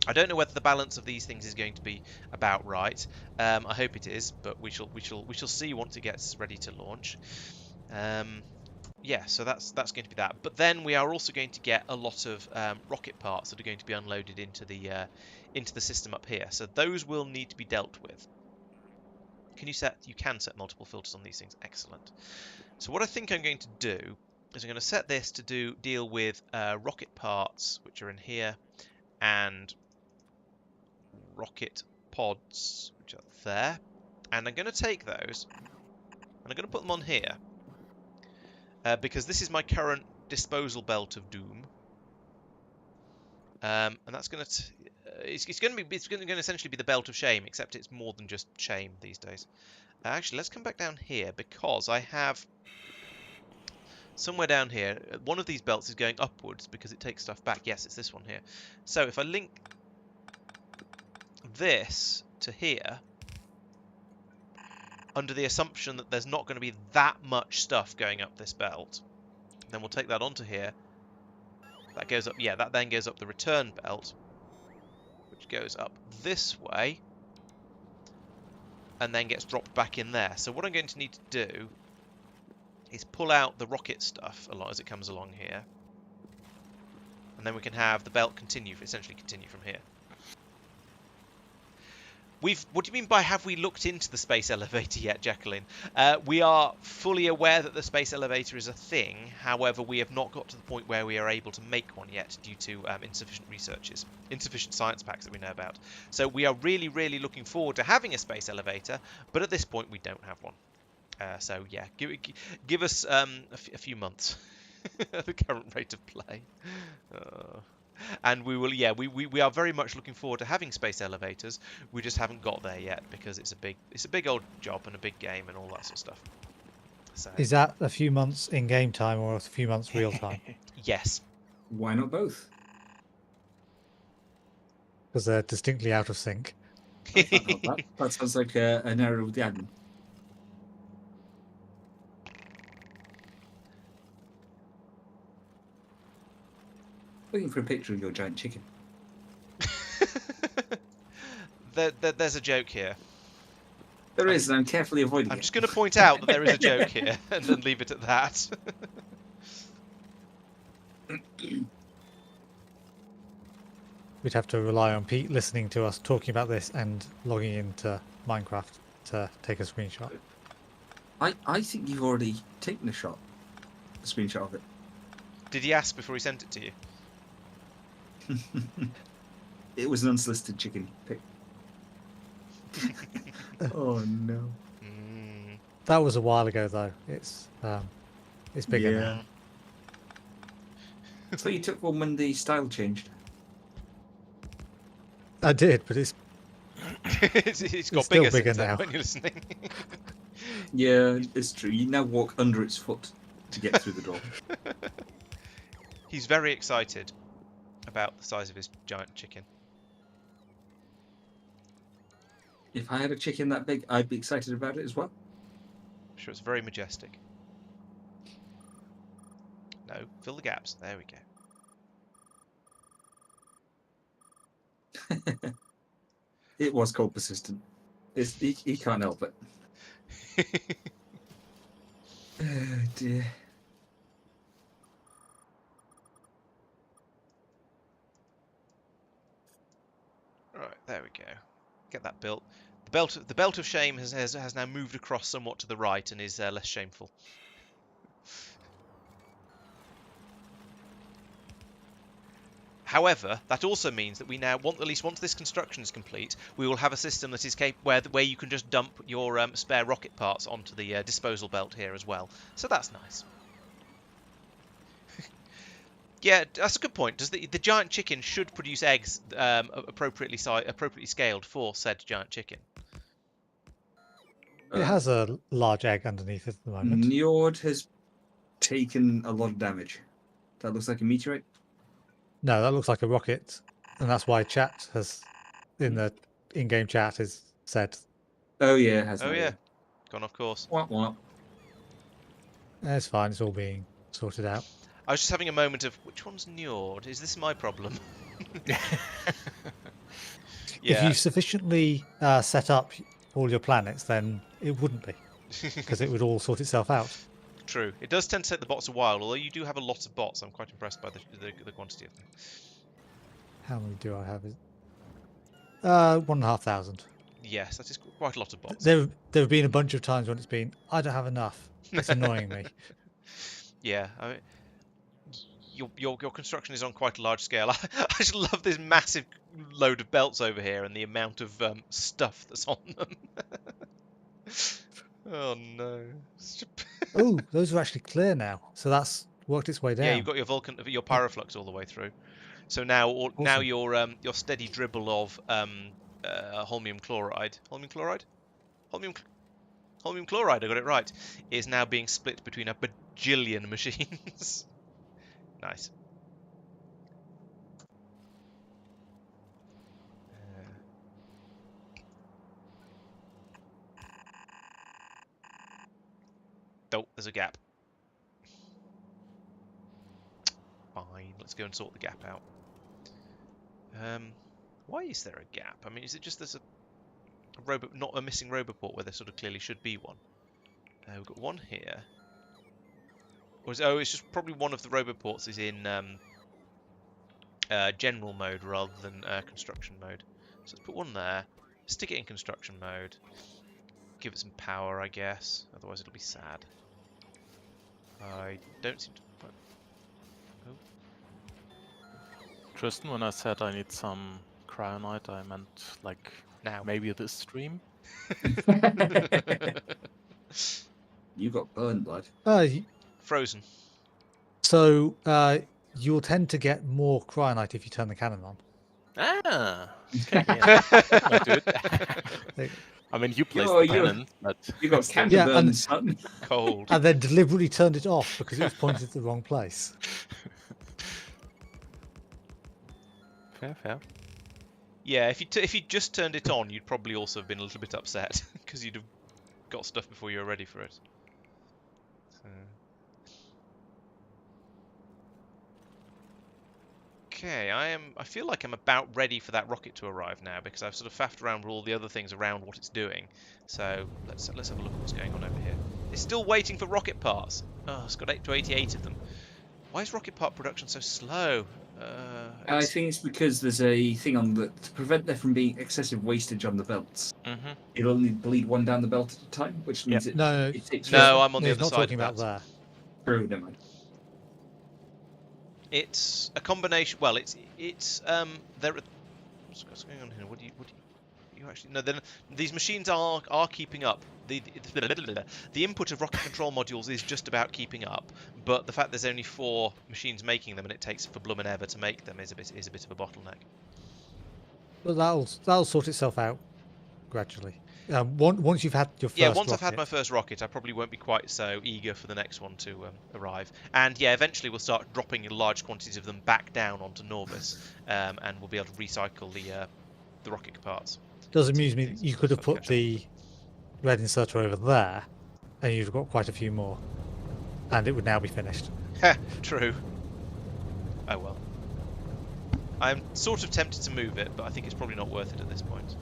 I don't know whether the balance of these things is going to be about right. I hope it is, but we shall see once it gets ready to launch. Yeah, so that's going to be that. But then we are also going to get a lot of rocket parts that are going to be unloaded into the system up here. So those will need to be dealt with. You can set multiple filters on these things. Excellent. So what I think I'm going to do is I'm going to set this to deal with rocket parts, which are in here, and rocket pods, which are there. And I'm going to take those and I'm going to put them on here because this is my current disposal belt of doom. And that's going to it's going to essentially be the belt of shame, except it's more than just shame these days. Actually, let's come back down here because I have somewhere down here. One of these belts is going upwards because it takes stuff back. Yes, it's this one here. So if I link this to here, under the assumption that there's not going to be that much stuff going up this belt, then we'll take that onto here. That goes up, yeah, that then goes up the return belt, which goes up this way, and then gets dropped back in there. So what I'm going to need to do is pull out the rocket stuff as it comes along here, and then we can have the belt essentially continue from here. What do you mean by have we looked into the space elevator yet, Jacqueline? We are fully aware that the space elevator is a thing. However, we have not got to the point where we are able to make one yet due to insufficient science packs that we know about. So we are really, really looking forward to having a space elevator, but at this point we don't have one. So yeah, give us a few months at the current rate of play. And we will, yeah, we are very much looking forward to having space elevators. We just haven't got there yet because it's a big old job and a big game and all that sort of stuff. So. Is that a few months in game time or a few months real time? Yes. Why not both? Because they're distinctly out of sync. I can't help that. That sounds like an error with the admin. Looking for a picture of your giant chicken. There's a joke here. There is, and I'm carefully avoiding it. I'm just going to point out that there is a joke here and then leave it at that. We'd have to rely on Pete listening to us talking about this and logging into Minecraft to take a screenshot. I think you've already taken a screenshot of it. Did he ask before he sent it to you? It was an unsolicited chicken pic. Oh no. That was a while ago though. It's bigger now. So you took one when the style changed? I did, but it's got still bigger bigger since now. when you're listening. Yeah, it's true. You now walk under its foot to get through the door. He's very excited about the size of his giant chicken. If I had a chicken that big, I'd be excited about it as well. I'm sure it's very majestic. No, fill the gaps. There we go. It was cold persistent. He can't help it. Oh dear. Right, there we go. Get that built. The belt of shame has now moved across somewhat to the right and is less shameful. However, that also means that we now want, at least once this construction is complete, we will have a system that is where you can just dump your spare rocket parts onto the disposal belt here as well. So that's nice. Yeah, that's a good point. Does the giant chicken should produce eggs appropriately scaled for said giant chicken? It has a large egg underneath it at the moment. Njord has taken a lot of damage. That looks like a meteorite. No, that looks like a rocket, and that's why chat has, in the in-game chat, is said. Oh yeah, it has. Oh yeah, gone off course. Wah, wah. It's fine. It's all being sorted out. I was just having a moment of, which one's Njord? Is this my problem? If you sufficiently set up all your planets, then it wouldn't be, because it would all sort itself out. True. It does tend to take the bots a while, although you do have a lot of bots. I'm quite impressed by the quantity of them. How many do I have? 1,500. Yes, that is quite a lot of bots. There have been a bunch of times when it's been, I don't have enough. It's annoying me. Yeah, I mean, your construction is on quite a large scale. I just love this massive load of belts over here and the amount of stuff that's on them. Oh no. Oh, those are actually clear now. So that's worked its way down. Yeah, you've got your pyroflux all the way through. So now Awesome. your steady dribble of holmium chloride, holmium chloride, I got it right, is now being split between a bajillion machines. Nice. Oh, there's a gap. Fine, let's go and sort the gap out. Why is there a gap? I mean, is it just there's a not a missing roboport where there sort of clearly should be one? We've got one here. Or it's just probably one of the roboports is in general mode rather than construction mode. So let's put one there, stick it in construction mode, give it some power, I guess. Otherwise it'll be sad. I don't seem to... Oh. Tristan, when I said I need some cryonite, I meant like Now. maybe this stream. You got burned, lad. Frozen. So you'll tend to get more cryonite if you turn the cannon on. Ah, okay, yeah. I do it. I mean, you placed the cannon, but You got cannon burn, son. Cold. And then deliberately turned it off because it was pointed at the wrong place. fair. Yeah, if you just turned it on, you'd probably also have been a little bit upset because you'd have got stuff before you were ready for it. So. Okay, I feel like I'm about ready for that rocket to arrive now because I've sort of faffed around with all the other things around what it's doing. So let's have a look at what's going on over here. It's still waiting for rocket parts. Oh, it's got 88 of them. Why is rocket part production so slow? I think it's because there's a thing on the to prevent there from being excessive wastage on the belts. Mm-hmm. It'll only bleed one down the belt at a time, which means it. No, it takes No, I'm on the he's other not side talking of about that. there. True, never mind. It's a combination. Well, it's there. What's going on here? What do you actually? No, then these machines are keeping up. The input of rocket control modules is just about keeping up, but the fact there's only 4 machines making them and it takes for bloomin' ever to make them is a bit of a bottleneck. But that'll sort itself out gradually. Once you've had your first Yeah, once rocket. I've had my first rocket, I probably won't be quite so eager for the next one to arrive. And yeah, eventually we'll start dropping large quantities of them back down onto Norvis, and we'll be able to recycle the rocket parts. Does amuse me that you could have put the red inserter over there, and you've got quite a few more, and it would now be finished. True. Oh well. I'm sort of tempted to move it, but I think it's probably not worth it at this point.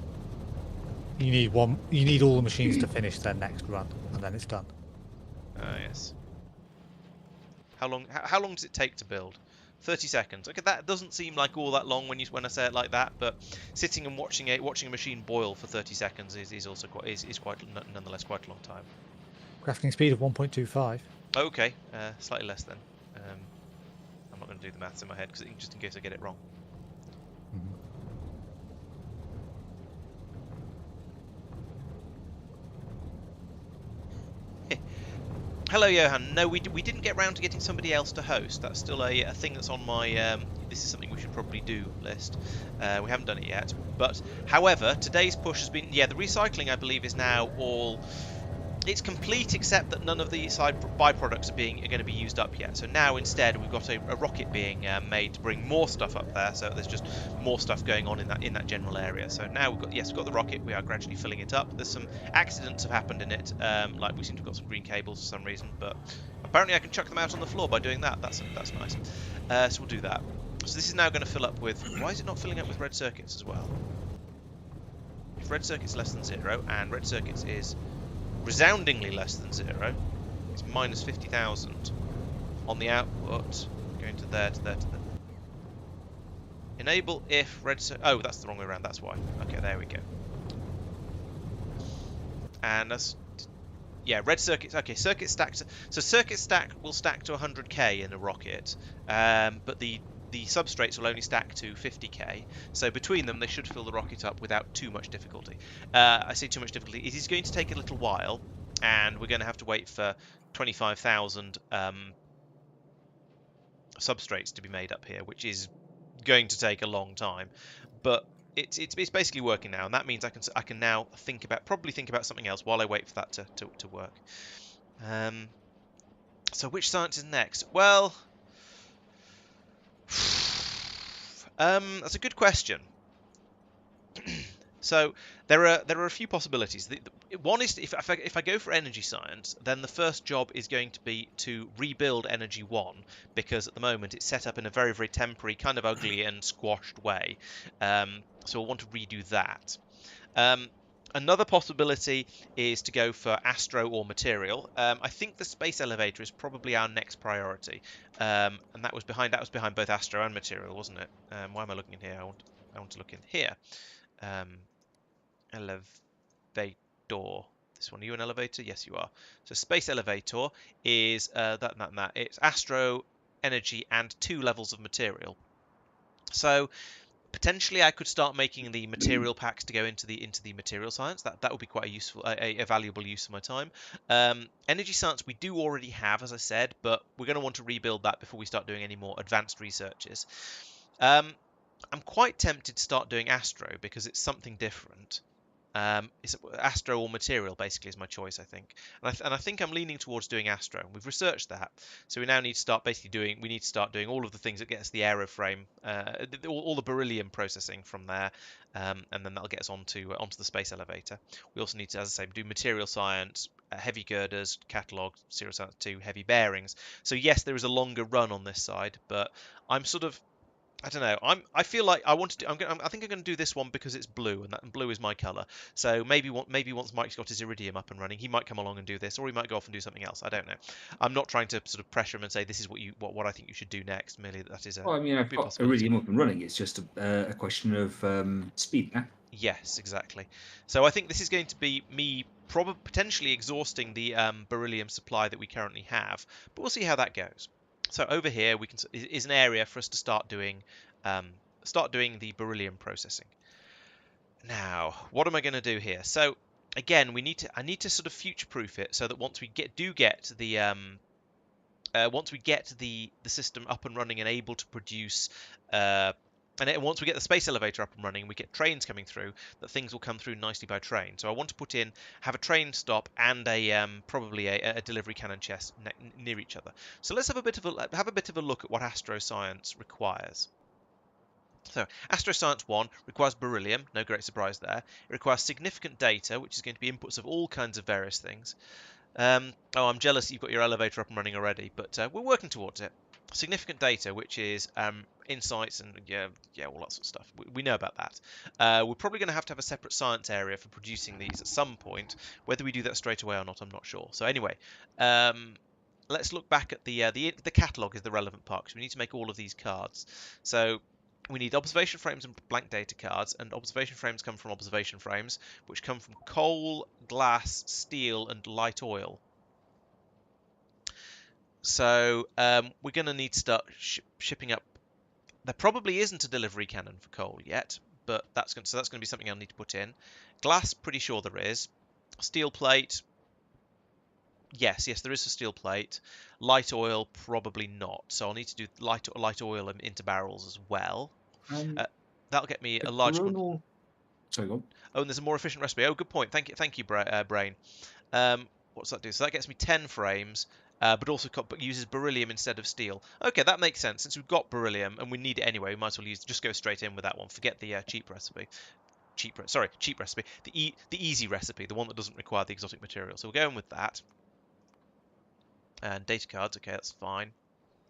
You need one. You need all the machines to finish their next run, and then it's done. Ah, yes. How long does it take to build? 30 seconds. Okay, that doesn't seem like all that long when I say it like that, but sitting and watching a machine boil for 30 seconds is also nonetheless quite a long time. Crafting speed of 1.25. Okay, slightly less then. I'm not going to do the maths in my head because just in case I get it wrong. Hello, Johan. No, we didn't get round to getting somebody else to host. That's still a thing that's on my this is something we should probably do list. We haven't done it yet. But, however, today's push has been... Yeah, the recycling, I believe, is now all... It's complete, except that none of the side byproducts are going to be used up yet. So now, instead, we've got a rocket being made to bring more stuff up there. So there's just more stuff going on in that general area. So now we've got the rocket. We are gradually filling it up. There's some accidents have happened in it. Like we seem to have got some green cables for some reason, but apparently I can chuck them out on the floor by doing that. That's nice. So we'll do that. So this is now going to fill up with... Why is it not filling up with red circuits as well? If red circuits less than 0, and red circuits is resoundingly less than 0, it's minus 50,000 on the output, going to there, to there, to there. Enable if red... Oh, that's the wrong way around, that's why. Okay, there we go. And that's... Yeah, red circuits. Okay, circuit stacks. So circuit stack will stack to 100k in a rocket, but the substrates will only stack to 50k. So between them, they should fill the rocket up without too much difficulty. I say too much difficulty. It is going to take a little while, and we're going to have to wait for 25,000 substrates to be made up here, which is going to take a long time. But it's basically working now, and that means I can now probably think about something else while I wait for that to work. So which science is next? Well, that's a good question. So there are a few possibilities. One is if I go for energy science, then the first job is going to be to rebuild Energy 1, because at the moment it's set up in a very, very temporary, kind of ugly and squashed way. So I want to redo that. Another possibility is to go for astro or material. I think the space elevator is probably our next priority, and that was behind both astro and material, wasn't it? Why am I looking in here? I want to look in here. Elevator. This one, are you an elevator? Yes, you are. So space elevator is that. It's astro, energy, and 2 levels of material. So potentially I could start making the material packs to go into the material science. That would be quite a useful, a valuable use of my time. Energy science we do already have, as I said, but we're going to want to rebuild that before we start doing any more advanced researches. I'm quite tempted to start doing astro because it's something different. It's astro or material basically is my choice, I think, and I think I'm leaning towards doing astro. We've researched that, so we now need to start doing all of the things that get us the aeroframe, all the beryllium processing from there, and then that'll get us onto the space elevator. We also need to, as I say, do material science, heavy girders, catalogue, serial science 2, heavy bearings. So yes, there is a longer run on this side, but I'm sort of, I don't know. I feel like I want to do. I think I'm going to do this one because it's blue, and blue is my colour. So maybe once Mike's got his iridium up and running, he might come along and do this, or he might go off and do something else. I don't know. I'm not trying to sort of pressure him and say this is what I think you should do next. Merely that is a. Well, I mean, I've got iridium up and running. It's just a question of speed. Yeah? Yes, exactly. So I think this is going to be me potentially exhausting the beryllium supply that we currently have, but we'll see how that goes. So over here is an area for us to start doing the beryllium processing. Now, what am I going to do here? So again, I need to sort of future-proof it so that once we get the system up and running and able to produce, once we get the space elevator up and running, we get trains coming through, that things will come through nicely by train. So I want to have a train stop and probably a delivery cannon chest near each other. So let's have a bit of a look at what astroscience requires. So astroscience 1 requires beryllium, no great surprise there. It requires significant data, which is going to be inputs of all kinds of various things. Oh, I'm jealous you've got your elevator up and running already, but we're working towards it. Significant data, which is insights and all that sort of stuff. We know about that. We're probably going to have a separate science area for producing these at some point. Whether we do that straight away or not, I'm not sure. So anyway, let's look back at the catalogue is the relevant part, because we need to make all of these cards. So we need observation frames and blank data cards, and observation frames come from observation frames, which come from coal, glass, steel, and light oil. So we're going to need to start shipping up. There probably isn't a delivery cannon for coal yet, but that's going to be something I'll need to put in. Glass, pretty sure there is. Steel plate. Yes, there is a steel plate. Light oil, probably not. So I'll need to do light oil into barrels as well. That'll get me a large. Sorry, go on. Oh, and there's a more efficient recipe. Oh, good point. Thank you, Brain. What's that do? So that gets me 10 frames, but also uses beryllium instead of steel. Okay, that makes sense. Since we've got beryllium and we need it anyway, we might as well just go straight in with that one. Forget the cheap recipe. Cheap recipe. The easy recipe, the one that doesn't require the exotic material. So we'll go in with that. And data cards, okay, that's fine.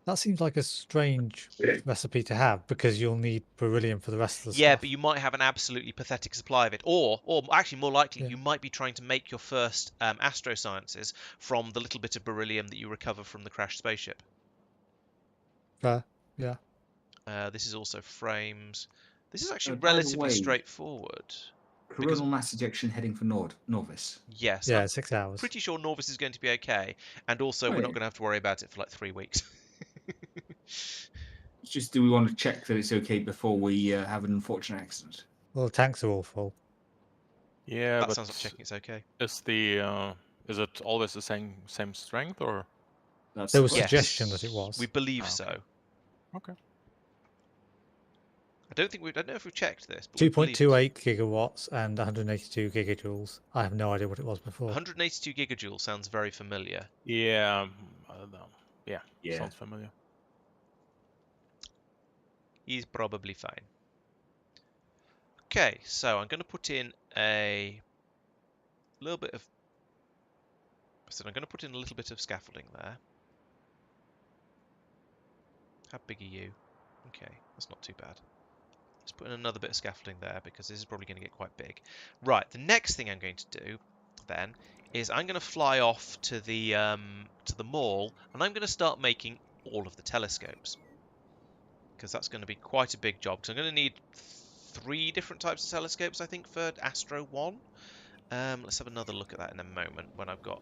That seems like a strange recipe to have because you'll need beryllium for the rest of the Yeah, stuff. but you might have an absolutely pathetic supply of it, or actually more likely, Yeah. you might be trying to make your first astro sciences from the little bit of beryllium that you recover from the crashed spaceship. Fair. Yeah. This is also frames. This is actually By the relatively way, straightforward. Coronal mass ejection heading for Norvis. Yes, Yeah, I'm 6 hours. pretty sure Norvis is going to be okay, and also we're not going to have to worry about it for like 3 weeks. It's just, do we want to check that it's okay before we have an unfortunate accident? Well, the tanks are all full. Yeah, That but sounds like checking it's okay. is it always the same strength or? That's There the was question. suggestion that it was. We believe okay. so. Okay. I don't know if we've checked this, but we believe 2.28 gigawatts and 182 gigajoules. I have no idea what it was before. 182 gigajoules sounds very familiar. Yeah. Yeah. Yeah. Sounds familiar. He's probably fine. Okay, so I'm going to put in a little bit of. So I'm going to put in a little bit of scaffolding there. How big are you? Okay, that's not too bad. Let's put in another bit of scaffolding there because this is probably going to get quite big. Right, the next thing I'm going to do then is I'm going to fly off to the mall and I'm going to start making all of the telescopes because that's going to be quite a big job. Because I'm going to need 3 different types of telescopes, I think, for Astro 1. Let's have another look at that in a moment when I've got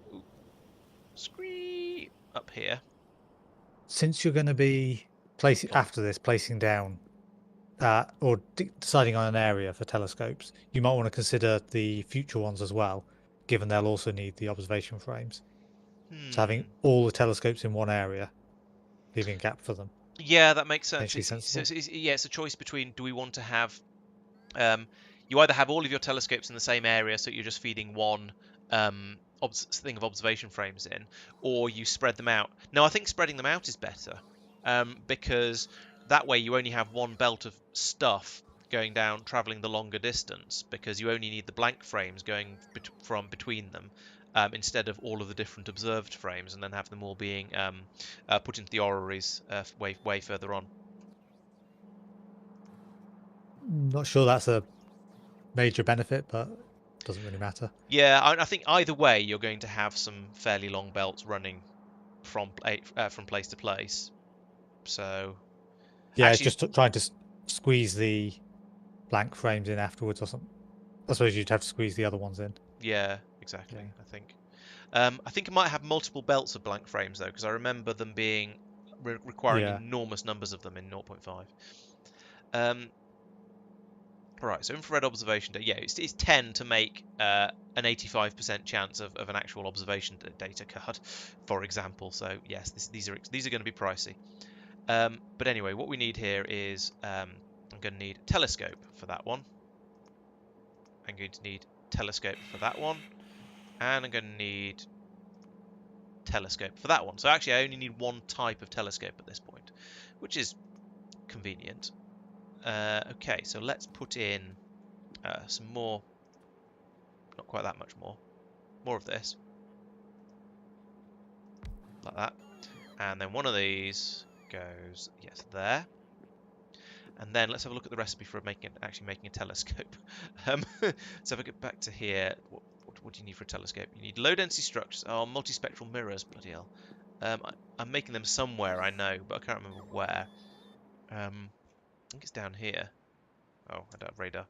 scree up here. Since you're going to be placing down or deciding on an area for telescopes, you might want to consider the future ones as well, given they'll also need the observation frames. So having all the telescopes in one area, leaving a gap for them. Yeah, that makes sense. It's a choice between, do we want to have you either have all of your telescopes in the same area, so you're just feeding one thing of observation frames in, or you spread them out. Now, I think spreading them out is better because that way you only have one belt of stuff going down, traveling the longer distance, because you only need the blank frames going from between them instead of all of the different observed frames, and then have them all being put into the orreries way further on. Not sure that's a major benefit, but it doesn't really matter. Yeah, I think either way you're going to have some fairly long belts running from place to place. So yeah, actually, it's just trying to squeeze the blank frames in afterwards or something. I suppose you'd have to squeeze the other ones in. Yeah, exactly. Yeah. I think I might have multiple belts of blank frames though, because I remember them being requiring enormous numbers of them in 0.5. Right, so infrared observation data. Yeah, it's 10 to make an 85% chance of an actual observation data card, for example. So yes, these are going to be pricey. But anyway, what we need here is I'm going to need a telescope for that one. I'm going to need telescope for that one, and I'm going to need telescope for that one. So actually, I only need one type of telescope at this point, which is convenient. Okay, so let's put in some more, not quite that much more of this, like that, and then one of these goes, yes, there, and then let's have a look at the recipe for actually making a telescope. So if I get back to here, what do you need for a telescope? You need low density structures, multispectral mirrors, bloody hell. I'm making them somewhere, I know, but I can't remember where. I think it's down here. Oh, I don't have radar.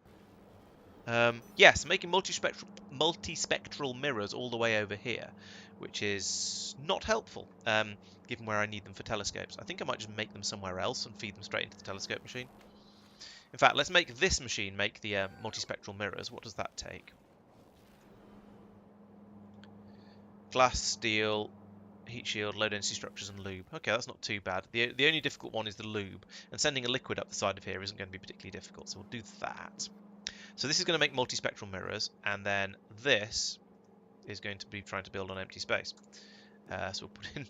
Yes, making multispectral mirrors all the way over here, which is not helpful, given where I need them for telescopes. I think I might just make them somewhere else and feed them straight into the telescope machine. In fact, let's make this machine make the multispectral mirrors. What does that take? Glass, steel, heat shield, low density structures, and lube. Okay, that's not too bad. The only difficult one is the lube, and sending a liquid up the side of here isn't going to be particularly difficult, so we'll do that. So this is going to make multispectral mirrors, and then this is going to be trying to build on empty space. So we'll put in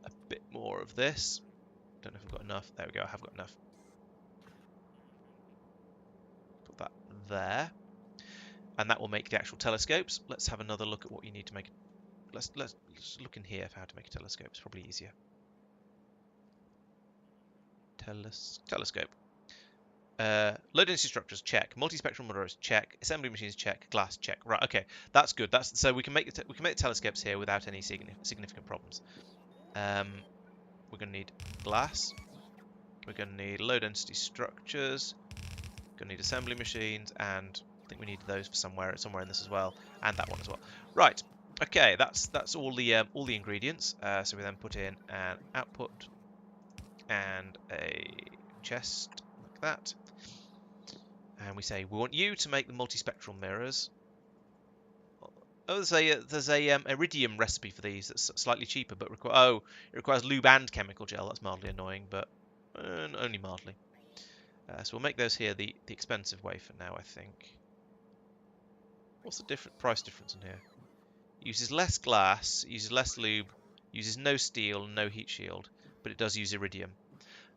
a bit more of this. Don't know if I've got enough. There we go, I have got enough. Put that there. And that will make the actual telescopes. Let's have another look at what you need to make let's look in here for how to make a telescope. It's probably easier. Telescope. Low density structures, check. Multispectral mirrors, check. Assembly machines, check. Glass, check. Right, okay, that's good. So we can make the telescopes here without any significant problems. We're going to need glass. We're going to need low density structures. We're going to need assembly machines, and I think we need those for somewhere in this as well, and that one as well. Right. Okay, that's all the ingredients. So we then put in an output and a chest like that. And we say, we want you to make the multispectral mirrors. Oh, there's a iridium recipe for these that's slightly cheaper, but it requires lube and chemical gel. That's mildly annoying, but only mildly. So we'll make those here the expensive way for now, I think. What's the price difference in here? Uses less glass, uses less lube, uses no steel, no heat shield, but it does use iridium.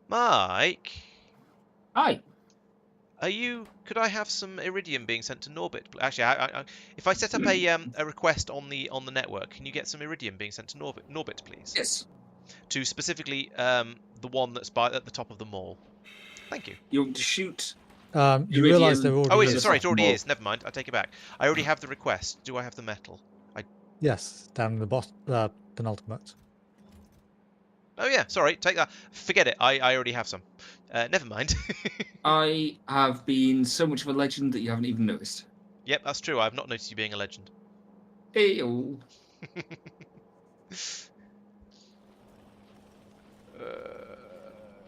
Mike? Hi. Could I have some iridium being sent to Norbit? Actually, if I set up a request on the network, can you get some iridium being sent to Norbit, please? Yes. To specifically the one that's at the top of the mall. Thank you. You want to shoot? You realise there already Oh, is. sorry, it already is. Never mind. I take it back. I already have the request. Do I have the metal? Yes, down in the bottom, penultimate. Oh yeah, sorry. Take that. Forget it. I already have some. Never mind. I have been so much of a legend that you haven't even noticed. Yep, that's true. I've not noticed you being a legend. Hey-oh.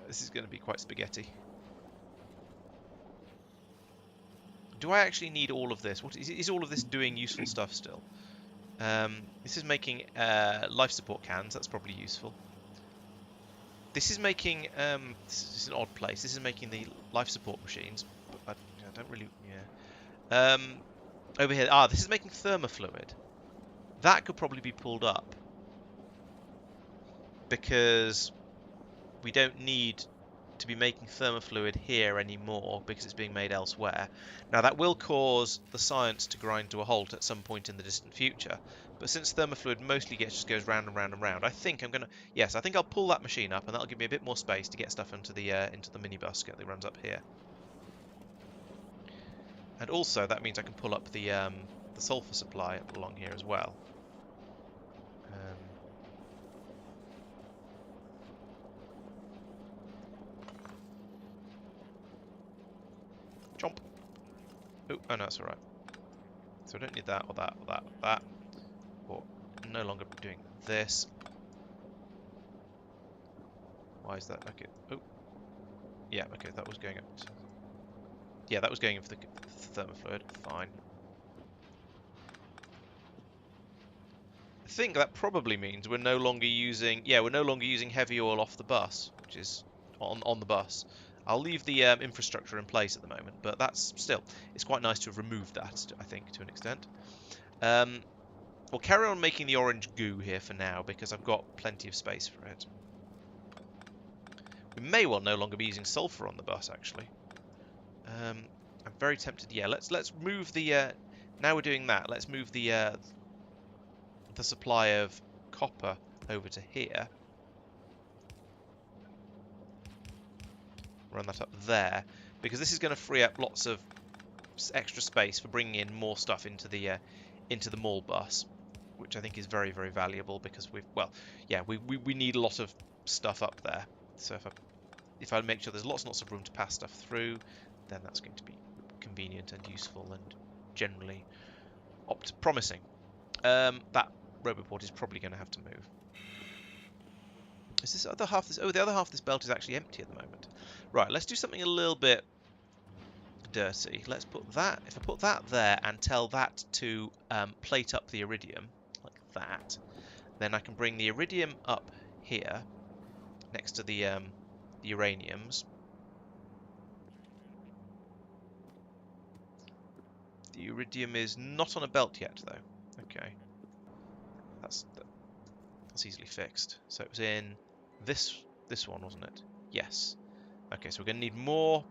This is going to be quite spaghetti. Do I actually need all of this? Is all of this doing useful stuff still? This is making life support cans. That's probably useful. This is making... this is an odd place. This is making the life support machines. But I don't really... Yeah. Over here... this is making thermofluid. That could probably be pulled up. Because we don't need to be making thermofluid here anymore because it's being made elsewhere. Now that will cause the science to grind to a halt at some point in the distant future, but since thermofluid mostly just goes round and round and round, I think I think I'll pull that machine up, and that'll give me a bit more space to get stuff into the minibus that runs up here. And also that means I can pull up the sulfur supply up along here as well. Jump. Oh no, that's alright. So I don't need that or that or that or that. Or no longer doing this. Why is that? Okay. Oh. Yeah, okay, that was going up. Yeah, that was going in for the thermofluid. Fine. I think that probably means we're no longer using... Yeah, we're no longer using heavy oil off the bus, which is on the bus. I'll leave the infrastructure in place at the moment, but that's still... It's quite nice to have removed that, I think, to an extent. We'll carry on making the orange goo here for now, because I've got plenty of space for it. We may well no longer be using sulfur on the bus, actually. I'm very tempted. Yeah, let's move the... now we're doing that, let's move the supply of copper over to here. Run that up there, because this is going to free up lots of extra space for bringing in more stuff into the mall bus, which I think is very, very valuable, because we need a lot of stuff up there. So if I make sure there's lots and lots of room to pass stuff through, then that's going to be convenient and useful and generally promising. That roboport is probably going to have to move. Is this other half? The other half of this belt is actually empty at the moment. Right, let's do something a little bit dirty. Let's put that. If I put that there and tell that to plate up the iridium like that, then I can bring the iridium up here next to the uraniums. The iridium is not on a belt yet, though. Okay, that's easily fixed. So it was in this one, wasn't it? Yes. Okay, so we're going to need more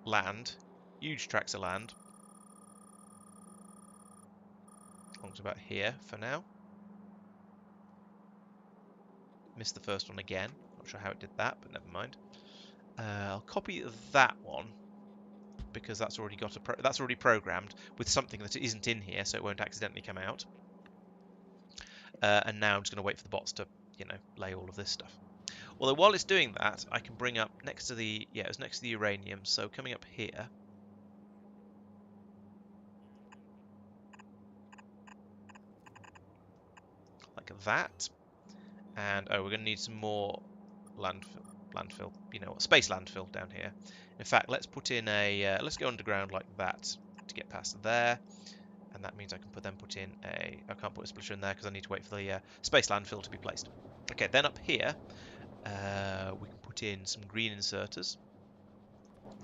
land, huge tracts of land. long as about here for now. Missed the first one again. Not sure how it did that, but never mind. I'll copy that one because that's already got that's already programmed with something that isn't in here, so it won't accidentally come out. And now I'm just going to wait for the bots to, you know, lay all of this stuff. Although while it's doing that, I can bring up next to the it was next to the uranium. So coming up here. Like that. And oh, we're going to need some more landfill, you know, space landfill down here. In fact, let's put in a let's go underground like that to get past there, and that means I can put in a I can't put a splitter in there because I need to wait for the space landfill to be placed. Okay, then up here we can put in some green inserters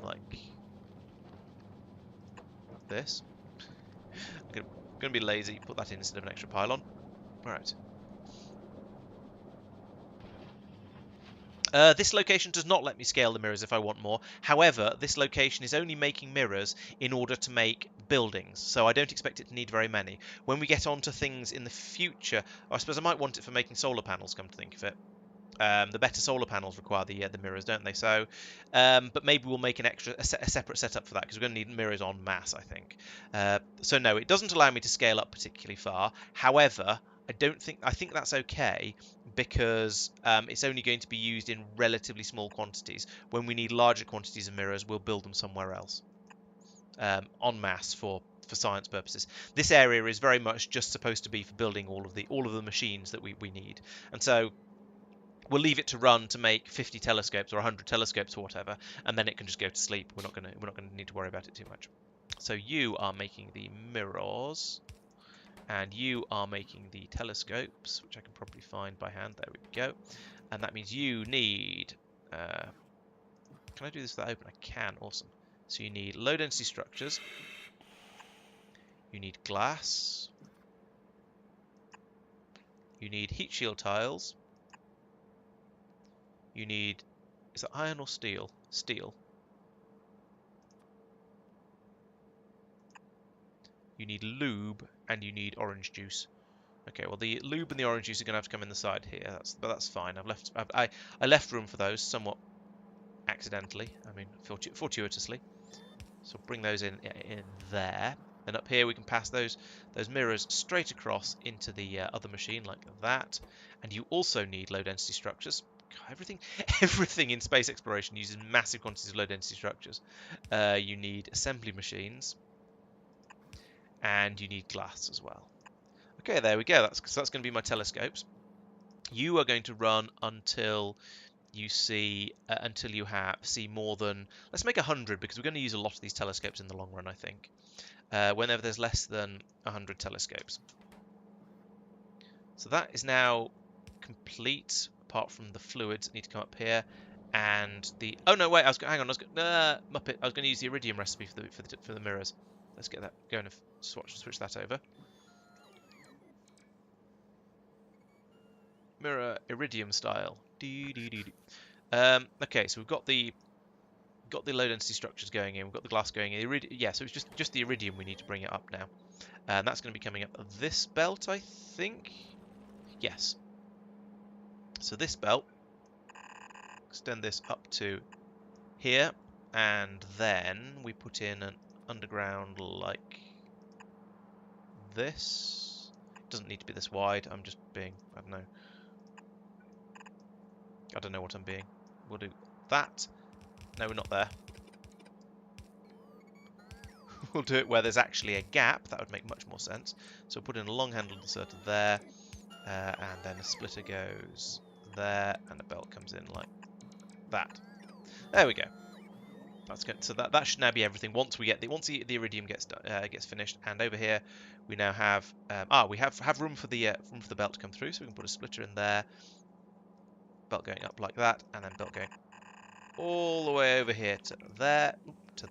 like this. I'm gonna be lazy, put that in instead of an extra pylon. All right. This location does not let me scale the mirrors if I want more. However, this location is only making mirrors in order to make buildings, so I don't expect it to need very many. When we get onto things in the future, I suppose I might want it for making solar panels, come to think of it. The better solar panels require the mirrors, don't they? So, but maybe we'll make a separate setup for that because we're going to need mirrors en masse, I think. So no, it doesn't allow me to scale up particularly far. However, I think that's okay because it's only going to be used in relatively small quantities. When we need larger quantities of mirrors, we'll build them somewhere else, en masse for science purposes. This area is very much just supposed to be for building all of the machines that we need, and so we'll leave it to run to make 50 telescopes or 100 telescopes or whatever, and then it can just go to sleep. We're not going to need to worry about it too much. So you are making the mirrors, and you are making the telescopes, which I can probably find by hand. There we go. And that means you need. Can I do this without open? I can. Awesome. So you need low density structures. You need glass. You need heat shield tiles. You need, is it iron or steel? Steel. You need lube and you need orange juice. Okay, well the lube and the orange juice are going to have to come in the side here. But that's fine. I left room for those somewhat accidentally. I mean, fortuitously. So bring those in there. And up here we can pass those mirrors straight across into the other machine like that. And you also need low density structures. Everything in space exploration uses massive quantities of low density structures. You need assembly machines, and you need glass as well. Okay, there we go. That's going to be my telescopes. You are going to run until you see more than, let's make 100 because we're going to use a lot of these telescopes in the long run, I think. Whenever there's less than 100 telescopes. So that is now complete. Apart from the fluids that need to come up here, and the Muppet. I was going to use the iridium recipe for the mirrors. Let's get that going. Switch that over. Mirror iridium style. Okay, so we've got the low density structures going in. We've got the glass going in. So it's just the iridium we need to bring it up now, and that's going to be coming up this belt, I think. Yes. So this belt, extend this up to here, and then we put in an underground like this. It doesn't need to be this wide. I'm just being, I don't know what I'm being. We'll do that. No, we're not there. We'll do it where there's actually a gap. That would make much more sense. So we'll put in a long-handled inserter there, and then a splitter goes there, and the belt comes in like that. There we go. That's good. So that should now be everything. Once the iridium gets finished, and over here we now have we have room for the belt to come through, so we can put a splitter in there. Belt going up like that, and then belt going all the way over here to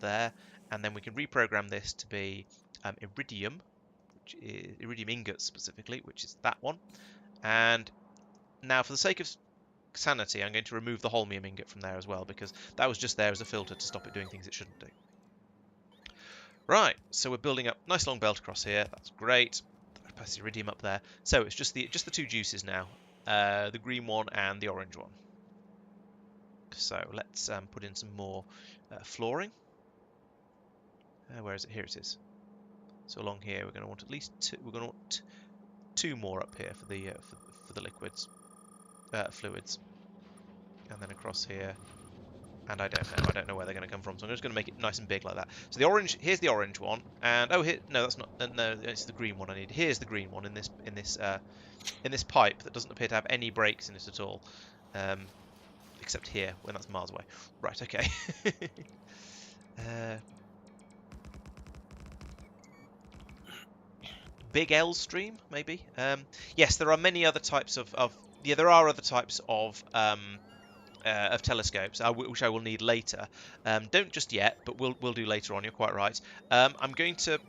there, and then we can reprogram this to be iridium, which is iridium ingots specifically, which is that one. And now, for the sake of sanity, I'm going to remove the holmium ingot from there as well, because that was just there as a filter to stop it doing things it shouldn't do. Right, so we're building up nice long belt across here. That's great. That's iridium up there. So it's just the two juices now, the green one and the orange one. So let's put in some more flooring. Where is it? Here it is. So along here, we're going to want at least two. We're going to want two more up here for the liquids, fluids, and then across here. And I don't know where they're going to come from. So I'm just going to make it nice and big like that. So the orange, here's the orange one, and oh, here, no, that's not. No, it's the green one I need. Here's the green one in this pipe that doesn't appear to have any breaks in it at all, except here when that's miles away. Right, okay. Big L stream, maybe. Yes, there are many other types of there are other types of telescopes, which I will need later. Don't just yet, but we'll do later on. You're quite right. I'm going to.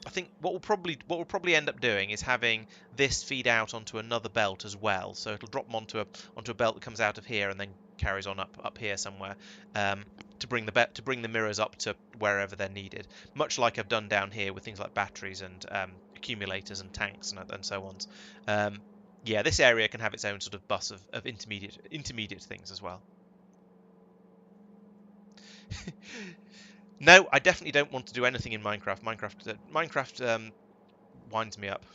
I think what we'll probably end up doing is having this feed out onto another belt as well. So it'll drop onto a belt that comes out of here and then carries on up here somewhere. To bring the mirrors up to wherever they're needed, much like I've done down here with things like batteries and accumulators and tanks and so on. Yeah, this area can have its own sort of bus of intermediate things as well. No, I definitely don't want to do anything in Minecraft. Minecraft winds me up.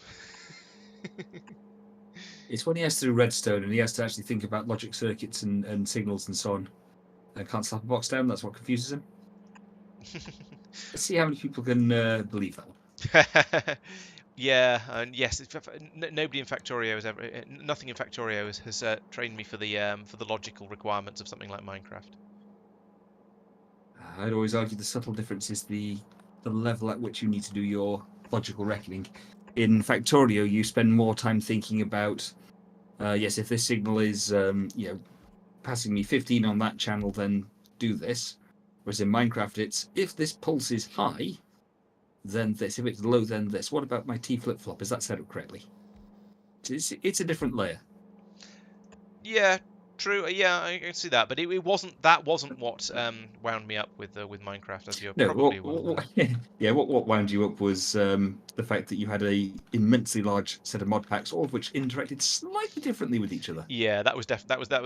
It's when he has to do redstone and he has to actually think about logic circuits and signals and so on. And can't slap a box down. That's what confuses him. Let's see how many people can believe that. Yeah, and yes, nobody in Factorio has ever, nothing in Factorio has trained me for the logical requirements of something like Minecraft. I'd always argue the subtle difference is the level at which you need to do your logical reckoning. In Factorio, you spend more time thinking about, yes, if this signal is, passing me 15 on that channel, then do this. Whereas in Minecraft, it's if this pulse is high, then this. If it's low, then this. What about my T flip-flop? Is that set up correctly? It's a different layer. Yeah, true. Yeah, I can see that, but it wasn't. That wasn't what wound me up with Minecraft, as you're probably well. Yeah, what wound you up was the fact that you had a immensely large set of mod packs, all of which interacted slightly differently with each other. Yeah, that was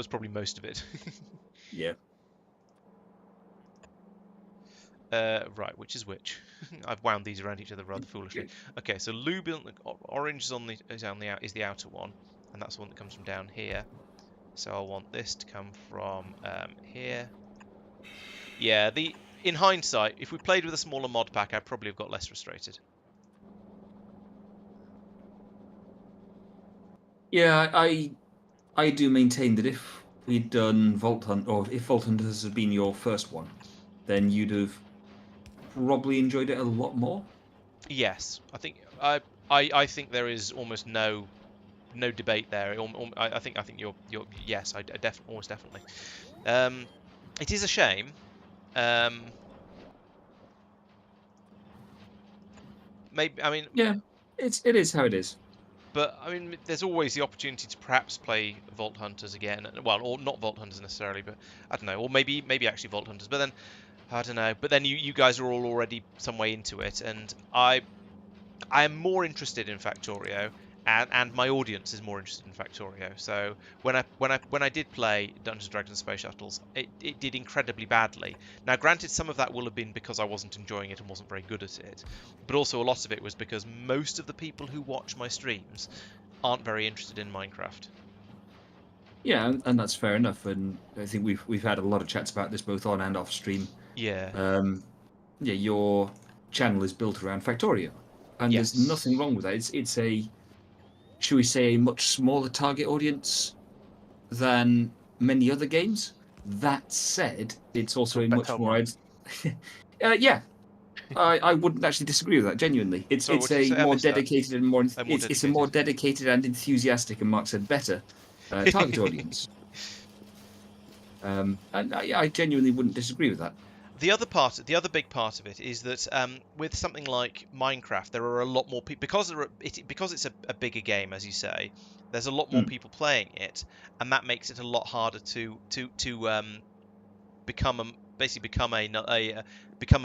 probably most of it. Yeah. Right, which is which? I've wound these around each other rather foolishly. Okay, so orange is the outer one, and that's the one that comes from down here. So I'll want this to come from here. Yeah, in hindsight, if we played with a smaller mod pack, I'd probably have got less frustrated. Yeah, I do maintain that if we'd done Vault Hunt, or if Vault Hunters had been your first one, then you'd have probably enjoyed it a lot more. Yes, I think there is almost no debate there. I think you're yes, almost definitely. It is a shame. Maybe I mean. Yeah, it is how it is. But I mean, there's always the opportunity to perhaps play Vault Hunters again. Well, or not Vault Hunters necessarily, but I don't know. Or maybe actually Vault Hunters. But then I don't know. But then you guys are all already some way into it, and I am more interested in Factorio, and my audience is more interested in Factorio. So when I did play Dungeons & Dragons Space Shuttles, it did incredibly badly. Now, granted, some of that will have been because I wasn't enjoying it and wasn't very good at it, but also a lot of it was because most of the people who watch my streams aren't very interested in Minecraft. Yeah, and that's fair enough. And I think we've had a lot of chats about this both on and off stream. Yeah. Yeah, your channel is built around Factorio, and Yes. there's nothing wrong with that. It's a, should we say, a much smaller target audience than many other games. That said, it's also a much more. Yeah, I wouldn't actually disagree with that. Genuinely, it's a more dedicated and more. It's a more dedicated and enthusiastic, and Mark said better, target audience. And I genuinely wouldn't disagree with that. The other big part of it is that with something like Minecraft, there are a lot more people because it's a bigger game, as you say. There's a lot more people playing it, and that makes it a lot harder to become a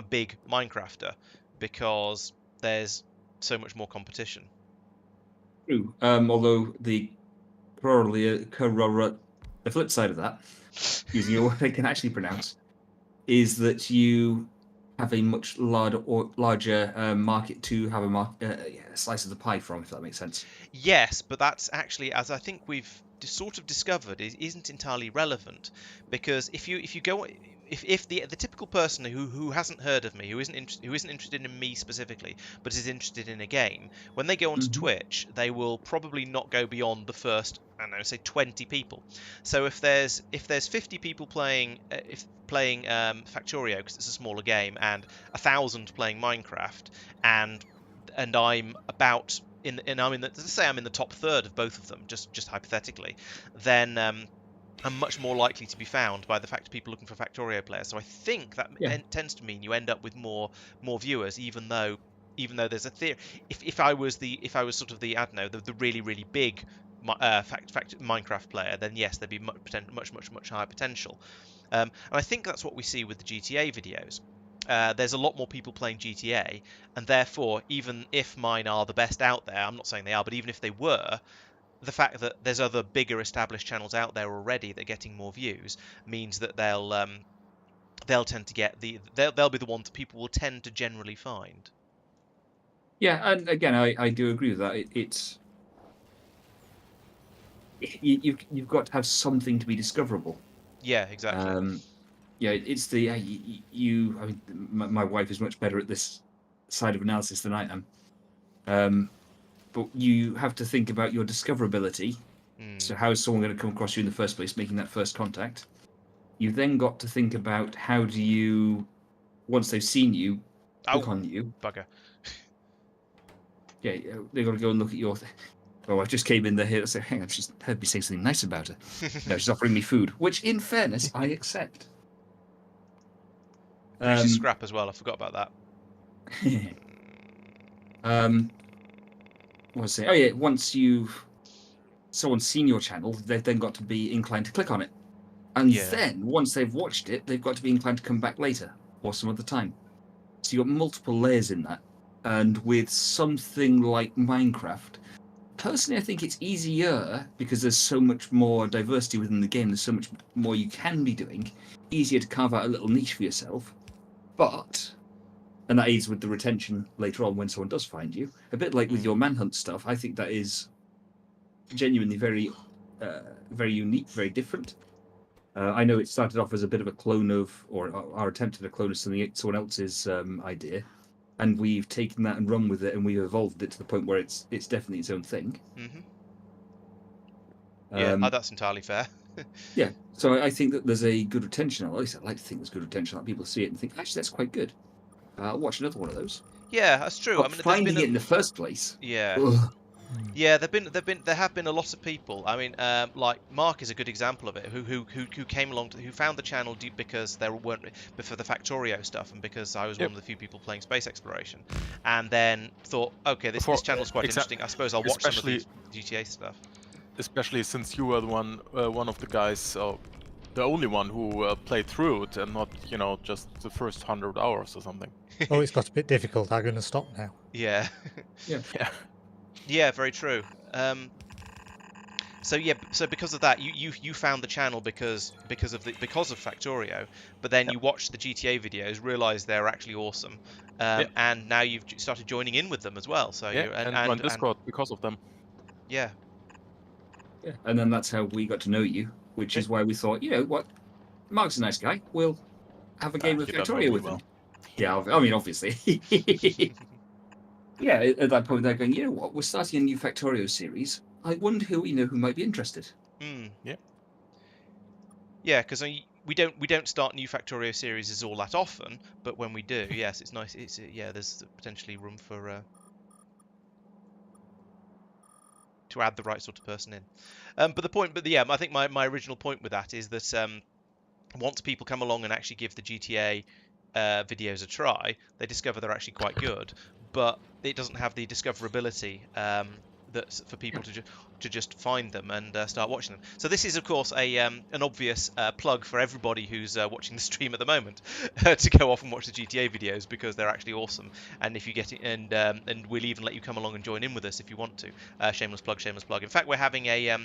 big Minecrafter because there's so much more competition. True. Although the flip side of that, using a word I can actually pronounce, is that you have a much larger market to have a slice of the pie from, if that makes sense. Yes, but that's actually, as I think we've sort of discovered, isn't entirely relevant, because if you go, if the typical person who hasn't heard of me, who isn't interested in me specifically, but is interested in a game, when they go onto Twitch, they will probably not go beyond the first, I don't know, say 20 people. So if there's 50 people playing Factorio, because it's a smaller game, and 1,000 playing Minecraft, and I'm about let's say I'm in the top third of both of them, just hypothetically, then I'm much more likely to be found by the fact of people looking for Factorio players. So I think that tends to mean you end up with more viewers, even though there's a theory. If I was sort of the, I don't know, the really really big Minecraft player, then yes, there'd be much higher potential. And I think that's what we see with the GTA videos. There's a lot more people playing GTA, and therefore, even if mine are the best out there, I'm not saying they are, but even if they were, the fact that there's other bigger established channels out there already that are getting more views means that they'll tend to get they'll be the ones that people will tend to generally find. Yeah, and again, I do agree with that. You've got to have something to be discoverable. Yeah, exactly. Yeah, it's the you. I mean, my wife is much better at this side of analysis than I am. But you have to think about your discoverability. So how is someone going to come across you in the first place, making that first contact? You've then got to think about how do you, once they've seen you, click on you. Bugger. Yeah, they've got to go and look at your. Oh, I just came in there here to say, hang on, she's heard me say something nice about her. No, she's offering me food, which, in fairness, I accept. Produces scrap as well. I forgot about that. What was I saying? Oh yeah, once someone's seen your channel, they've then got to be inclined to click on it, and then once they've watched it, they've got to be inclined to come back later or some other time. So you've got multiple layers in that, and with something like Minecraft, personally, I think it's easier because there's so much more diversity within the game. There's so much more you can be doing. Easier to carve out a little niche for yourself, and that aids with the retention later on when someone does find you. A bit like with your manhunt stuff, I think that is genuinely very, very unique, very different. I know it started off as a bit of a clone of, or our attempt at a clone of someone else's idea, and we've taken that and run with it, and we've evolved it to the point where it's definitely its own thing. Yeah, that's entirely fair. Yeah, so I think that there's a good retention. At least I'd like to think there's good retention. That people see it and think, actually, that's quite good. I'll watch another one of those. Yeah, that's true. I mean, finding it in the first place. Yeah. Ugh. Yeah, there have been a lot of people. I mean, like Marc is a good example of it. Who came along who found the channel because there weren't before the Factorio stuff, and because I was one of the few people playing space exploration, and then thought, okay, this channel's quite interesting. I suppose I'll watch some of the GTA stuff. Especially since you were the one of the guys, the only one who played through it, and not just the first 100 hours or something. Oh, it's got a bit difficult. I'm going to stop now. Yeah. Yeah. Yeah, very true. So because of that, you found the channel because of Factorio, but then you watched the GTA videos, realised they're actually awesome, and now you've started joining in with them as well. So and on Discord because of them. Yeah. Yeah, and then that's how we got to know you, which is why we thought, you know what, Marc's a nice guy. We'll have a game of Factorio with him. Yeah, I mean, obviously. Yeah, at that point they're going, you know what, we're starting a new Factorio series. I wonder who might be interested. Yeah. Yeah, because we don't start new Factorio series all that often, but when we do, yes, it's nice. It's there's potentially room for to add the right sort of person in. I think my original point with that is that once people come along and actually give the GTA videos a try, they discover they're actually quite good, but it doesn't have the discoverability that's for people to just find them and start watching them. So this is of course an obvious plug for everybody who's watching the stream at the moment to go off and watch the GTA videos, because they're actually awesome. And if you get it, and we'll even let you come along and join in with us if you want to. Shameless plug, shameless plug. In fact, we're having a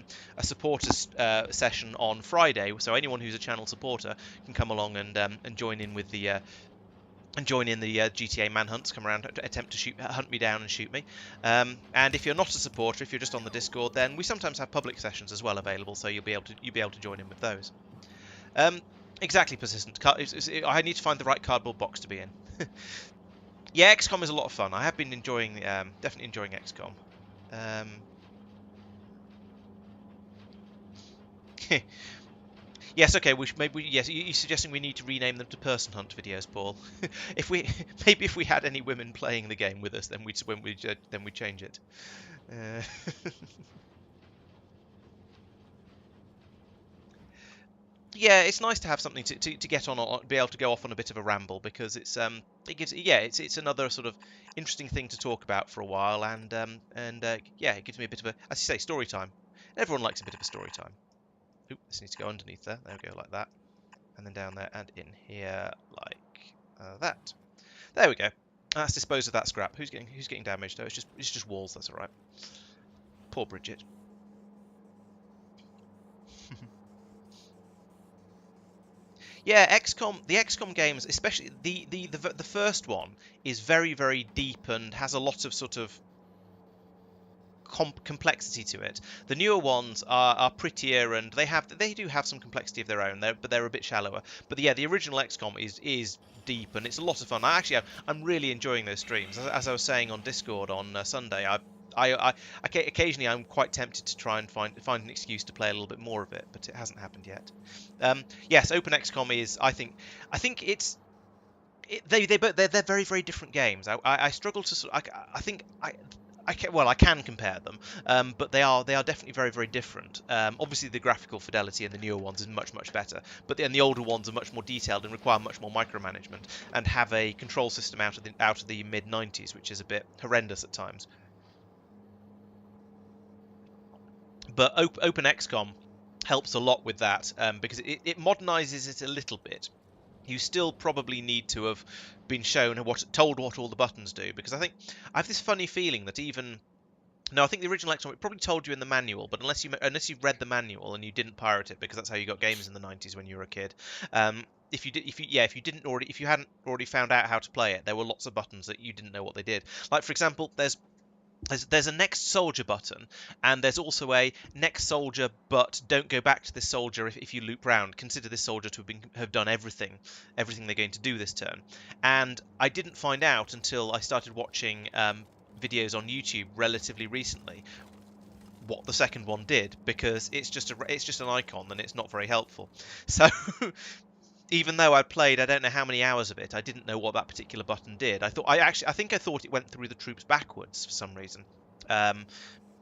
supporters session on Friday, so anyone who's a channel supporter can come along and join in with the GTA manhunts, come around to attempt to hunt me down and shoot me. And if you're not a supporter, if you're just on the Discord, then we sometimes have public sessions as well available, so you'll be able to join in with those. Exactly, persistent. I need to find the right cardboard box to be in. Yeah, XCOM is a lot of fun. I have been enjoying, definitely enjoying XCOM. Yes, okay. Yes, you're suggesting we need to rename them to Person Hunt videos, Paul. Maybe if we had any women playing the game with us, then we'd change it. Yeah, it's nice to have something to get on, or be able to go off on a bit of a ramble, because it's it's another sort of interesting thing to talk about for a while, and yeah, it gives me a bit of a, as you say, story time. Everyone likes a bit of a story time. Oop, this needs to go underneath there. There we go, like that. And then down there and in here like that. There we go. Let's dispose of that scrap. Who's getting damaged? Oh, it's just walls. That's all right. Poor Bridget. Yeah, XCOM. The XCOM games, especially the first one, is very, very deep and has a lot of sort of complexity to it. The newer ones are prettier, and they do have some complexity of their own, but they're a bit shallower. But yeah, the original XCOM is deep, and it's a lot of fun. I'm really enjoying those streams. As I was saying on Discord on Sunday, occasionally I'm quite tempted to try and find an excuse to play a little bit more of it, but it hasn't happened yet. Yes, Open XCOM is. I think it's. They're very, very different games. I struggle to. I can compare them, but they are definitely very, very different. Obviously, the graphical fidelity in the newer ones is much, much better, but the older ones are much more detailed and require much more micromanagement, and have a control system out of the mid 90s, which is a bit horrendous at times. But Open XCOM helps a lot with that, because it modernizes it a little bit. You still probably need to have been told what all the buttons do, because I have this funny feeling that I think the original XCOM, it probably told you in the manual, but unless you've read the manual and you didn't pirate it, because that's how you got games in the 90s when you were a kid. If you hadn't already found out how to play it, there were lots of buttons that you didn't know what they did. Like, for example, there's a next soldier button, and there's also a next soldier, but don't go back to this soldier if you loop round. Consider this soldier to have done everything they're going to do this turn. And I didn't find out until I started watching videos on YouTube relatively recently what the second one did, because it's just an icon and it's not very helpful. So even though I played I don't know how many hours of it, I didn't know what that particular button did. I think I thought it went through the troops backwards for some reason.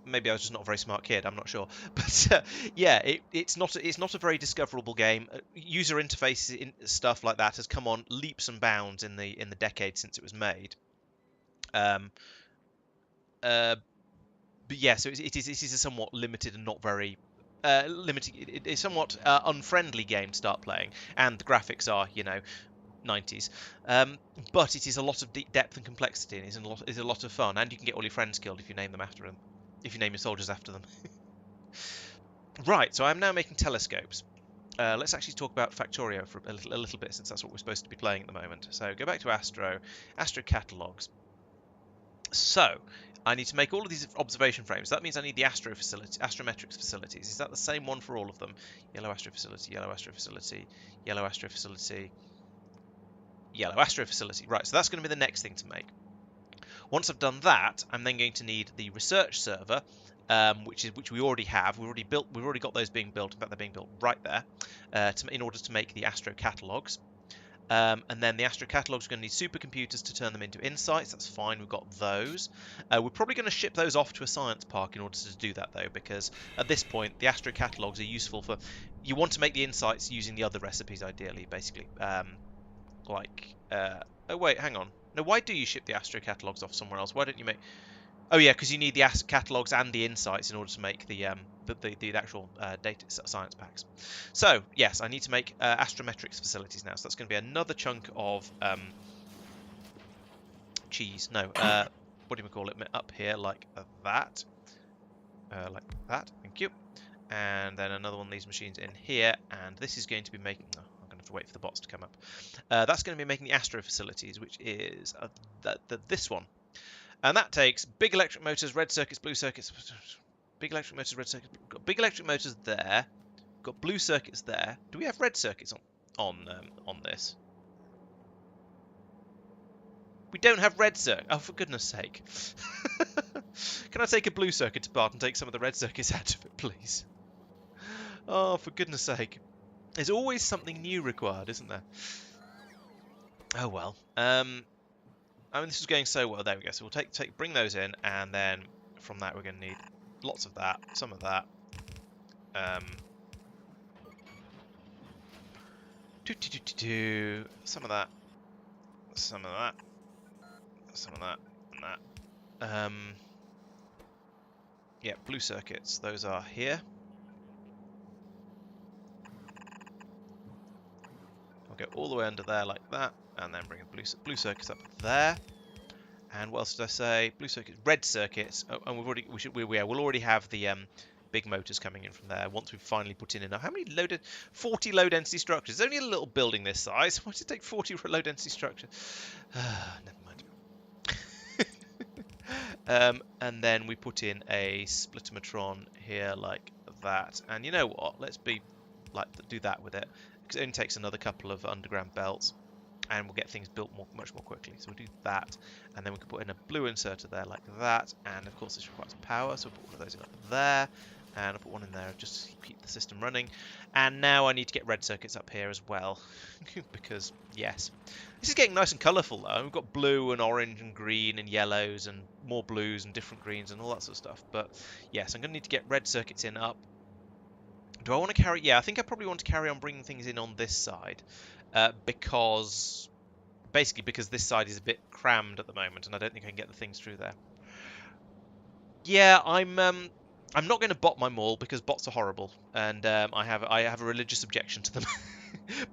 Maybe I was just not a very smart kid. I'm not sure. But yeah, it's not a very discoverable game. User interface stuff like that has come on leaps and bounds in the decade since it was made. But yeah, so it is a somewhat limited and not very it's somewhat unfriendly game to start playing, and the graphics are 90s, but it is a lot of deep depth and complexity, and it's a lot of fun, and you can get all your friends killed if you name your soldiers after them. Right, so I'm now making telescopes. Let's actually talk about Factorio for a little bit, since that's what we're supposed to be playing at the moment. So go back to Astro catalogs. So I need to make all of these observation frames. That means I need the astrometrics facilities. Is that the same one for all of them? Yellow astro facility, yellow astro facility, yellow astro facility, yellow astro facility. Right, so that's going to be the next thing to make. Once I've done that, I'm then going to need the research server, which we already have. We've already got those being built. In fact, they're being built right there, in order to make the astro catalogs. And then the astro catalogs are going to need supercomputers to turn them into insights. That's fine, we've got those. We're probably going to ship those off to a science park in order to do that, though, because at this point the astro catalogs are useful for. You want to make the insights using the other recipes, ideally, basically. Oh wait, hang on. No, why do you ship the astro catalogs off somewhere else? Why don't you make? Oh yeah, because you need the catalogs and the insights in order to make the actual data science packs. So yes, I need to make astrometrics facilities now. So that's going to be another chunk of cheese. No, what do we call it? Up here, like that. Thank you. And then another one of these machines in here, and this is going to be making... Oh, I'm going to have to wait for the bots to come up. That's going to be making the astro facilities, which is this one. And that takes big electric motors, red circuits, blue circuits. Big electric motors, red circuits. Got big electric motors there. Got blue circuits there. Do we have red circuits on this? We don't have red circuit. Oh, for goodness sake! Can I take a blue circuit apart and take some of the red circuits out of it, please? Oh, for goodness sake! There's always something new required, isn't there? Oh well. I mean, this is going so well. There we go. So we'll bring those in, and then from that we're going to need lots of that, some of that. Some of that, some of that, some of that, and that. Yeah, blue circuits. Those are here. I'll go all the way under there like that, and then bring a blue circuits up there. And what else did I say? Blue circuits, red circuits. Oh, and we'll already have the big motors coming in from there once we've finally put in enough. How many 40 low density structures? It's only a little building this size. Why does it take 40 low density structures? Never mind. And then we put in a splittometron here like that. And you know what? Let's do that with it, because it only takes another couple of underground belts, and we'll get things built much more quickly. So we'll do that, and then we can put in a blue inserter there like that. And of course this requires power, so we'll put one of those in up there, and I'll put one in there just to keep the system running. And now I need to get red circuits up here as well, because yes, this is getting nice and colourful though. We've got blue and orange and green and yellows and more blues and different greens and all that sort of stuff. But yes, I'm going to need to get red circuits in up. Do I want to carry... Yeah, I think I probably want to carry on bringing things in on this side, because this side is a bit crammed at the moment, and I don't think I can get the things through there. Yeah, I'm not going to bot my mall because bots are horrible, and I have a religious objection to them.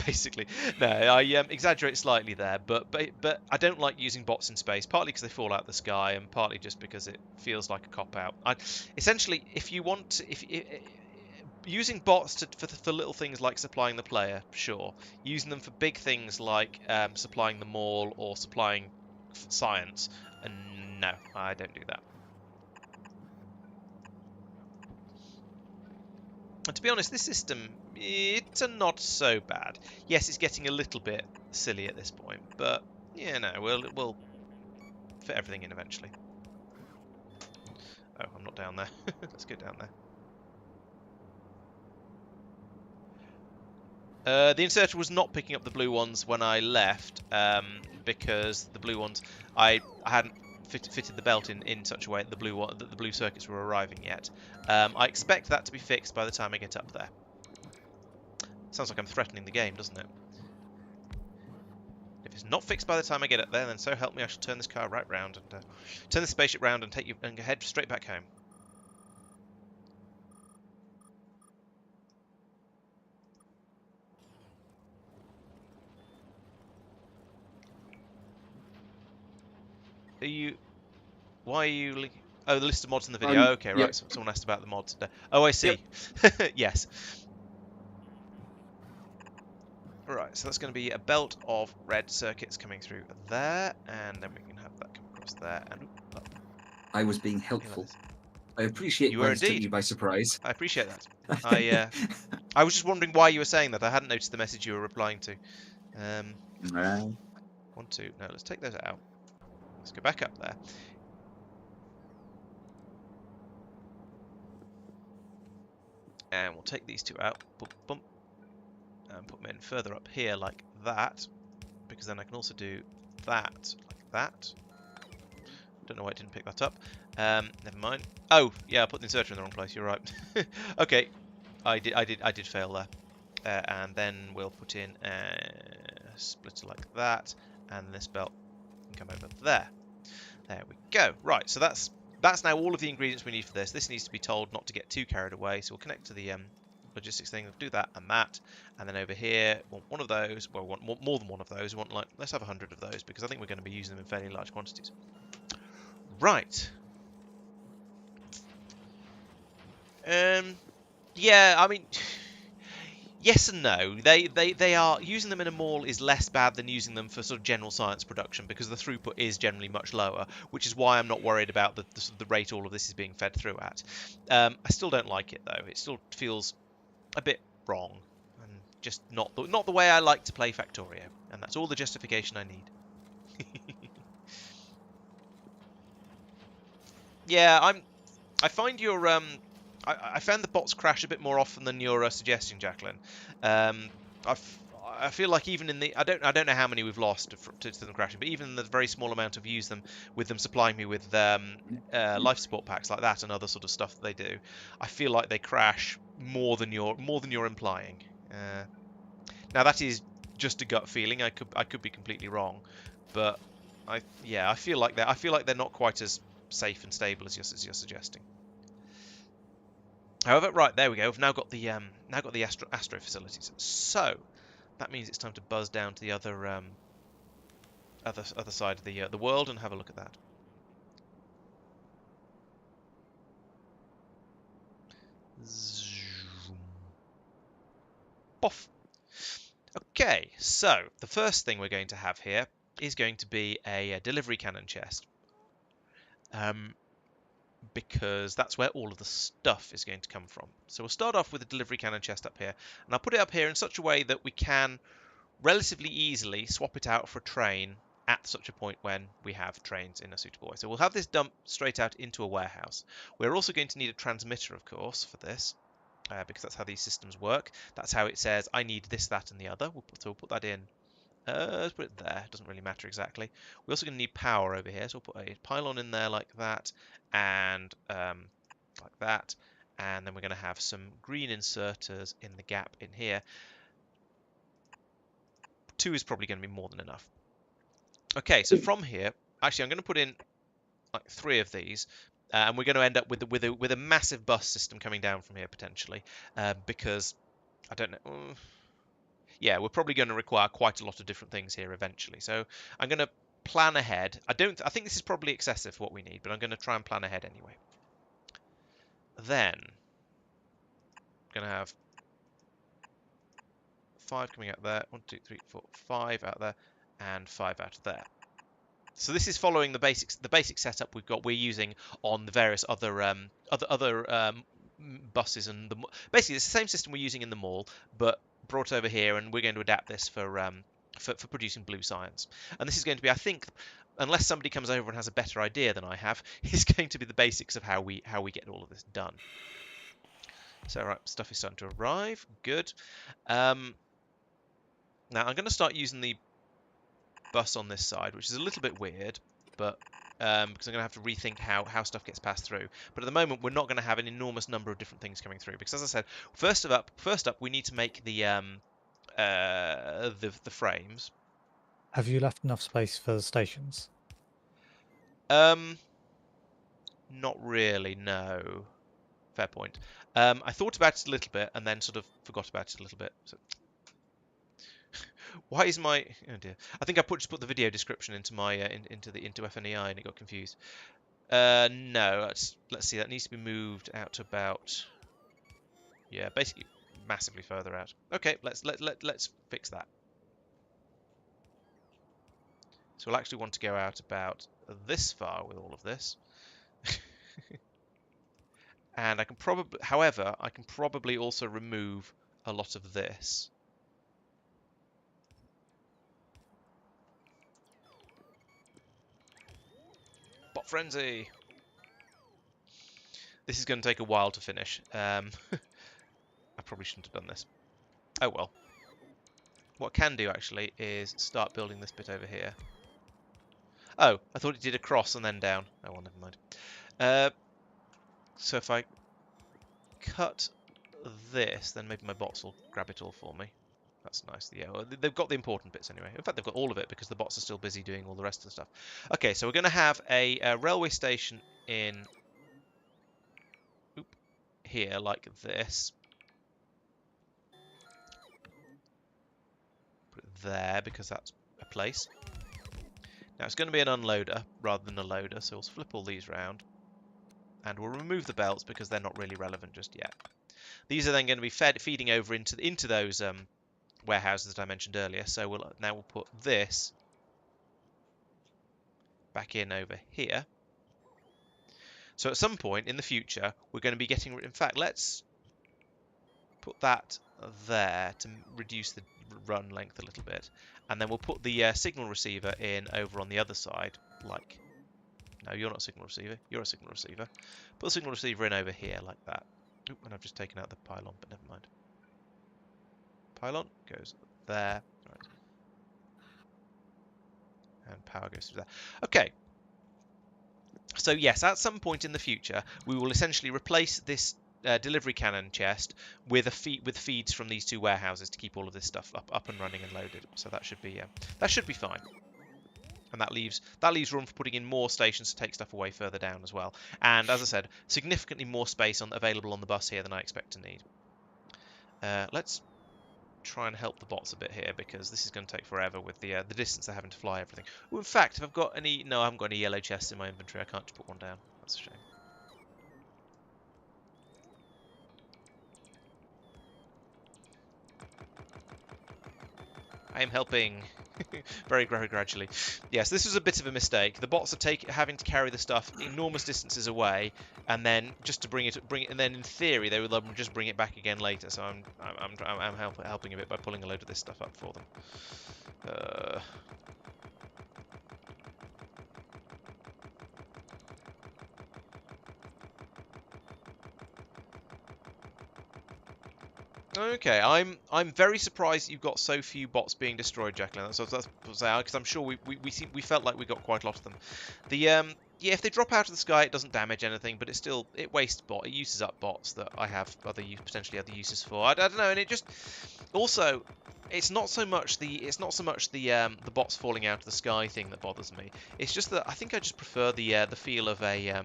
Basically, no, I exaggerate slightly there, but I don't like using bots in space, partly because they fall out of the sky, and partly just because it feels like a cop out. Essentially, if you want, using bots for little things like supplying the player, sure. Using them for big things like supplying the mall or supplying science, no, I don't do that. And to be honest, this system, it's not so bad. Yes, it's getting a little bit silly at this point, but yeah, no, we'll fit everything in eventually. Oh, I'm not down there. Let's go down there. The inserter was not picking up the blue ones when I left, because the blue ones, I hadn't fitted the belt in such a way that the blue circuits were arriving yet. I expect that to be fixed by the time I get up there. Sounds like I'm threatening the game, doesn't it? If it's not fixed by the time I get up there, then so help me, I shall turn this car right round and turn the spaceship round and take you and head straight back home. Why are you... Oh, the list of mods in the video. Okay, right. Yep. So someone asked about the mods. Oh, I see. Yep. Yes. Right, so that's going to be a belt of red circuits coming through there, and then we can have that come across there and up. I was being helpful. I appreciate you were indeed. Took you by surprise. I appreciate that. I was just wondering why you were saying that. I hadn't noticed the message you were replying to. 1, 2. No, let's take those out. Let's go back up there. And we'll take these two out. Bump, bump. And put them in further up here like that, because then I can also do that like that. Don't know why it didn't pick that up. Never mind. Oh, yeah, I put the inserter in the wrong place. You're right. Okay, I did fail there. And then we'll put in a splitter like that, and this belt can come over there. There we go. Right, so that's that's now all of the ingredients we need for this. This needs to be told not to get too carried away. So we'll connect to the logistics thing. We'll do that, and then over here, we want one of those. Well, we want more than one of those. We want like, let's have 100 of those because I think we're going to be using them in fairly large quantities. Right. Yeah, I mean, yes and no. They are using them in a mall is less bad than using them for sort of general science production because the throughput is generally much lower, which is why I'm not worried about the rate all of this is being fed through at. I still don't like it though. It still feels a bit wrong and just not the way I like to play Factorio, and that's all the justification I need. Yeah, I find your I found the bots crash a bit more often than you're suggesting, Jacqueline. I feel like even in the I don't know how many we've lost to them crashing, but even in the very small amount I've used them with them supplying me with life support packs like that and other sort of stuff that they do, I feel like they crash more than you're implying. Now that is just a gut feeling. I could be completely wrong, but I feel like they're not quite as safe and stable as you're suggesting. However, right, there we go. We've now got the astro facilities. So that means it's time to buzz down to the other other side of the world and have a look at that. Zoom. Boff. Okay, so the first thing we're going to have here is going to be a delivery cannon chest. Because that's where all of the stuff is going to come from. So we'll start off with a delivery cannon chest up here, and I'll put it up here in such a way that we can relatively easily swap it out for a train at such a point when we have trains in a suitable way. So we'll have this dumped straight out into a warehouse. We're also going to need a transmitter, of course, for this, because that's how these systems work. That's how it says, I need this, that, and the other. So we'll put that in. Let's put it there. It doesn't really matter exactly. We're also going to need power over here, so we'll put a pylon in there like that, and like that. And then we're going to have some green inserters in the gap in here. 2 is probably going to be more than enough. Okay, so from here, actually, I'm going to put in like 3 of these, and we're going to end up with a massive bus system coming down from here potentially, because I don't know. Yeah, we're probably going to require quite a lot of different things here eventually. So I'm going to plan ahead. I think this is probably excessive for what we need, but I'm going to try and plan ahead anyway. Then I'm going to have 5 coming out there. 1, 2, 3, 4, 5 out there, and 5 out of there. So this is following the basic setup we're using on the various other buses and basically it's the same system we're using in the mall, but brought over here, and we're going to adapt this for producing blue science. And this is going to be, I think, unless somebody comes over and has a better idea than I have, is going to be the basics of how we get all of this done. So right, stuff is starting to arrive. Good. Now I'm going to start using the bus on this side, which is a little bit weird, but because I'm going to have to rethink how stuff gets passed through. But at the moment, we're not going to have an enormous number of different things coming through, because as I said, first up, we need to make the frames. Have you left enough space for the stations? Not really, no. Fair point. I thought about it a little bit and then sort of forgot about it a little bit. So why is my... Oh dear. I think I just put the video description into my into FNEI and it got confused. No, let's see. That needs to be moved out to about... Yeah, basically massively further out. Okay, let's fix that. So we'll actually want to go out about this far with all of this. And I can probably, however, I can probably also remove a lot of this. Bot frenzy. This is going to take a while to finish. I probably shouldn't have done this. Oh well. What I can do actually is start building this bit over here. Oh, I thought it did across and then down. Oh well, never mind. So if I cut this, then maybe my bots will grab it all for me. That's nice. Yeah, well, they've got the important bits anyway. In fact, they've got all of it because the bots are still busy doing all the rest of the stuff. Okay, so we're going to have a railway station in here like this. Put it there because that's a place. Now it's going to be an unloader rather than a loader, so we'll flip all these round. And we'll remove the belts because they're not really relevant just yet. These are then going to be feeding over into those warehouses that I mentioned earlier. So we'll put this back in over here. So at some point in the future, we're going to be getting... In fact, let's put that there to reduce the run length a little bit. And then we'll put the signal receiver in over on the other side. Like... No, you're not a signal receiver. You're a signal receiver. Put the signal receiver in over here like that. Oop, and I've just taken out the pylon, but never mind. Pylon goes there. Right. And power goes through there. Okay. So yes, at some point in the future, we will essentially replace this delivery cannon chest with feeds from these two warehouses to keep all of this stuff up and running and loaded. So that should be fine. And that leaves room for putting in more stations to take stuff away further down as well. And as I said, significantly more space available on the bus here than I expect to need. Let's try and help the bots a bit here because this is going to take forever with the distance they're having to fly everything. Well, in fact, if I've got any... No, I haven't got any yellow chests in my inventory. I can't just put one down. That's a shame. I am helping very gradually. Yes, this was a bit of a mistake. The bots are having to carry the stuff enormous distances away, and then just to bring it, and then in theory they would just bring it back again later. So I'm helping a bit by pulling a load of this stuff up for them. Okay, I'm very surprised you've got so few bots being destroyed, Jacqueline. That's because I'm sure we felt like we got quite a lot of them. The yeah, if they drop out of the sky, it doesn't damage anything, but it wastes it uses up bots that I have potentially other uses for. I don't know, and it just also it's not so much the bots falling out of the sky thing that bothers me. It's just that I think I just prefer the feel of a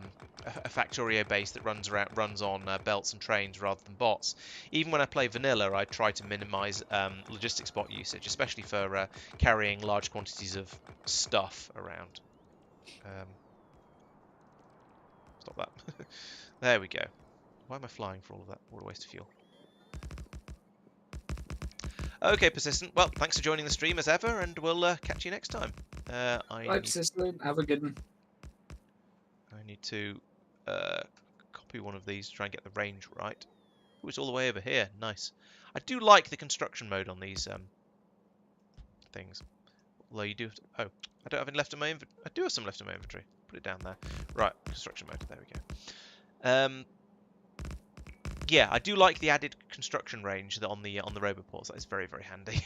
Factorio base that runs on belts and trains rather than bots. Even when I play vanilla, I try to minimize logistics bot usage, especially for carrying large quantities of stuff around. Stop that. There we go. Why am I flying for all of that? What a waste of fuel. Okay, Persistent. Well, thanks for joining the stream as ever, and we'll catch you next time. Bye, Persistent. Have a good one. I need to copy one of these to try and get the range right. Oh, it's all the way over here. Nice. I do like the construction mode on these things. Although you do... Oh, I don't have any left in my inventory. I do have some left in my inventory. Put it down there. Right, construction mode. There we go. Yeah, I do like the added construction range on the roboports. That is very, very handy.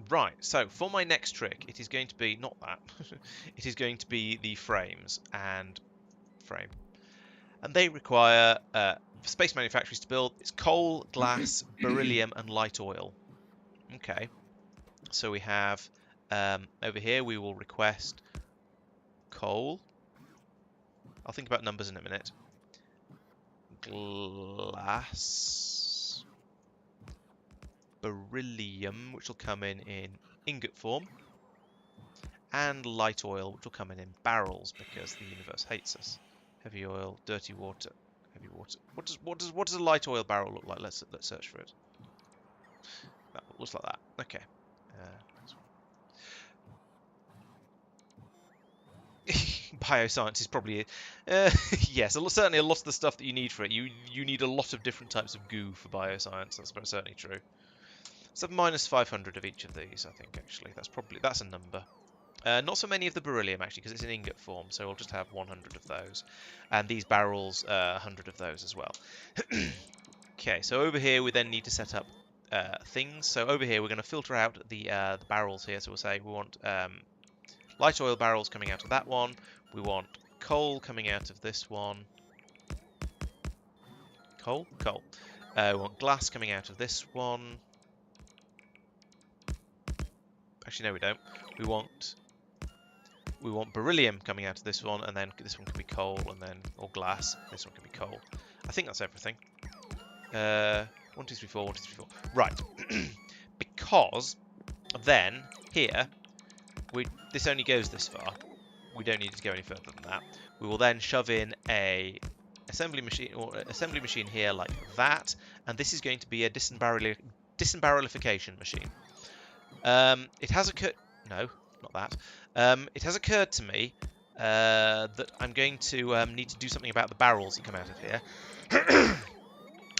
Right, so for my next trick, it is going to be not that. It is going to be the frames and frame, and they require space manufacturers to build. It's coal, glass, beryllium, and light oil. Okay, so we have over here. We will request coal. I'll think about numbers in a minute. Glass, beryllium, which will come in ingot form, and light oil, which will come in barrels because the universe hates us. Heavy oil, dirty water, heavy water. What does a light oil barrel look like? Let's search for it. That looks like that. Okay. Bioscience is probably yes, certainly a lot of the stuff that you need for it. You need a lot of different types of goo for bioscience. That's certainly true. So minus 500 of each of these, I think. Actually, that's a number. Not so many of the beryllium actually, because it's in ingot form. So we'll just have 100 of those, and these barrels, 100 of those as well. Okay, so over here we then need to set up things. So over here we're going to filter out the barrels here. So we'll say we want light oil barrels coming out of that one. We want coal coming out of this one. Coal. We want glass coming out of this one. Actually, no, we don't. We want we want beryllium coming out of this one, and then this one can be coal, and then or glass. This one can be coal. I think that's everything. 1, 2, 3, 4. 1, 2, 3, 4. Right. Because then here this only goes this far. We don't need it to go any further than that. We will then shove in a assembly machine here like that, and this is going to be a disbarrelification machine. It has occurred. No, not that. It has occurred to me that I'm going to need to do something about the barrels that come out of here.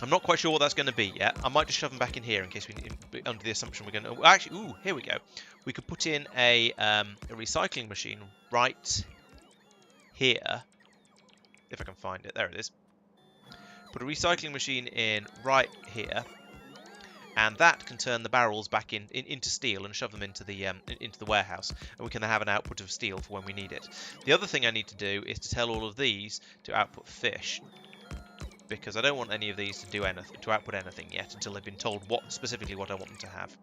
I'm not quite sure what that's going to be yet. I might just shove them back in here in case under the assumption we're going to. Actually, ooh, here we go. We could put in a recycling machine right here, if I can find it. There it is. Put a recycling machine in right here, and that can turn the barrels back into steel and shove them into the warehouse, and we can then have an output of steel for when we need it. The other thing I need to do is to tell all of these to output fish, because I don't want any of these to do anything, to output anything yet until they've been told specifically what I want them to have.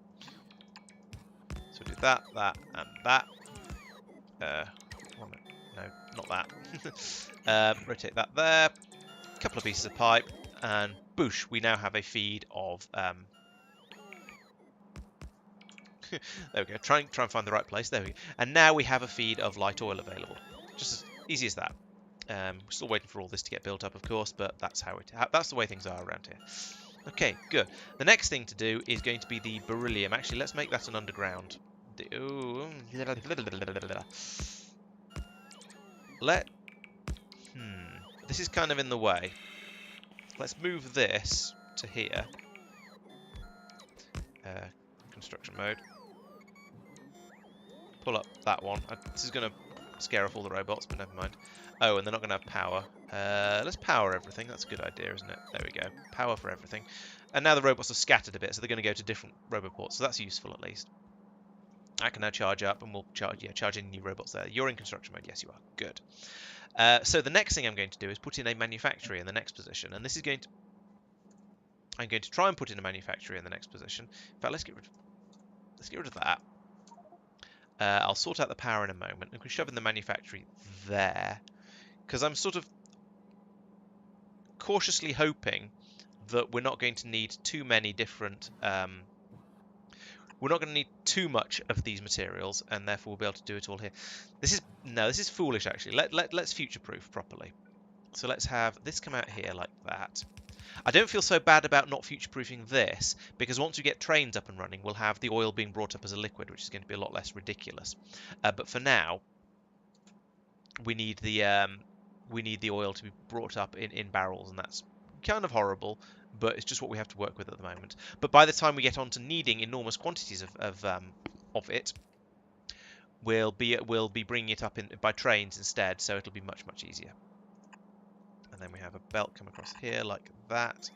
So do that, that, and that. No, not that. Rotate that there. A couple of pieces of pipe, and boosh, we now have a feed of. There we go. Try and find the right place. There we go. And now we have a feed of light oil available. Just as easy as that. We're still waiting for all this to get built up, of course, but that's that's the way things are around here. Okay, good. The next thing to do is going to be the beryllium. Actually, let's make that an underground. This is kind of in the way. Let's move this to here. Construction mode. Pull up that one. This is going to scare off all the robots, but never mind. Oh, and they're not going to have power. Let's power everything. That's a good idea, isn't it? There we go. Power for everything. And now the robots are scattered a bit, so they're going to go to different roboports. So that's useful, at least. I can now charge up, and we'll charge any new robots there. You're in construction mode. Yes, you are. Good. So the next thing I'm going to do is put in a manufactory in the next position, and this is going to. I'm going to try and put in a manufactory in the next position. In fact, let's get rid of that. I'll sort out the power in a moment. And we shove in the manufactory there, because I'm sort of cautiously hoping that we're not going to need too many different. We're not going to need too much of these materials, and therefore we'll be able to do it all here. This is foolish actually. Let's future-proof properly. So let's have this come out here like that. I don't feel so bad about not future-proofing this, because once we get trains up and running, we'll have the oil being brought up as a liquid, which is going to be a lot less ridiculous. But for now, we need the oil to be brought up in barrels, and that's kind of horrible, but it's just what we have to work with at the moment. But by the time we get on to needing enormous quantities of it, we'll be bringing it up by trains instead, so it'll be much easier. And then we have a belt come across here like that,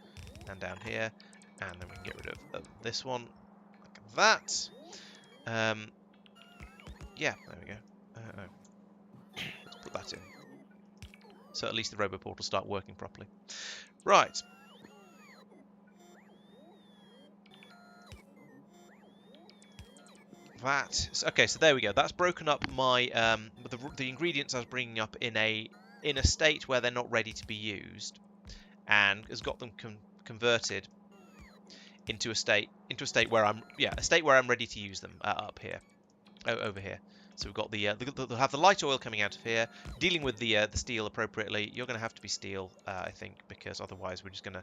and down here, and then we can get rid of this one like that. Yeah, there we go. Let's put that in. So at least the roboport will start working properly. Right. Okay, so there we go. That's broken up my the ingredients I was bringing up in a state where they're not ready to be used, and has got them converted into a state where I'm ready to use them up here, over here. So we've got they'll have the light oil coming out of here, dealing with the steel appropriately. You're going to have to be steel, I think, because otherwise we're just going to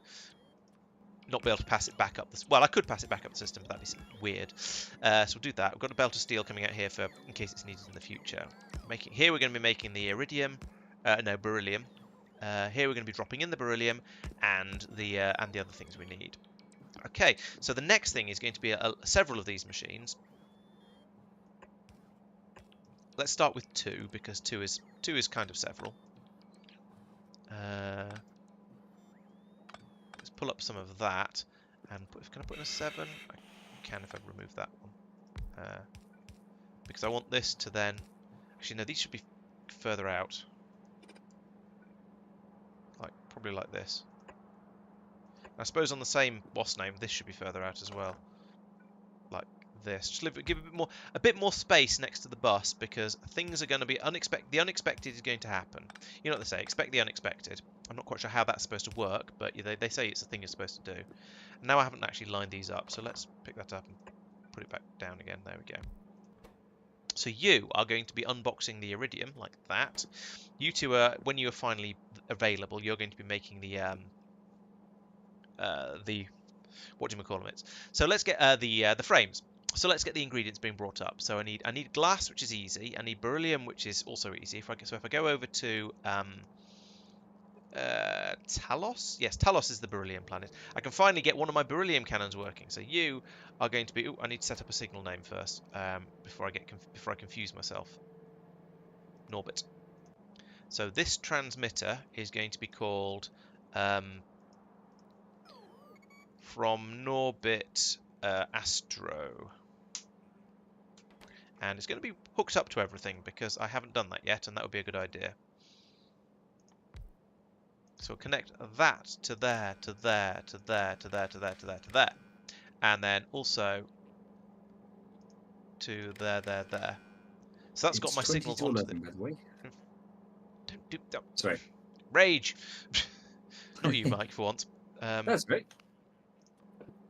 not be able to pass it back up. Well, I could pass it back up the system, but that'd be weird. So we'll do that. We've got a belt of steel coming out here in case it's needed in the future. Here we're going to be making the iridium. Beryllium. Here we're going to be dropping in the beryllium and the other things we need. Okay, so the next thing is going to be several of these machines. Let's start with 2, because 2 is kind of several. Let's pull up some of that and can I put in a 7? I can if I remove that one. Because I want this to then. Actually, no, these should be further out. Probably like this. I suppose on the same boss name, this should be further out as well. Like this. Just give a bit more space next to the bus, because things are going to be unexpected. The unexpected is going to happen. You know what they say, expect the unexpected. I'm not quite sure how that's supposed to work, but they say it's a thing you're supposed to do. And now I haven't actually lined these up, so let's pick that up and put it back down again. There we go. So you are going to be unboxing the iridium like that. You two are, when you are finally available, you're going to be making the what do you call it? So let's get the frames. So let's get the ingredients being brought up. So I need glass, which is easy. I need beryllium, which is also easy. If I go over to Talos, yes, Talos is the beryllium planet. I can finally get one of my beryllium cannons working. So you are going to be. Ooh, I need to set up a signal name first before I confuse myself. Norbit. So this transmitter is going to be called from Norbit Astro. And it's going to be hooked up to everything, because I haven't done that yet, and that would be a good idea. So we'll connect that to there, to there, to there, to there, to there, to there, to there. And then also to there, there, there. So that's got my signals onto the... by the way. Don't. Sorry. Rage! Not you, Mike, for once. That's great.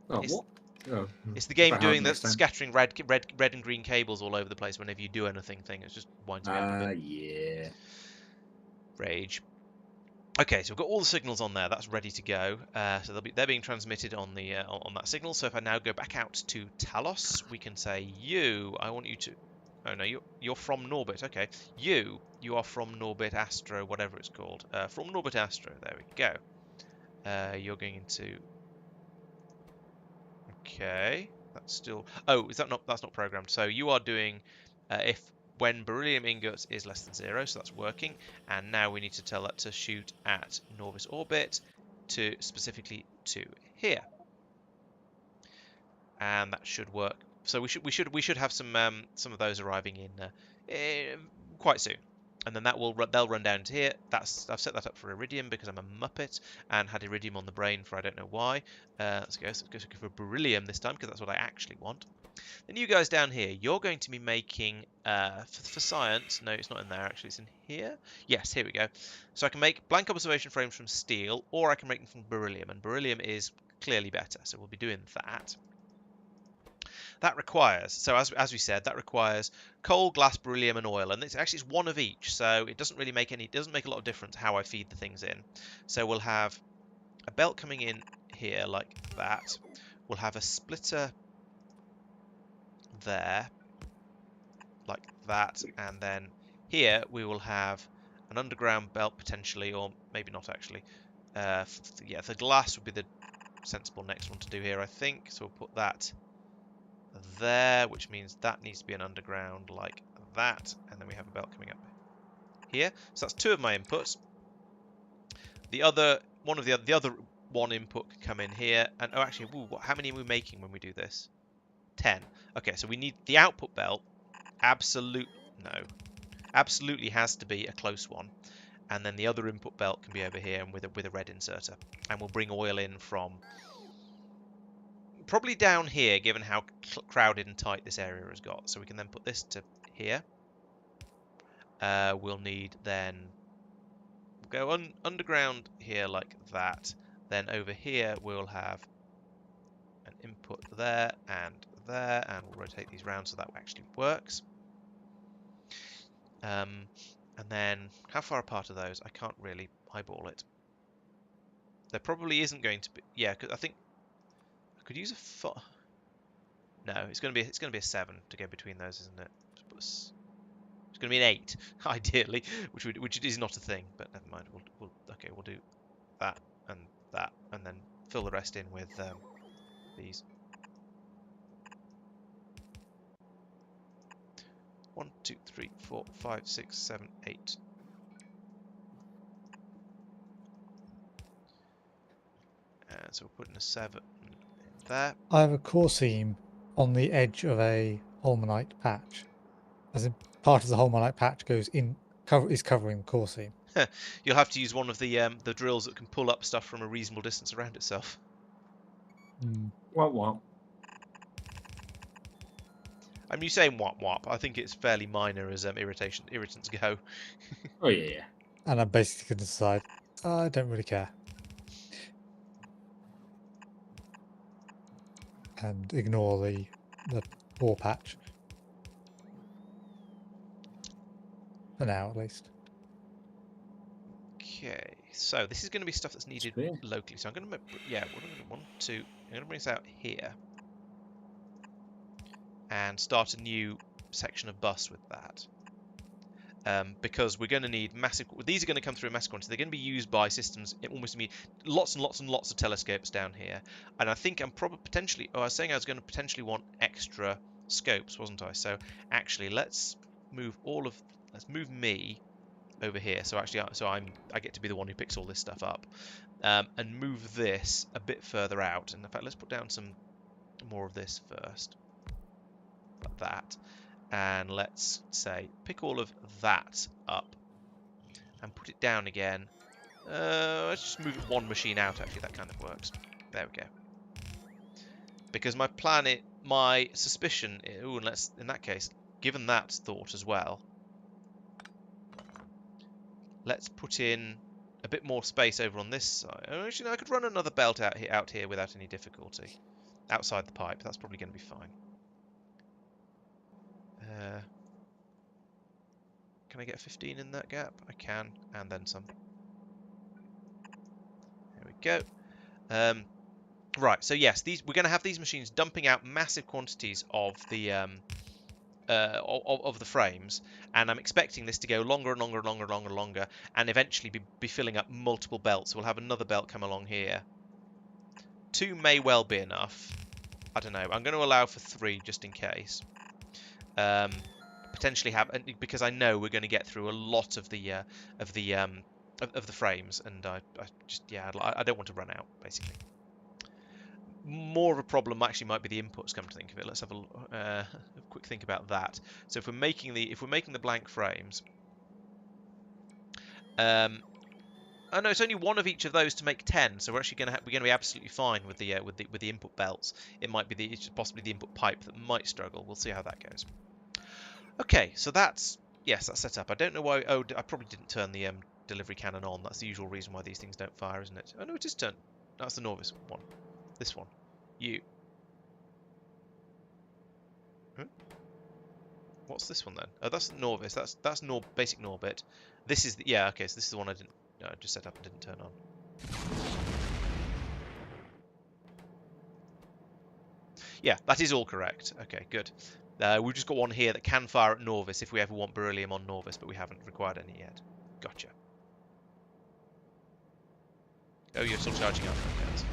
Oh, what? Oh, it's the game doing the scattering red and green cables all over the place whenever you do anything thing. It just winds me up a bit. Yeah. Rage. Okay, so we've got all the signals on there. That's ready to go. So they're being transmitted on the on that signal. So if I now go back out to Talos, we can say I want you to. Oh no, you're from Norbit. Okay, you are from Norbit Astro, whatever it's called. From Norbit Astro. There we go. You're going to. Okay, that's still. Oh, is that not? That's not programmed. So you are doing when beryllium ingots is less than 0, so that's working. And now we need to tell that to shoot at Norbit orbit to specifically to here, and that should work. So we should have some of those arriving in quite soon. And then they'll run down to here. I've set that up for iridium because I'm a muppet and had iridium on the brain for I don't know why. Let's go for beryllium this time, because that's what I actually want. Then you guys down here, you're going to be making for science. No, it's not in there actually. It's in here. Yes, here we go. So I can make blank observation frames from steel, or I can make them from beryllium, and beryllium is clearly better. So we'll be doing that. That requires, so as we said, that requires coal, glass, beryllium, and oil, and it's one of each, so it doesn't really make a lot of difference how I feed the things in. So we'll have a belt coming in here like that. We'll have a splitter there, like that, and then here we will have an underground belt potentially, or maybe not actually. Yeah, the glass would be the sensible next one to do here, I think. So we'll put that there, which means that needs to be an underground like that, and then we have a belt coming up here. So that's 2 of my inputs. The other one input can come in here, and oh, actually, how many are we making when we do this? 10. Okay, so we need the output belt. Absolutely has to be a close one, and then the other input belt can be over here and with a red inserter, and we'll bring oil in from. Probably down here, given how crowded and tight this area has got. So we can then put this to here. We'll need then go underground here like that. Then over here we'll have an input there, and we'll rotate these round so that actually works. And then how far apart are those? I can't really eyeball it. There probably isn't going to be. Yeah, because I think. Could use a no, it's going to be a 7 to go between those, isn't it? It's going to be an 8 ideally, which is not a thing, but never mind. We'll do that, and then fill the rest in with these. 1, 2, 3, 4, 5, 6, 7, 8. And so we're putting a 7 there. I have a core seam on the edge of a holmanite patch. As in, part of the holmanite patch is covering the core seam. You'll have to use one of the drills that can pull up stuff from a reasonable distance around itself. Well. I'm saying wop wop. I think it's fairly minor as irritants go. Oh yeah. And I'm basically going to decide, I don't really care. And ignore the war patch. For now, at least. Okay, so this is going to be stuff that's needed Fair. locally. So I'm going to, yeah, what am I going to I'm going to bring this out here and start a new section of bus with that. Because we're going to need massive. These are going to come through in massive quantity. They're going to be used by systems. It almost mean lots and lots and lots of telescopes down here. And I think I'm probably potentially. Oh, I was saying I was going to potentially want extra scopes, wasn't I? So actually, let's move Let's move me over here. So actually, I get to be the one who picks all this stuff up, and move this a bit further out. And in fact, let's put down some more of this first, like that. And let's say pick all of that up and put it down again. Let's just move one machine out. Actually, that kind of works. There we go. Because my suspicion. Ooh, and let's in that case, given that thought as well, let's put in a bit more space over on this side. Actually, no, I could run another belt out here without any difficulty. Outside the pipe, that's probably going to be fine. Can I get 15 in that gap? I can, and then some. There we go. Right, so yes, we're going to have these machines dumping out massive quantities of the frames, and I'm expecting this to go longer and longer and longer and longer and longer, and eventually be filling up multiple belts. So we'll have another belt come along here. 2 may well be enough. I don't know. I'm going to allow for 3 just in case. Potentially because I know we're going to get through a lot of the frames, and I don't want to run out basically. More of a problem actually might be the inputs. Come to think of it, let's have a quick think about that. So if we're making the blank frames, oh no, it's only one of each of those to make 10. So we're actually going to be absolutely fine with the input belts. It might be it's possibly the input pipe that might struggle. We'll see how that goes. Okay, so that's set up. I don't know why. Oh, I probably didn't turn the delivery cannon on. That's the usual reason why these things don't fire, isn't it? Oh no, it is turned. That's the novice one. This one. You. Huh? What's this one then? Oh, that's novice. That's basic Norbit. This is the okay. So this is the one I just set up and didn't turn on. Yeah, that is all correct. Okay, good. We've just got one here that can fire at Novice if we ever want Beryllium on Novice, but we haven't required any yet. Gotcha. Oh, you're still charging up. Okay, that's fine.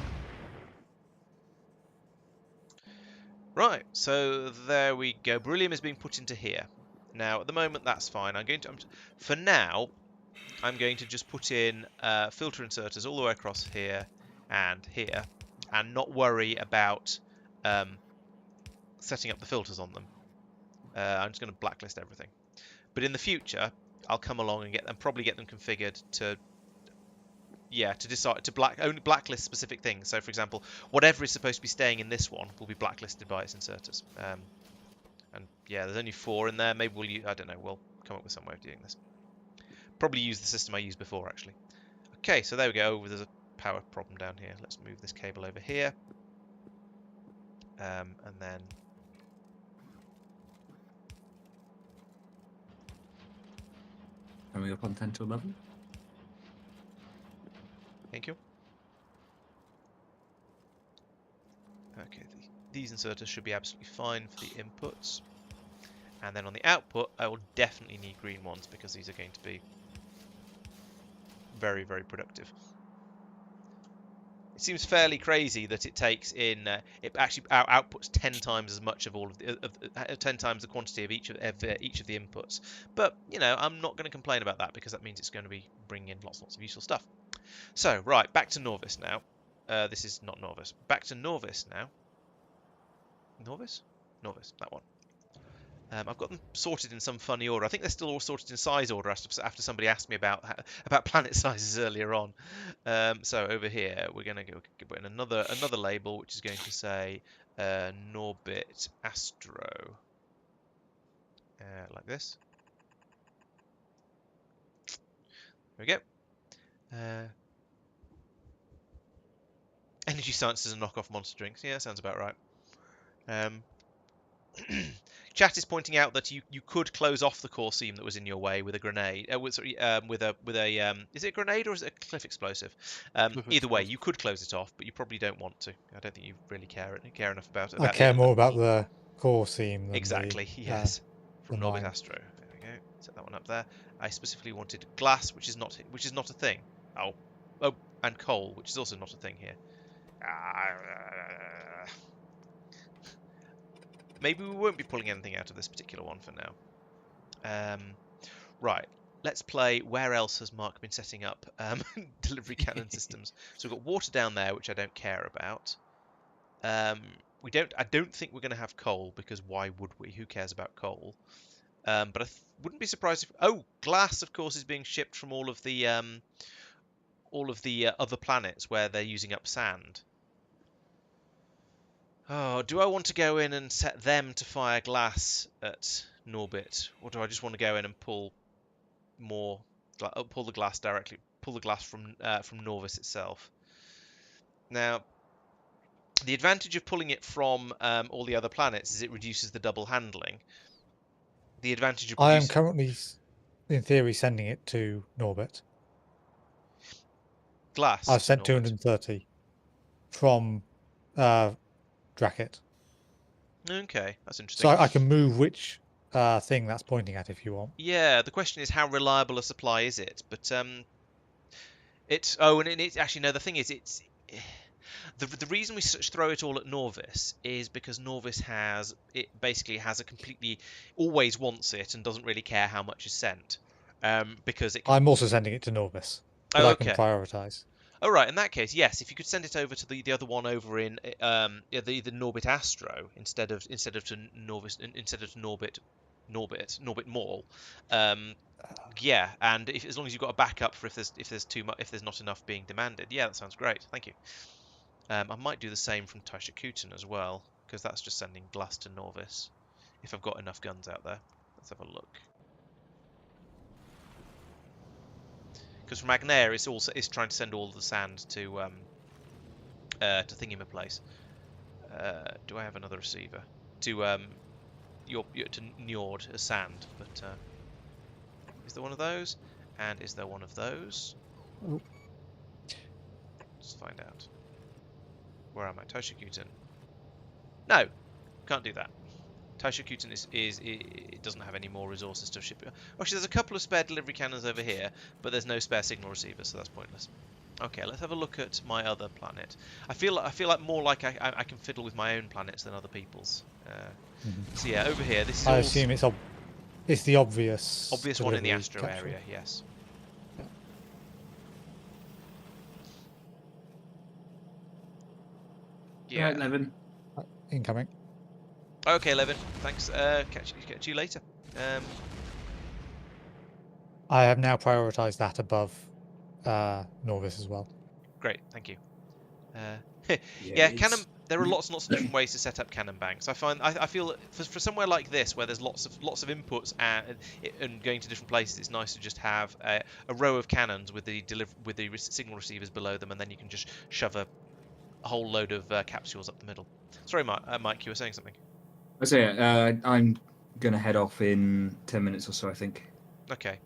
Right, so there we go. Beryllium is being put into here. Now, at the moment, that's fine. For now, I'm going to just put in filter inserters all the way across here, and not worry about setting up the filters on them. I'm just going to blacklist everything. But in the future, I'll come along and probably get them configured to decide to only blacklist specific things. So, for example, whatever is supposed to be staying in this one will be blacklisted by its inserters. And yeah, there's only 4 in there. Maybe I don't know. We'll come up with some way of doing this. Probably use the system I used before, actually. Okay, so there we go. There's a power problem down here. Let's move this cable over here, and then. Coming up on 10 to 11. Thank you. Okay, these inserters should be absolutely fine for the inputs. And then on the output, I will definitely need green ones because these are going to be very, very productive. It seems fairly crazy that it takes in it actually outputs 10 times as much of all of 10 times the quantity of each of the inputs. But you know, I'm not going to complain about that because that means it's going to be bringing in lots and lots of useful stuff. So right, back to Novice now. This is not Novice. Back to Novice now. Novice, that one. I've got them sorted in some funny order. I think they're still all sorted in size order after somebody asked me about planet sizes earlier on. So over here, we're going to put in another label, which is going to say Norbit Astro. like this. There we go. Energy sciences and knockoff monster drinks. Yeah, sounds about right. Chat is pointing out that you could close off the core seam that was in your way with a grenade. Is it a grenade or is it a cliff explosive? Either way, you could close it off, but you probably don't want to. I don't think you really care enough about it. I care more about the core seam than exactly. the, Yes. From the Norbit mine. Astro. There we go. Set that one up there. I specifically wanted glass, which is not a thing. Oh, and coal, which is also not a thing here. Maybe we won't be pulling anything out of this particular one for now. Right, let's play. Where else has Marc been setting up delivery cannon systems? So we've got water down there, which I don't care about. I don't think we're going to have coal, because why would we? Who cares about coal? But I wouldn't be surprised if... Oh, glass, of course, is being shipped from all of the other planets where they're using up sand. Oh, do I want to go in and set them to fire glass at Norbit, or do I just want to go in and pull the glass directly, pull the glass from Norvis itself? Now, the advantage of pulling it from all the other planets is it reduces the double handling. The advantage of I am currently, in theory, sending it to Norbit. glass. I've sent 230 from Dracket. Okay, that's interesting. So I can move which thing that's pointing at if you want. Yeah, the question is how reliable a supply is it? But it's actually no. The thing is, it's the reason we throw it all at Norvis is because Norvis basically has a completely always wants it and doesn't really care how much is sent. Because it can... I'm also sending it to Norvis, but I can prioritize. Oh right, in that case, yes. If you could send it over to the other one over in the Norbit Astro instead of to Norvis, instead of to Norbit Mall, yeah. And as long as you've got a backup for if there's not enough being demanded, yeah, that sounds great. Thank you. I might do the same from Taishakuten as well, because that's just sending glass to Norvis. If I've got enough guns out there, let's have a look. Because from Agnea, it's trying to send all of the sand to Thingamaplace. Do I have another receiver to to Njord as sand? But is there one of those? And is there one of those? Oh. Let's find out. Where am I? Taishakuten. No, can't do that. Taishakuten it doesn't have any more resources to ship. Actually, there's a couple of spare delivery cannons over here, but there's no spare signal receivers, so that's pointless. Okay, let's have a look at my other planet. I feel like more like I can fiddle with my own planets than other people's. So yeah, over here, this is. I assume it's the obvious one in the Astro area. Yes. Yeah. Right, Levin. Incoming. Okay, Levin. Thanks. Catch you later. I have now prioritized that above Norvis as well. Great, thank you. Yeah, cannon. There are lots and lots of different ways to set up cannon banks. I feel for somewhere like this where there's lots of inputs and going to different places, it's nice to just have a row of cannons with the signal receivers below them, and then you can just shove a whole load of capsules up the middle. Sorry, Mike, you were saying something. I say I'm gonna head off in 10 minutes or so, I think. Okay.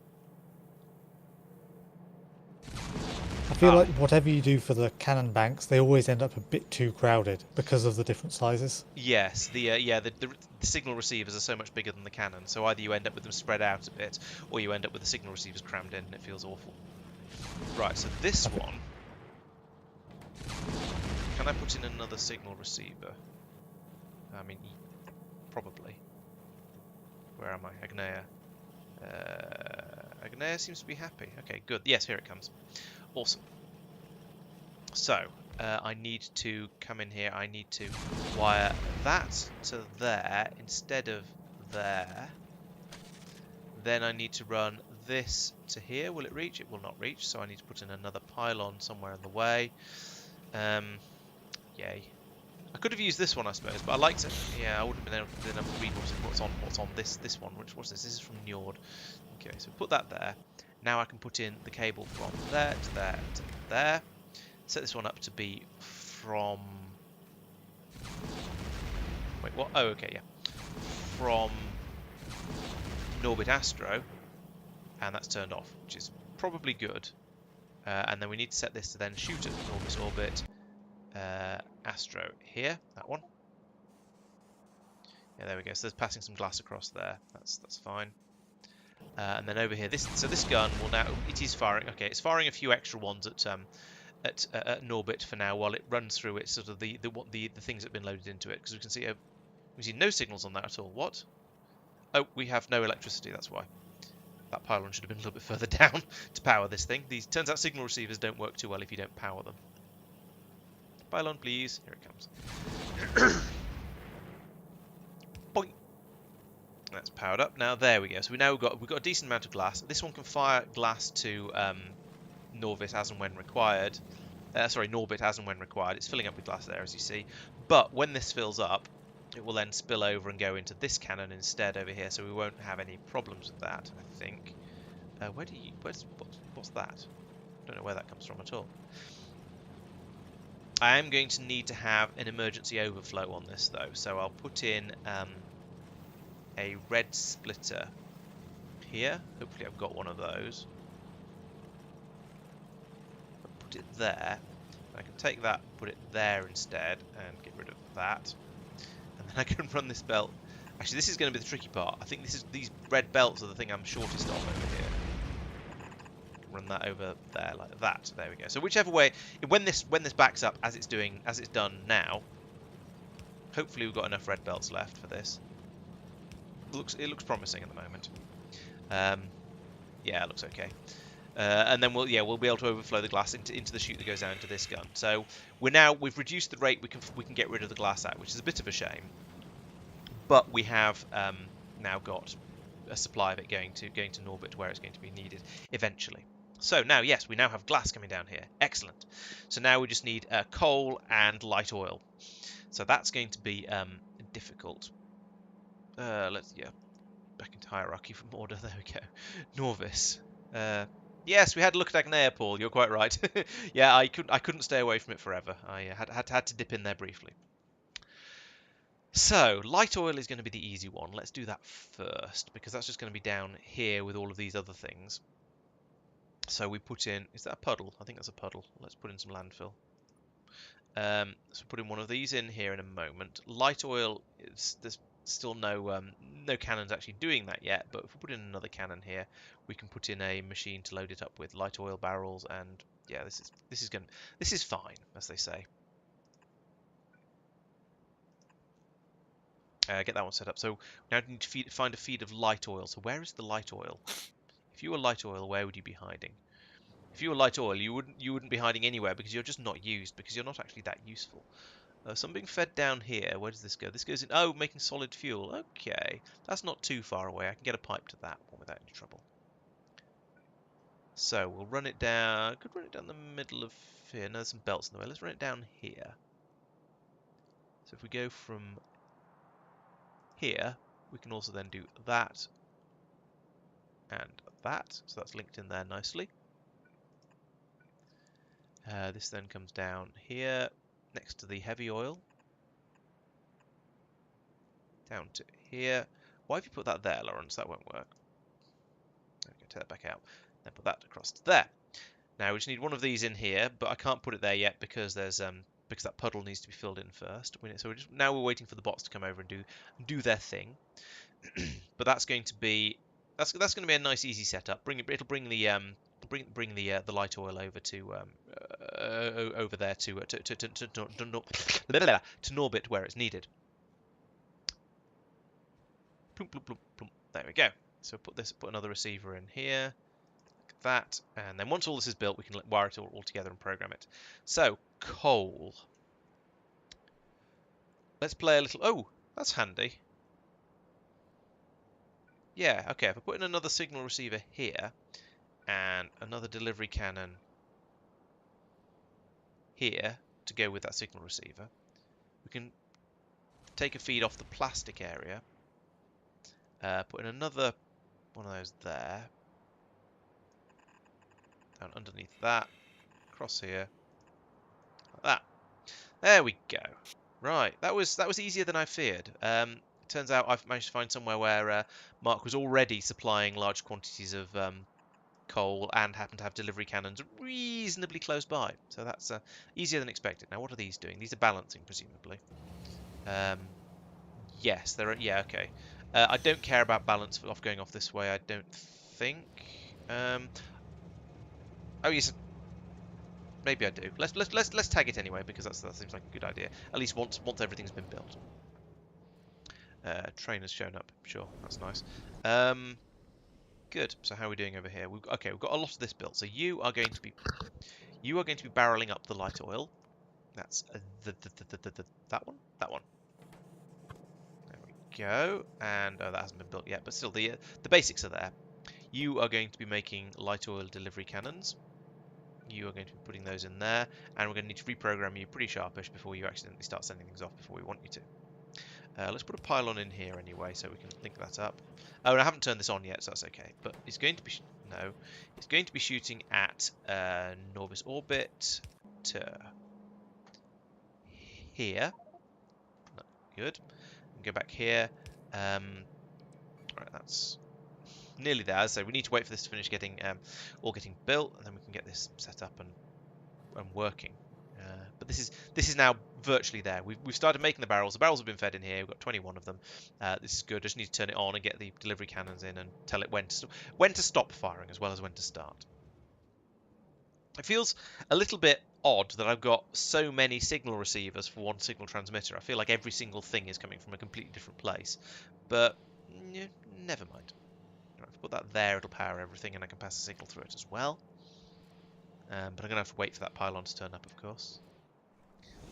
I feel like whatever you do for the cannon banks, they always end up a bit too crowded because of the different sizes. Yes, the signal receivers are so much bigger than the cannon, so either you end up with them spread out a bit, or you end up with the signal receivers crammed in, and it feels awful. Right, so this one. Can I put in another signal receiver? I mean, probably. Where am I? Agnea. Agnea seems to be happy. Okay, good. Yes, here it comes. Awesome. So, I need to come in here. I need to wire that to there instead of there. Then I need to run this to here. Will it reach? It will not reach, so I need to put in another pylon somewhere in the way. Yay. I could have used this one, I suppose, but I liked it. Yeah, I wouldn't have been able to read what's on this one. What's this? This is from Njord. Okay, so put that there. Now I can put in the cable from there to there to there. Set this one up to be from. Wait, what? Oh, okay, yeah. From Norbit Astro, and that's turned off, which is probably good. And then we need to set this to then shoot at Norbit Orbit Astro here, that one. Yeah, there we go. So there's passing some glass across there. That's fine. And then over here, this gun will now, it is firing. Okay, it's firing a few extra ones at Norbit for now, while it runs through it sort of the things that have been loaded into it. Because we can see no signals on that at all. What? Oh, we have no electricity. That's why. That pylon should have been a little bit further down to power this thing. Turns out signal receivers don't work too well if you don't power them. Pylon, please. Here it comes. Boing. That's powered up. Now there we go. So we've got a decent amount of glass. This one can fire glass to Norbit as and when required. Norbit as and when required. It's filling up with glass there, as you see. But when this fills up, it will then spill over and go into this cannon instead over here, so we won't have any problems with that, I think. What's that? I don't know where that comes from at all. I am going to need to have an emergency overflow on this, though, so I'll put in a red splitter here. Hopefully I've got one of those. I'll put it there. I can take that, put it there instead, and get rid of that. And then I can run this belt. Actually, this is going to be the tricky part. I think these red belts are the thing I'm shortest of over here. Run that over there like that. There we go. So whichever way, when this backs up as it's done now, hopefully we've got enough red belts left for this. It looks promising at the moment. Yeah, it looks okay. And then we'll be able to overflow the glass into the chute that goes down into this gun. So we've reduced the rate we can get rid of the glass at, which is a bit of a shame. But we have now got a supply of it going to Norbit where it's going to be needed eventually. So now, yes, we now have glass coming down here. Excellent. So now we just need coal and light oil. So that's going to be difficult. Let's back into hierarchy from order. There we go. Norvis. Yes, we had a look at Agnea, Paul. You're quite right. Yeah, I couldn't stay away from it forever. I had to dip in there briefly. So, light oil is going to be the easy one. Let's do that first, because that's just going to be down here with all of these other things. So we put in... Is that a puddle? I think that's a puddle. Let's put in some landfill. So put in one of these in here in a moment. Light oil, there's still no cannons actually doing that yet, but if we put in another cannon here, we can put in a machine to load it up with light oil barrels, and yeah, this is fine, as they say. Get that one set up. So now we need to find a feed of light oil. So where is the light oil? If you were light oil, where would you be hiding? If you were light oil, you wouldn't be hiding anywhere, because you're just not used, because you're not actually that useful. So I'm being fed down here. Where does this go? This goes in... Oh, making solid fuel. Okay. That's not too far away. I can get a pipe to that one without any trouble. So we'll run it down... Could run it down the middle of here. No, there's some belts in the way. Let's run it down here. So if we go from here, we can also then do that and that. So that's linked in there nicely. This then comes down here next to the heavy oil. Down to here. Why have you put that there, Laurence? That won't work. Okay, take that back out. Then put that across to there. Now we just need one of these in here, but I can't put it there yet because there's because that puddle needs to be filled in first. So now we're waiting for the bots to come over and do their thing. But that's going to be that's going to be a nice easy setup. It'll bring the bring the light oil over to over there to Norbit where it's needed. Plump, plump, plump, plump. There we go. So put another receiver in here, like that, and then once all this is built, we can wire it all together and program it. So coal. Let's play a little. Oh, that's handy. Yeah, okay. If I put in another signal receiver here, and another delivery cannon here to go with that signal receiver, We can take a feed off the plastic area. Put in another one of those there. Down underneath that. Across here. Like that. There we go. Right, that was easier than I feared. It turns out I've managed to find somewhere where Marc was already supplying large quantities of coal and happened to have delivery cannons reasonably close by. So that's easier than expected. Now, what are these doing? These are balancing, presumably. Yes, they're... Yeah, okay. I don't care about balance off going off this way, I don't think. Oh, yes. Maybe I do. Let's tag it anyway, because that seems like a good idea. At least once everything's been built. Train has shown up. Sure, that's nice. Good. So how are we doing over here? We've got a lot of this built. So you are going to be barreling up the light oil. That's that one. That one. There we go. And that hasn't been built yet, but still the basics are there. You are going to be making light oil delivery cannons. You are going to be putting those in there, and we're going to need to reprogram you pretty sharpish before you accidentally start sending things off before we want you to. Let's put a pylon in here anyway, so we can link that up. Oh, and I haven't turned this on yet, so that's okay. But it's going to be it's going to be shooting at Norvis orbit to here. Good. And go back here. Right, that's nearly there. So we need to wait for this to finish getting all getting built, and then we can get this set up and working. But this is now virtually there. We've started making the barrels. The barrels have been fed in here. We've got 21 of them. This is good. Just need to turn it on and get the delivery cannons in and tell it when to stop firing as well as when to start. It feels a little bit odd that I've got so many signal receivers for one signal transmitter. I feel like every single thing is coming from a completely different place. But yeah, never mind. Right, if I put that there, it'll power everything and I can pass a signal through it as well. But I'm going to have to wait for that pylon to turn up, of course.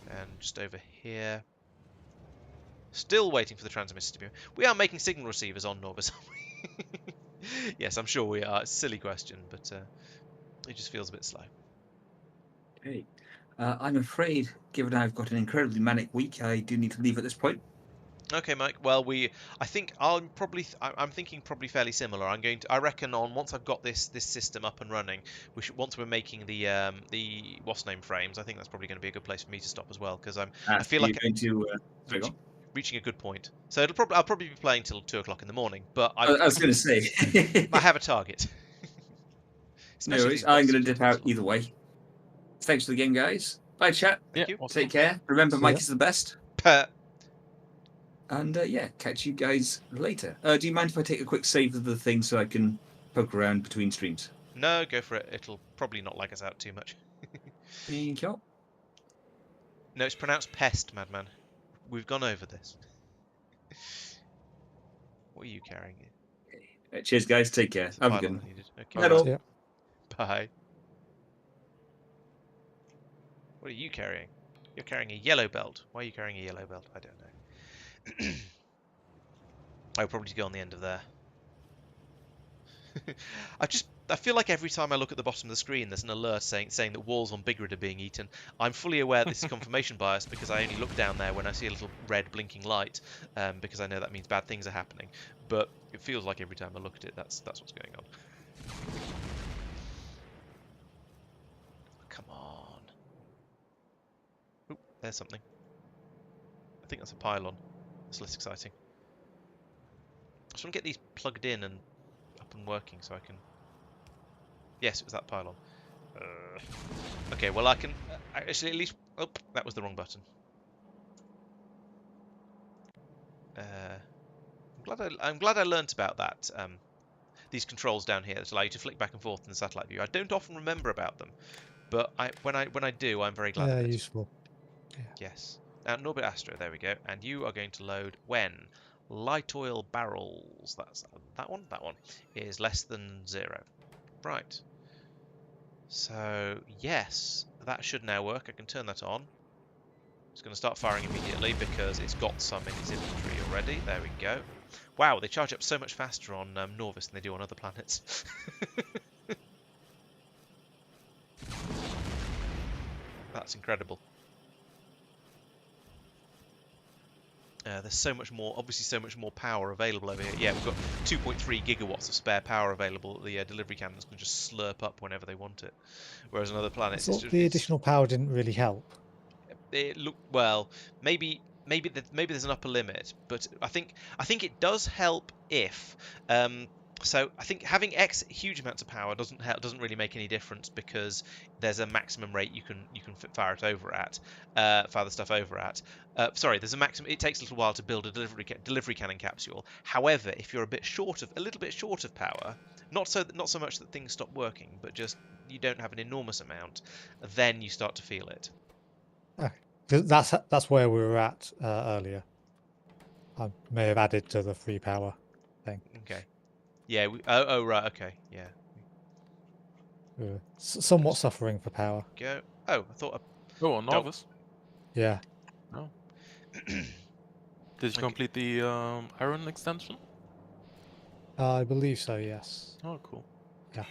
And just over here. Still waiting for the transmitter to be... We are making signal receivers on Norvis, aren't we? Yes, I'm sure we are. It's a silly question, but it just feels a bit slow. Okay. I'm afraid, given I've got an incredibly manic week, I do need to leave at this point. Okay, Mike. Well, I think I'm thinking probably fairly similar. I reckon once I've got this system up and running, once we're making the what's name frames, I think that's probably going to be a good place for me to stop as well, because I feel like going to reaching a good point. So I'll probably be playing till 2 o'clock in the morning. But I was going to say I have a target. No worries. I'm going to dip out either way. Thanks for the game, guys. Bye, chat. Thank you. Take care. Remember, Mike is the best. And yeah, catch you guys later. Do you mind if I take a quick save of the thing so I can poke around between streams? No, go for it. It'll probably not lag us out too much. Thank you. No, it's pronounced pest, madman. We've gone over this. What are you carrying? Cheers, guys. Take care. Have a good one. Okay. Yeah. Bye. What are you carrying? You're carrying a yellow belt. Why are you carrying a yellow belt? I don't know. I'll probably go on the end of there. I feel like every time I look at the bottom of the screen, there's an alert saying that walls on Bigrid are being eaten. I'm fully aware this is confirmation bias because I only look down there when I see a little red blinking light, because I know that means bad things are happening. But it feels like every time I look at it, that's what's going on. Come on. Oop, there's something. I think that's a pylon. It's less exciting. I just want to get these plugged in and up and working so I can... Yes, it was that pylon. Okay, well I can... actually, at least... Oh, that was the wrong button. I'm glad I learnt about that. These controls down here that allow you to flick back and forth in the satellite view. I don't often remember about them, but when I do, I'm very glad. Yeah, useful. Yeah. Yes. Now, Norbit Astro, there we go. And you are going to load when light oil barrels, that's that one, is less than 0. Right. So, yes, that should now work. I can turn that on. It's going to start firing immediately because it's got some in its inventory already. There we go. Wow, they charge up so much faster on Norvis than they do on other planets. That's incredible. There's so much more, obviously so much more power available over here. Yeah, we've got 2.3 gigawatts of spare power available that the delivery cannons can just slurp up whenever they want it. Whereas on other I planets, thought the additional power didn't really help. well, maybe there's an upper limit, but I think it does help if so I think having huge amounts of power doesn't really make any difference, because there's a maximum rate you can fire it over at, fire the stuff over at. Sorry, there's a maximum. It takes a little while to build a delivery cannon capsule. However, if you're a little bit short of power, not so much that things stop working, but just you don't have an enormous amount, then you start to feel it. Okay. That's where we were at earlier. I may have added to the free power thing. Okay. Yeah. Oh, right. Okay. Yeah. We were somewhat suffering for power. Go. Oh, I thought. Oh, a novice. Yeah. No. Did you complete the iron extension? I believe so, yes. Oh, cool. Yeah.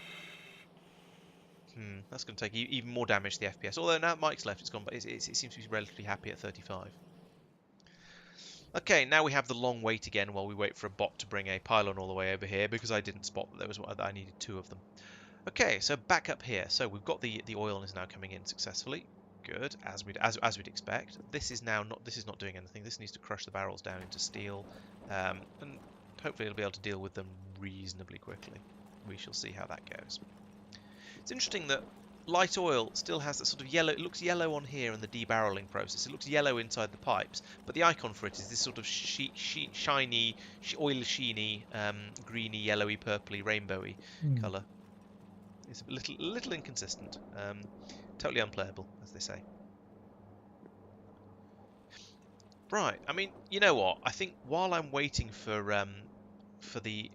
That's going to take even more damage to the FPS. Although now Mike's left, it's gone, but it seems to be relatively happy at 35. Okay, now we have the long wait again while we wait for a bot to bring a pylon all the way over here, because I didn't spot that I needed 2 of them. Okay, so back up here. So we've got the oil is now coming in successfully. Good, as we'd expect. This is not doing anything. This needs to crush the barrels down into steel, and hopefully it'll be able to deal with them reasonably quickly. We shall see how that goes. It's interesting that light oil still has that sort of yellow. It looks yellow on here in the debarreling process. It looks yellow inside the pipes, but the icon for it is this sort of shiny, oil sheeny, greeny, yellowy, purpley, rainbowy colour. It's a little inconsistent. Totally unplayable, as they say. Right. I mean, you know what? I think while I'm waiting for the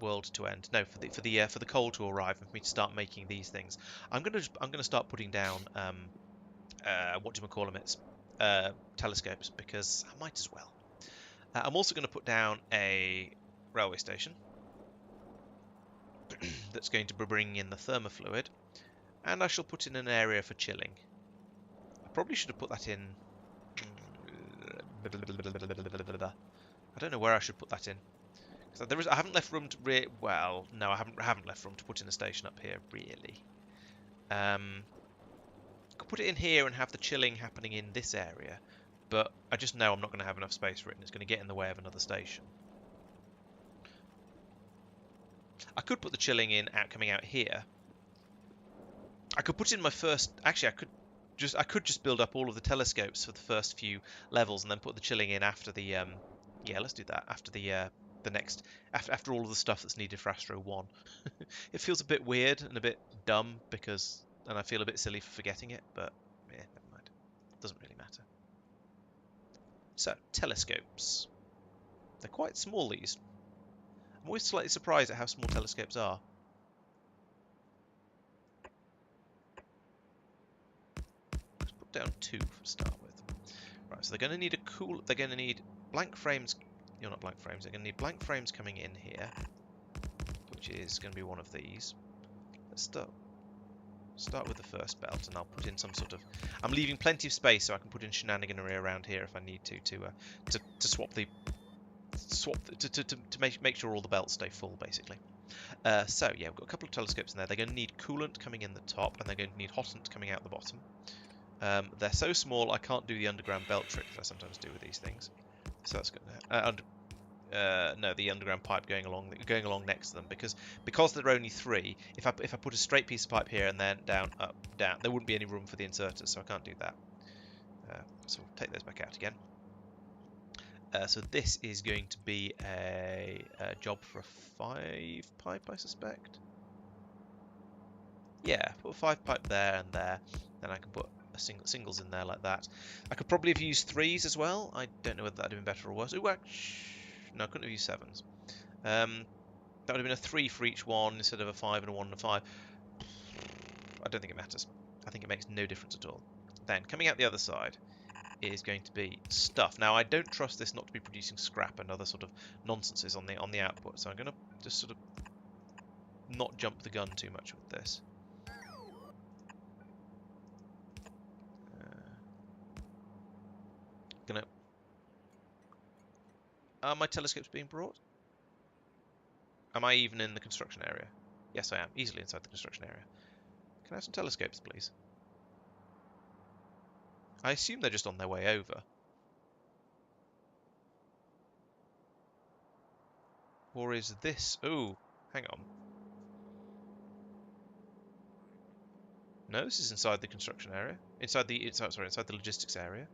world to end, no, for the coal to arrive and for me to start making these things, I'm gonna start putting down telescopes, because I might as well. I'm also going to put down a railway station that's going to be bringing in the thermofluid, and I shall put in an area for chilling. I probably should have put that in. I don't know where I should put that in. I haven't left room to. Well, no, I haven't left room to put in a station up here, really. I could put it in here and have the chilling happening in this area, but I just know I'm not going to have enough space for it, and it's going to get in the way of another station. I could put the chilling in coming out here. I could put in my first. Actually, I could just build up all of the telescopes for the first few levels, and then put the chilling in after the. Yeah, let's do that after the next after all of the stuff that's needed for Astro 1. It feels a bit weird and a bit dumb, and I feel a bit silly for forgetting it, but yeah, never mind. Doesn't really matter. So, telescopes. They're quite small, these. I'm always slightly surprised at how small telescopes are. Let's put down 2 to start with. Right, so they're going to need they're going to need blank frames. You're not blank frames. They're going to need blank frames coming in here, which is going to be one of these. Let's start with the first belt, and I'll put in some sort of. I'm leaving plenty of space so I can put in shenaniganery around here if I need to swap to make sure all the belts stay full, basically. So yeah, we've got a couple of telescopes in there. They're going to need coolant coming in the top, and they're going to need hottant coming out the bottom. They're so small I can't do the underground belt trick that I sometimes do with these things. So that's good. No, the underground pipe going along next to them, because there are only 3. If I put a straight piece of pipe here and then down, up, down, there wouldn't be any room for the inserters, so I can't do that. So we'll take those back out again. So this is going to be a job for a 5 pipe, I suspect. Yeah, put a 5 pipe there and there. Then I can put a singles in there like that. I could probably have used 3s as well. I don't know whether that would have been better or worse. Ooh, no, I couldn't have used 7s. That would have been a 3 for each one instead of a 5 and a 1 and a 5. I don't think it matters. I think it makes no difference at all. Then, coming out the other side is going to be stuff. Now, I don't trust this not to be producing scrap and other sort of nonsenses on the output, so I'm going to just sort of not jump the gun too much with this. Are my telescopes being brought? Am I even in the construction area? Yes, I am. Easily inside the construction area. Can I have some telescopes, please? I assume they're just on their way over. Or is this... Ooh, hang on. No, this is inside the construction area. Inside the logistics area.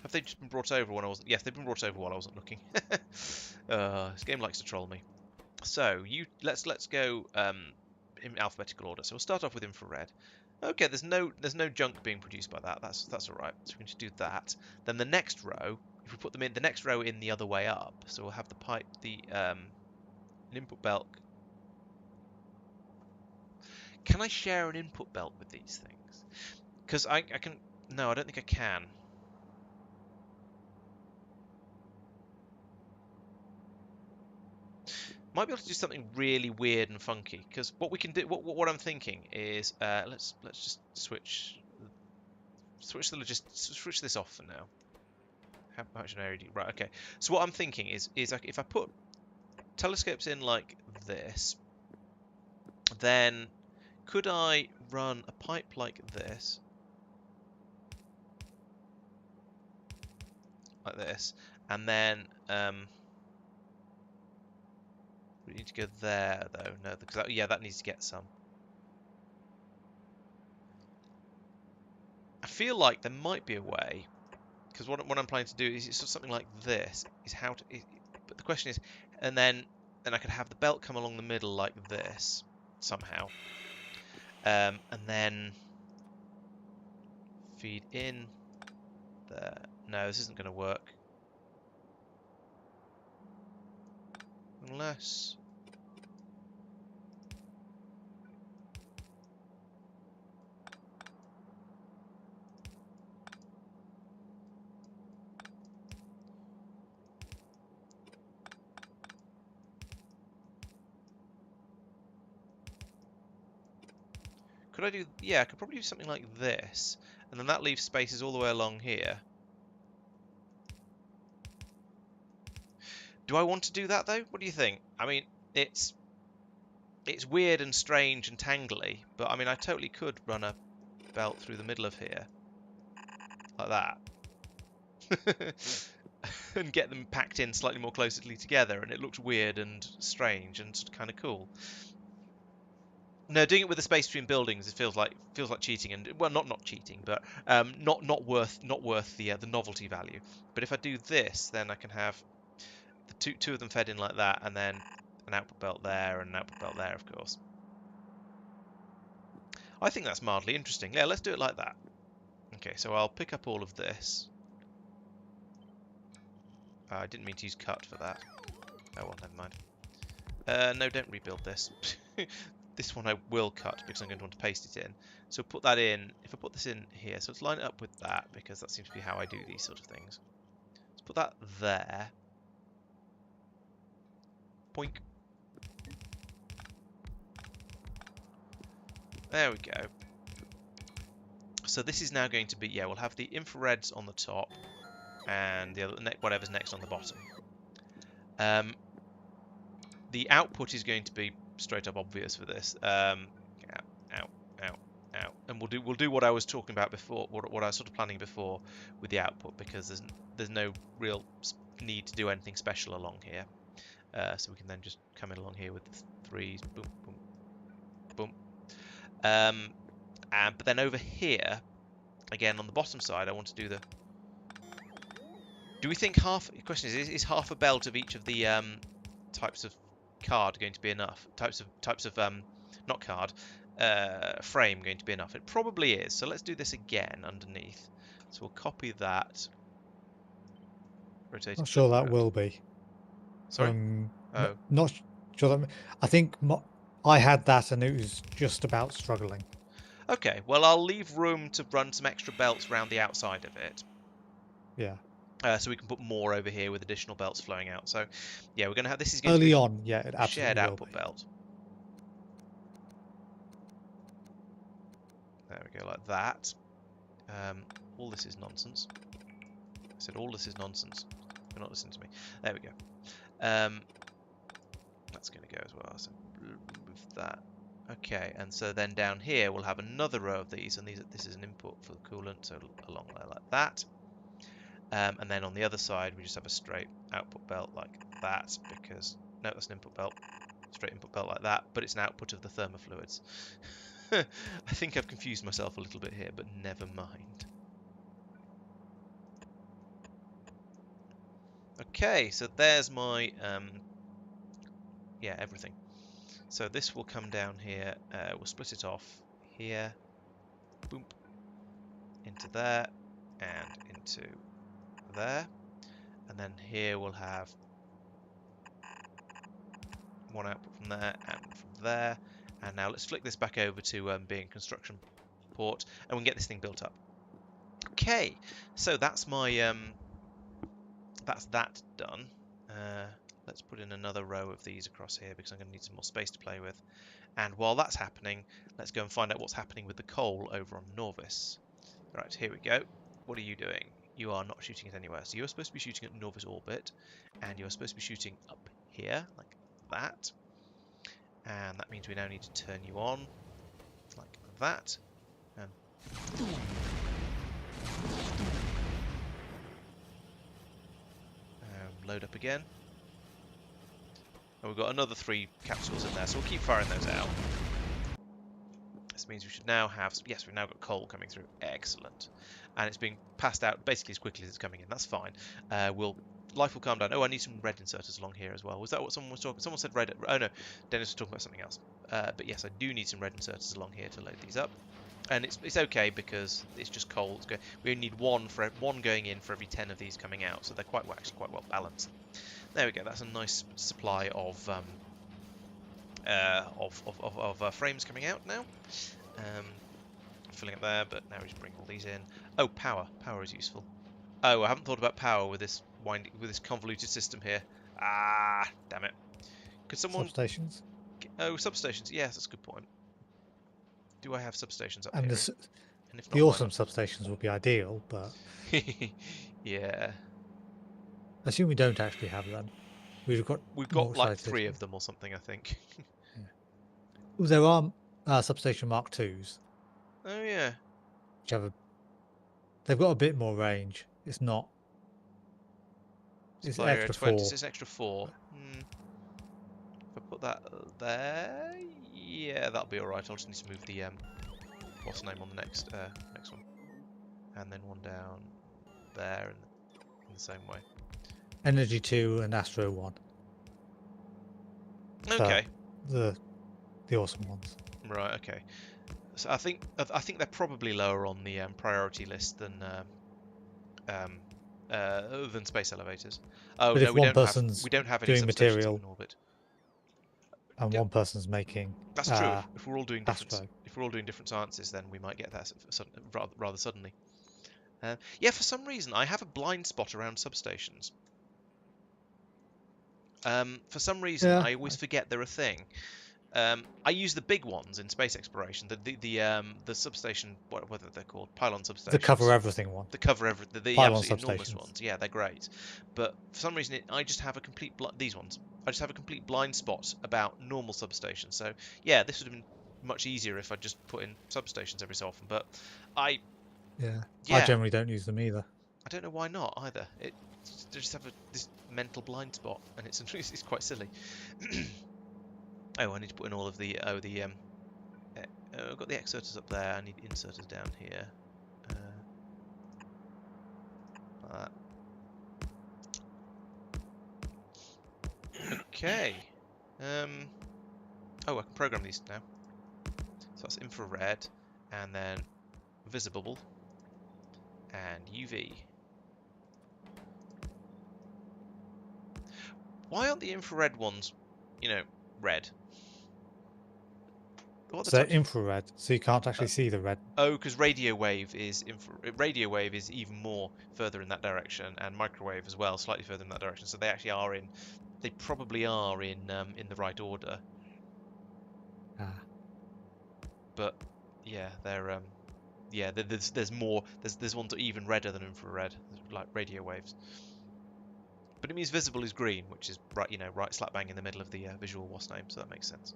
Have they just been brought over when I wasn't... Yes, they've been brought over while I wasn't looking. This game likes to troll me. So, let's go in alphabetical order. So we'll start off with infrared. Okay, there's no junk being produced by that. That's all right. So we're going to do that. Then the next row, if we put them in the next row in the other way up, so we'll have the pipe, an input belt. Can I share an input belt with these things? Because I can. No, I don't think I can. Might be able to do something really weird and funky. Because what we can do, what I'm thinking is, let's just switch this off for now. How much an area do you... Right, okay. So what I'm thinking is if I put telescopes in like this, then could I run a pipe like this? Like this. And then, we need to go there, though. No, because that needs to get some. I feel like there might be a way, because what I'm planning to do is it's something like this. But the question is, and then I could have the belt come along the middle like this somehow, and then feed in there. No, this isn't going to work unless. Could I do... Yeah, I could probably do something like this. And then that leaves spaces all the way along here. Do I want to do that, though? What do you think? I mean, it's weird and strange and tangly. But, I mean, I totally could run a belt through the middle of here. Like that. And get them packed in slightly more closely together. And it looks weird and strange and kind of cool. No, doing it with the space between buildings, it feels like cheating, and well, not cheating, but not worth the novelty value. But if I do this, then I can have the two of them fed in like that, and then an output belt there and an output belt there, of course. I think that's mildly interesting. Yeah, let's do it like that. Okay, so I'll pick up all of this. I didn't mean to use cut for that. Oh well, never mind. No, don't rebuild this. This one I will cut because I'm going to want to paste it in. So put that in. If I put this in here, so let's line it up with that because that seems to be how I do these sort of things. Let's put that there. Poink. There we go. So this is now going to be, yeah, we'll have the infrareds on the top and the other, whatever's next on the bottom. The output is going to be straight up obvious for this. Out, and we'll do what I was talking about before, what I was sort of planning before with the output, because there's no real need to do anything special along here. So we can then just come in along here with the threes, boom, boom, boom. But then over here, again on the bottom side, I want to do the. Do we think half? The question is half a belt of each of the types of card going to be enough? Types of not card, frame going to be enough? It probably is. So let's do this again underneath. So we'll copy that. Rotate. Not sure that will be. Sorry. Not sure that. I think I had that and it was just about struggling. Okay. Well, I'll leave room to run some extra belts around the outside of it. Yeah. So we can put more over here with additional belts flowing out. So, yeah, we're going to have this is going early to be on. Yeah, it absolutely shared output be. belt. There we go, like that. All this is nonsense. said all this is nonsense. You're not listening to me. There we go. That's going to go as well. So move that. Okay, and so then down here we'll have another row of these, and this is an input for the coolant, so along there like that. And then on the other side we just have a straight output belt like that, because no, that's an input belt, straight input belt like that, but it's an output of the thermofluids. I think I've confused myself a little bit here, but never mind. Okay, so there's my yeah, everything. So this will come down here, we'll split it off here, boom, into there, and into there. And then here we'll have one output from there and from there. And now let's flick this back over to being construction port, and we can get this thing built up. Okay, so that's my that's that done. Let's put in another row of these across here because I'm going to need some more space to play with. And while that's happening, let's go and find out what's happening with the coal over on Norvis. Right, here we go. What are you doing? You are not shooting it anywhere. So you're supposed to be shooting at Norvis orbit, and you're supposed to be shooting up here, like that. And that means we now need to turn you on, like that. And load up again. And we've got another 3 capsules in there, so we'll keep firing those out. This means we should now have, yes, we've now got coal coming through. Excellent. And it's being passed out basically as quickly as it's coming in. That's fine. Life will calm down. Oh, I need some red inserters along here as well. Was that what someone was talking? Someone said red. Oh no, Dennis was talking about something else. But yes, I do need some red inserters along here to load these up. And it's okay because it's just coal. We only need one going in for every 10 of these coming out, so they're actually quite well balanced. There we go. That's a nice supply of frames coming out now. Filling up there, but now we just bring all these in. Oh, power. Power is useful. Oh, I haven't thought about power with this convoluted system here. Ah, damn it. Could someone... Substations? Oh, substations. Yes, that's a good point. Do I have substations up and here? And if the awesome substations would be ideal, but... yeah. I assume we don't actually have them. We've got like 3 of them or something, I think. Yeah. Well, there are substation Mark IIs. Oh, yeah. Which have they've got a bit more range. It's not... It's extra 4. It's an extra 4. If I put that there... Yeah, that'll be alright. I'll just need to move the... what's the name on the next one? And then one down there in the same way. Energy 2 and Astro 1. Okay. The awesome ones. Right. Okay. So I think they're probably lower on the priority list than space elevators. Oh but no, if one person's we don't have any doing material in orbit. And one person's making. That's true. If we're all doing different sciences, then we might get that rather suddenly. Yeah, for some reason I have a blind spot around substations. For some reason, I always forget they're a thing. I use the big ones in space exploration. The substation, whether they're called pylon substations. The cover everything one. The cover everything. The absolutely enormous ones. Yeah, they're great. But for some reason, I just have a complete these ones. I just have a complete blind spot about normal substations. So yeah, this would have been much easier if I just put in substations every so often. But I generally don't use them either. I don't know why not either. They just have this mental blind spot, and it's quite silly. Oh, I need to put in all of the I've got the exerters up there. I need inserters down here. Like that. Okay. Oh, I can program these now. So that's infrared, and then visible, and UV. Why aren't the infrared ones, red? They're infrared, so you can't actually see the red. Oh, because radio wave is even more further in that direction, and microwave as well, slightly further in that direction. So they actually they probably are in the right order. But yeah, they're Yeah, there's more. There's ones that are even redder than infrared, like radio waves. But it means visible is green, which is right, right slap bang in the middle of the visual WASP name, so that makes sense.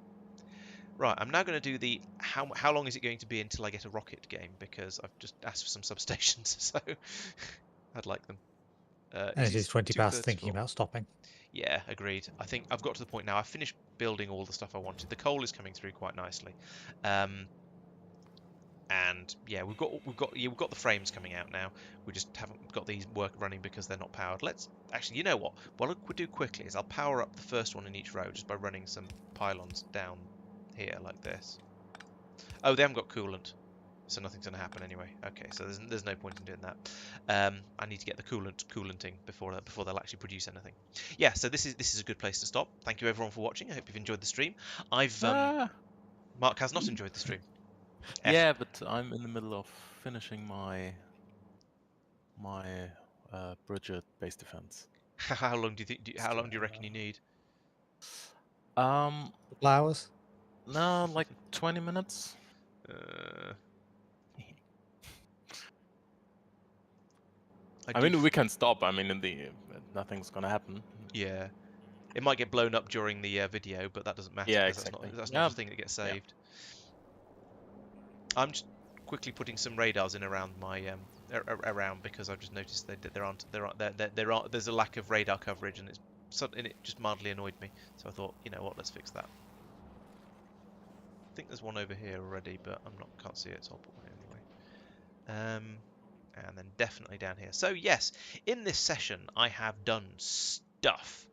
Right, I'm now going to do the how long is it going to be until I get a rocket game, because I've just asked for some substations, so I'd like them. And it is 20 past 2/3 thinking full. about stopping. Yeah, agreed. I think I've got to the point now. I've finished building all the stuff I wanted. The coal is coming through quite nicely, and yeah, we've got the frames coming out now. We just haven't got these work running because they're not powered. Let's actually, you know what I'll do quickly is I'll power up the first one in each row just by running some pylons down here like this. Oh, they haven't got coolant, so nothing's going to happen anyway. Okay, so there's no point in doing that. I need to get the coolanting before they'll actually produce anything. Yeah, so this is a good place to stop. Thank you everyone for watching. I hope you've enjoyed the stream. Marc has not enjoyed the stream. Yeah, but I'm in the middle of finishing my Bridget base defense. How long do you reckon you need? Flowers? No, like 20 minutes. I mean, we can stop. I mean, nothing's gonna happen. Yeah, it might get blown up during the video, but that doesn't matter. Yeah, because exactly. That's not the thing that gets saved. Yeah. I'm just quickly putting some radars in around my around, because I've just noticed that there's a lack of radar coverage, and it just mildly annoyed me. So I thought, you know what, let's fix that. I think there's one over here already, but can't see it, so I'll put one anyway. And then definitely down here. So yes, in this session I have done stuff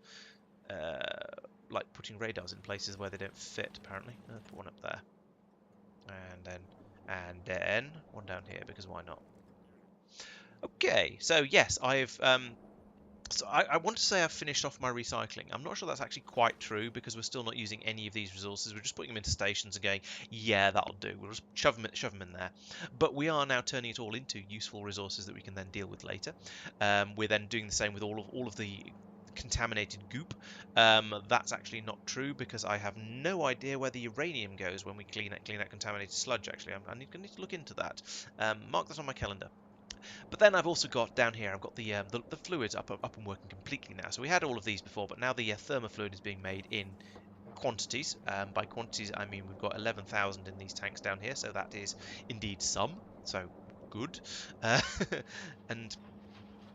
like putting radars in places where they don't fit. Apparently, I'll put one up there, and then one down here, because why not? Okay, so yes, I've so I want to say I've finished off my recycling. I'm not sure that's actually quite true, because we're still not using any of these resources. We're just putting them into stations and going, yeah, that'll do. We'll just shove them in there. But we are now turning it all into useful resources that we can then deal with later. We're then doing the same with all of the contaminated goop. That's actually not true, because I have no idea where the uranium goes when we clean out contaminated sludge. Actually, I need to look into that. Mark that on my calendar. But then I've also got down here, I've got the fluids up and working completely now. So we had all of these before, but now the thermofluid is being made in quantities. By quantities, I mean we've got 11,000 in these tanks down here, so that is indeed some. So good. And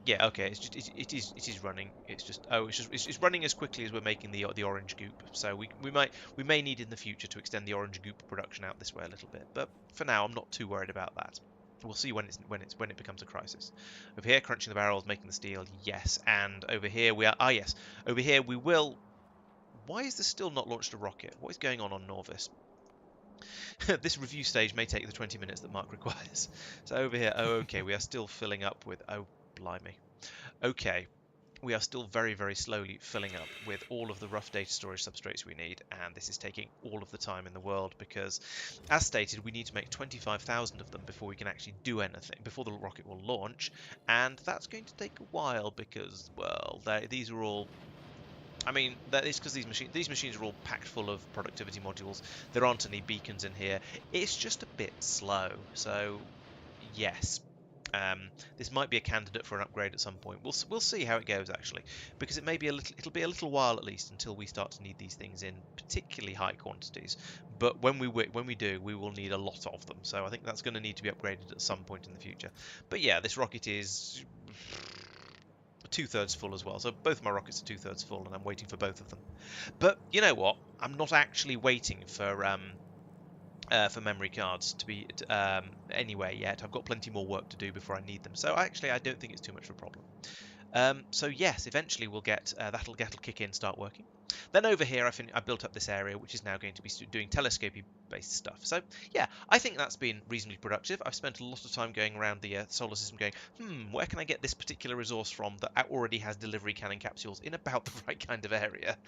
yeah, okay, it is running. It's running as quickly as we're making the orange goop. So we may need in the future to extend the orange goop production out this way a little bit. But for now, I'm not too worried about that. We'll see when it becomes a crisis. Over here, crunching the barrels, making the steel, yes. And over here we are. Yes. Over here we will. Why is this still not launched a rocket? What is going on Norvis? This review stage may take the 20 minutes that Marc requires. So over here, oh okay, we are still filling up with. Oh blimey. Okay. We are still very, very slowly filling up with all of the rough data storage substrates we need, and this is taking all of the time in the world, because, as stated, we need to make 25,000 of them before we can actually do anything, before the rocket will launch, and that's going to take a while, because, well, these are all... I mean, that is because these machines are all packed full of productivity modules. There aren't any beacons in here. It's just a bit slow, so yes. This might be a candidate for an upgrade at some point. We'll see how it goes, actually, because it'll be a little while at least until we start to need these things in particularly high quantities. But when we do, we will need a lot of them. So I think that's going to need to be upgraded at some point in the future. But yeah, this rocket is 2/3 full as well. So both my rockets are 2/3 full, and I'm waiting for both of them. But you know what? I'm not actually waiting for memory cards to be anywhere yet. I've got plenty more work to do before I need them. So actually, I don't think it's too much of a problem. So yes, eventually we'll get that'll kick in, start working. Then over here, I built up this area, which is now going to be doing telescopy-based stuff. So yeah, I think that's been reasonably productive. I've spent a lot of time going around the solar system, going, where can I get this particular resource from that already has delivery cannon capsules in about the right kind of area?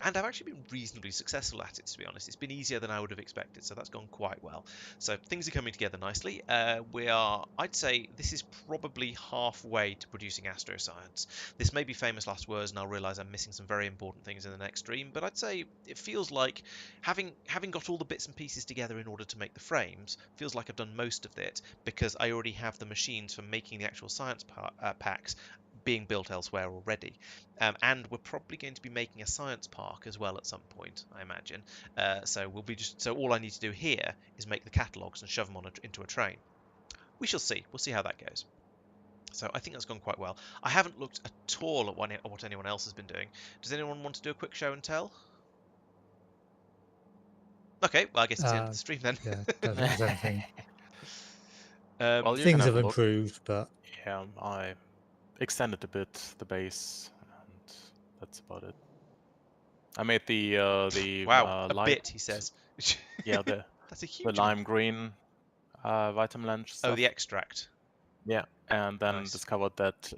And I've actually been reasonably successful at it, to be honest. It's been easier than I would have expected, so that's gone quite well. So things are coming together nicely. I'd say, this is probably halfway to producing astroscience. This may be famous last words, and I'll realise I'm missing some very important things in the next stream, but I'd say it feels like, having got all the bits and pieces together in order to make the frames, feels like I've done most of it, because I already have the machines for making the actual science packs being built elsewhere already. And we're probably going to be making a science park as well at some point, I imagine. So all I need to do here is make the catalogues and shove them into a train. We shall see. We'll see how that goes. So I think that's gone quite well. I haven't looked at all at what anyone else has been doing. Does anyone want to do a quick show and tell? Okay, well, I guess it's the end of the stream then. Yeah, don't think there's anything. Well, you can Things have a look. improved, but Yeah, I extended a bit the base, and that's about it. I made the wow, a lime, bit, he says. yeah, the That's a huge lime green vitamin lens Oh, stuff. the extract. Yeah, and then Nice. discovered that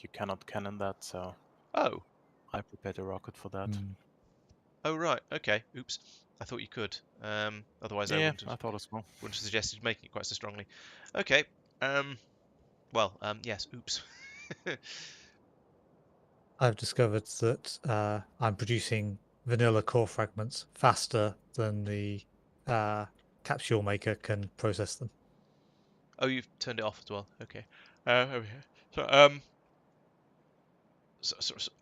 you cannot cannon that, so Oh. I prepared a rocket for that. Oh, right. Okay. Oops. I thought you could. Otherwise, Yeah, I I thought as well. wouldn't have suggested making it quite so strongly. Okay. Yes. Oops. I've discovered that I'm producing vanilla core fragments faster than the capsule maker can process them. Oh, you've turned it off as well. Okay. Over here.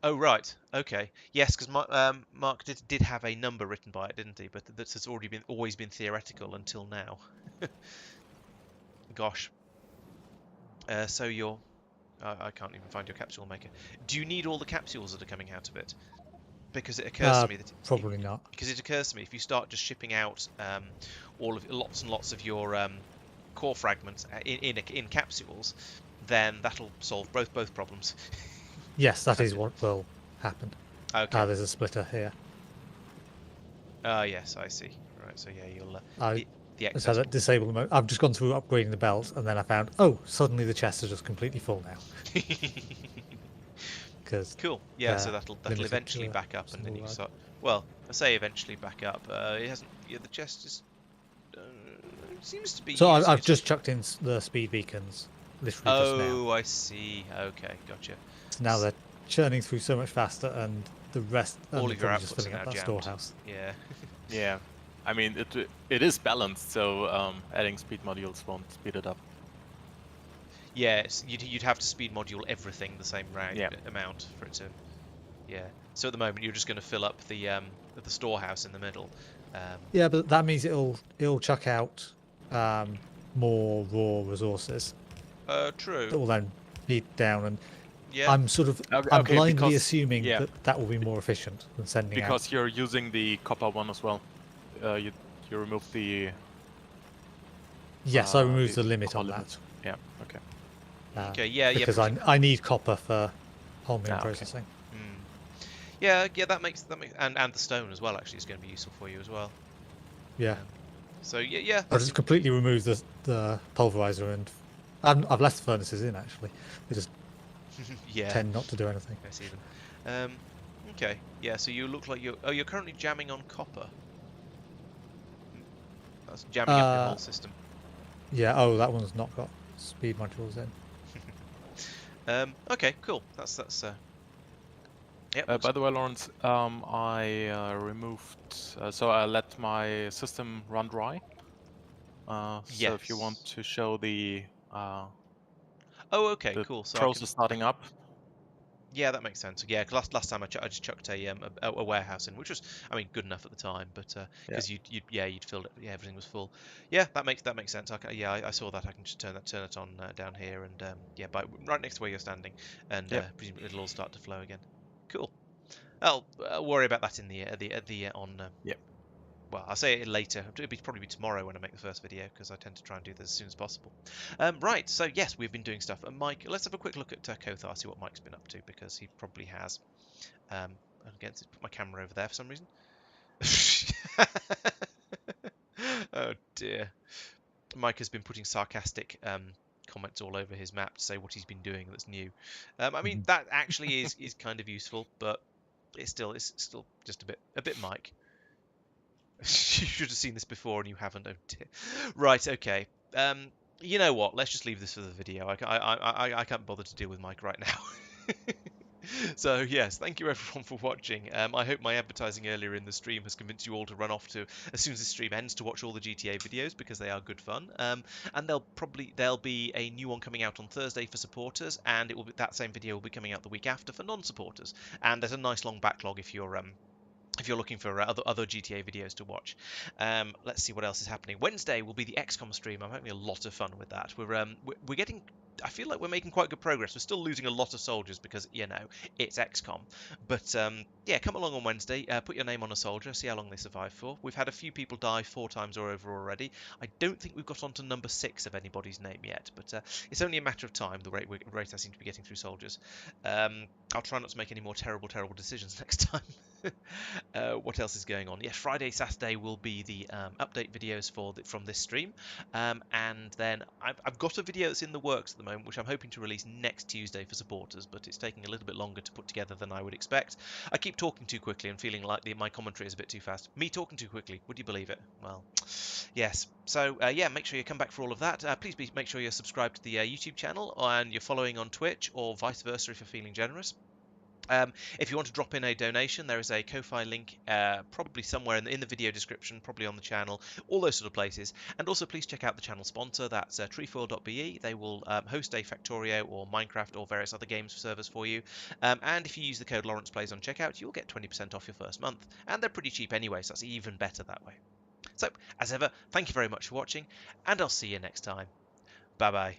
Oh, right. Okay. Yes, because Mark did have a number written by it, didn't he? But that has always been theoretical until now. Gosh. So you're... I can't even find your capsule maker. Do you need all the capsules that are coming out of it? Because it occurs to me that probably not. Because it occurs to me, if you start just shipping out lots and lots of your core fragments in capsules, then that'll solve both problems. Yes, that is what will happen. Okay. There's a splitter here. Yes, I see. Right. So yeah, you'll the excess. So that disable mode. I've just gone through upgrading the belt, and then I found, suddenly the chest is just completely full now. Cool. Yeah, so that'll eventually back up, and then you can start. Well, I say eventually back up. It hasn't. Yeah, the chest is. It seems to be. So I've just chucked in the speed beacons, literally just now. Oh, I see. Okay, gotcha. So now they're churning through so much faster, and the rest. All of your outputs just filling are up now that jammed. storehouse. Yeah. Yeah, I mean it is balanced, so adding speed modules won't speed it up. Yeah, you'd have to speed module everything the same amount for it to. Yeah. So at the moment you're just going to fill up the storehouse in the middle. Yeah, but that means it'll chuck out more raw resources. True. That will then feed down, and yeah. I'm sort of I'm blindly assuming that will be more efficient than sending out. Because you're using the copper one as well. You remove the. Yes, I removed the limit on that. Yeah. Okay. Okay. Yeah. Because I need copper for holmium processing. Yeah. That makes and the stone as well. Actually, is going to be useful for you as well. Yeah. So yeah. I just completely removed the pulverizer, and I've left the furnaces in actually. They just tend not to do anything. I see them. Okay. Yeah. So you look like you're currently jamming on copper. That's jamming up the whole system. Yeah. Oh, that one's not got speed modules in. Okay. Cool. That's. Yep. By the way, Laurence, I removed. So I let my system run dry. So if you want to show the. Oh, okay. Cool. So process starting up. Yeah, that makes sense. Yeah, because last time I just chucked a warehouse in, which was, I mean, good enough at the time, but because you'd filled it, everything was full. Yeah, that makes sense. I saw that. I can just turn it on down here, and right next to where you're standing, and presumably it'll all start to flow again. Cool. I'll worry about that Well, I'll say it later. It'll probably be tomorrow when I make the first video, because I tend to try and do this as soon as possible. Right, so yes, we've been doing stuff. And Mike, let's have a quick look at Kothar, see what Mike's been up to, because he probably has. Again, put my camera over there for some reason. Oh dear. Mike has been putting sarcastic comments all over his map to say what he's been doing that's new. I mean, that actually is kind of useful, but it's still just a bit Mike. You should have seen this before and you haven't. Oh dear. Right, okay. You know what? Let's just leave this for the video. I can't bother to deal with Mike right now. So yes, thank you everyone for watching. I hope my advertising earlier in the stream has convinced you all to run off to, as soon as the stream ends, to watch all the GTA videos because they are good fun. And there'll be a new one coming out on Thursday for supporters, and that same video will be coming out the week after for non-supporters. And there's a nice long backlog if you're looking for other GTA videos to watch. Let's see what else is happening. Wednesday will be the XCOM stream. I'm having a lot of fun with that. We're getting. I feel like we're making quite good progress. We're still losing a lot of soldiers because, you know, it's XCOM. But yeah, come along on Wednesday. Put your name on a soldier. See how long they survive for. We've had a few people die 4 times or over already. I don't think we've got onto number 6 of anybody's name yet. But it's only a matter of time. The rate I seem to be getting through soldiers. I'll try not to make any more terrible decisions next time. What else is going on? Yeah, Friday, Saturday will be the update videos from this stream, and then I've got a video that's in the works at the moment, which I'm hoping to release next Tuesday for supporters, but it's taking a little bit longer to put together than I would expect. I keep talking too quickly and feeling like my commentary is a bit too fast. Me talking too quickly, would you believe it? Well, yes. So yeah, make sure you come back for all of that. Please make sure you're subscribed to the YouTube channel and you're following on Twitch, or vice versa if you're feeling generous. If you want to drop in a donation, there is a Ko-Fi link probably somewhere in the video description, probably on the channel, all those sort of places. And also please check out the channel sponsor, that's treefoil.be. They will host a Factorio or Minecraft or various other games servers for you. And if you use the code LaurencePlays on checkout, you'll get 20% off your first month. And they're pretty cheap anyway, so that's even better that way. So, as ever, thank you very much for watching, and I'll see you next time. Bye-bye.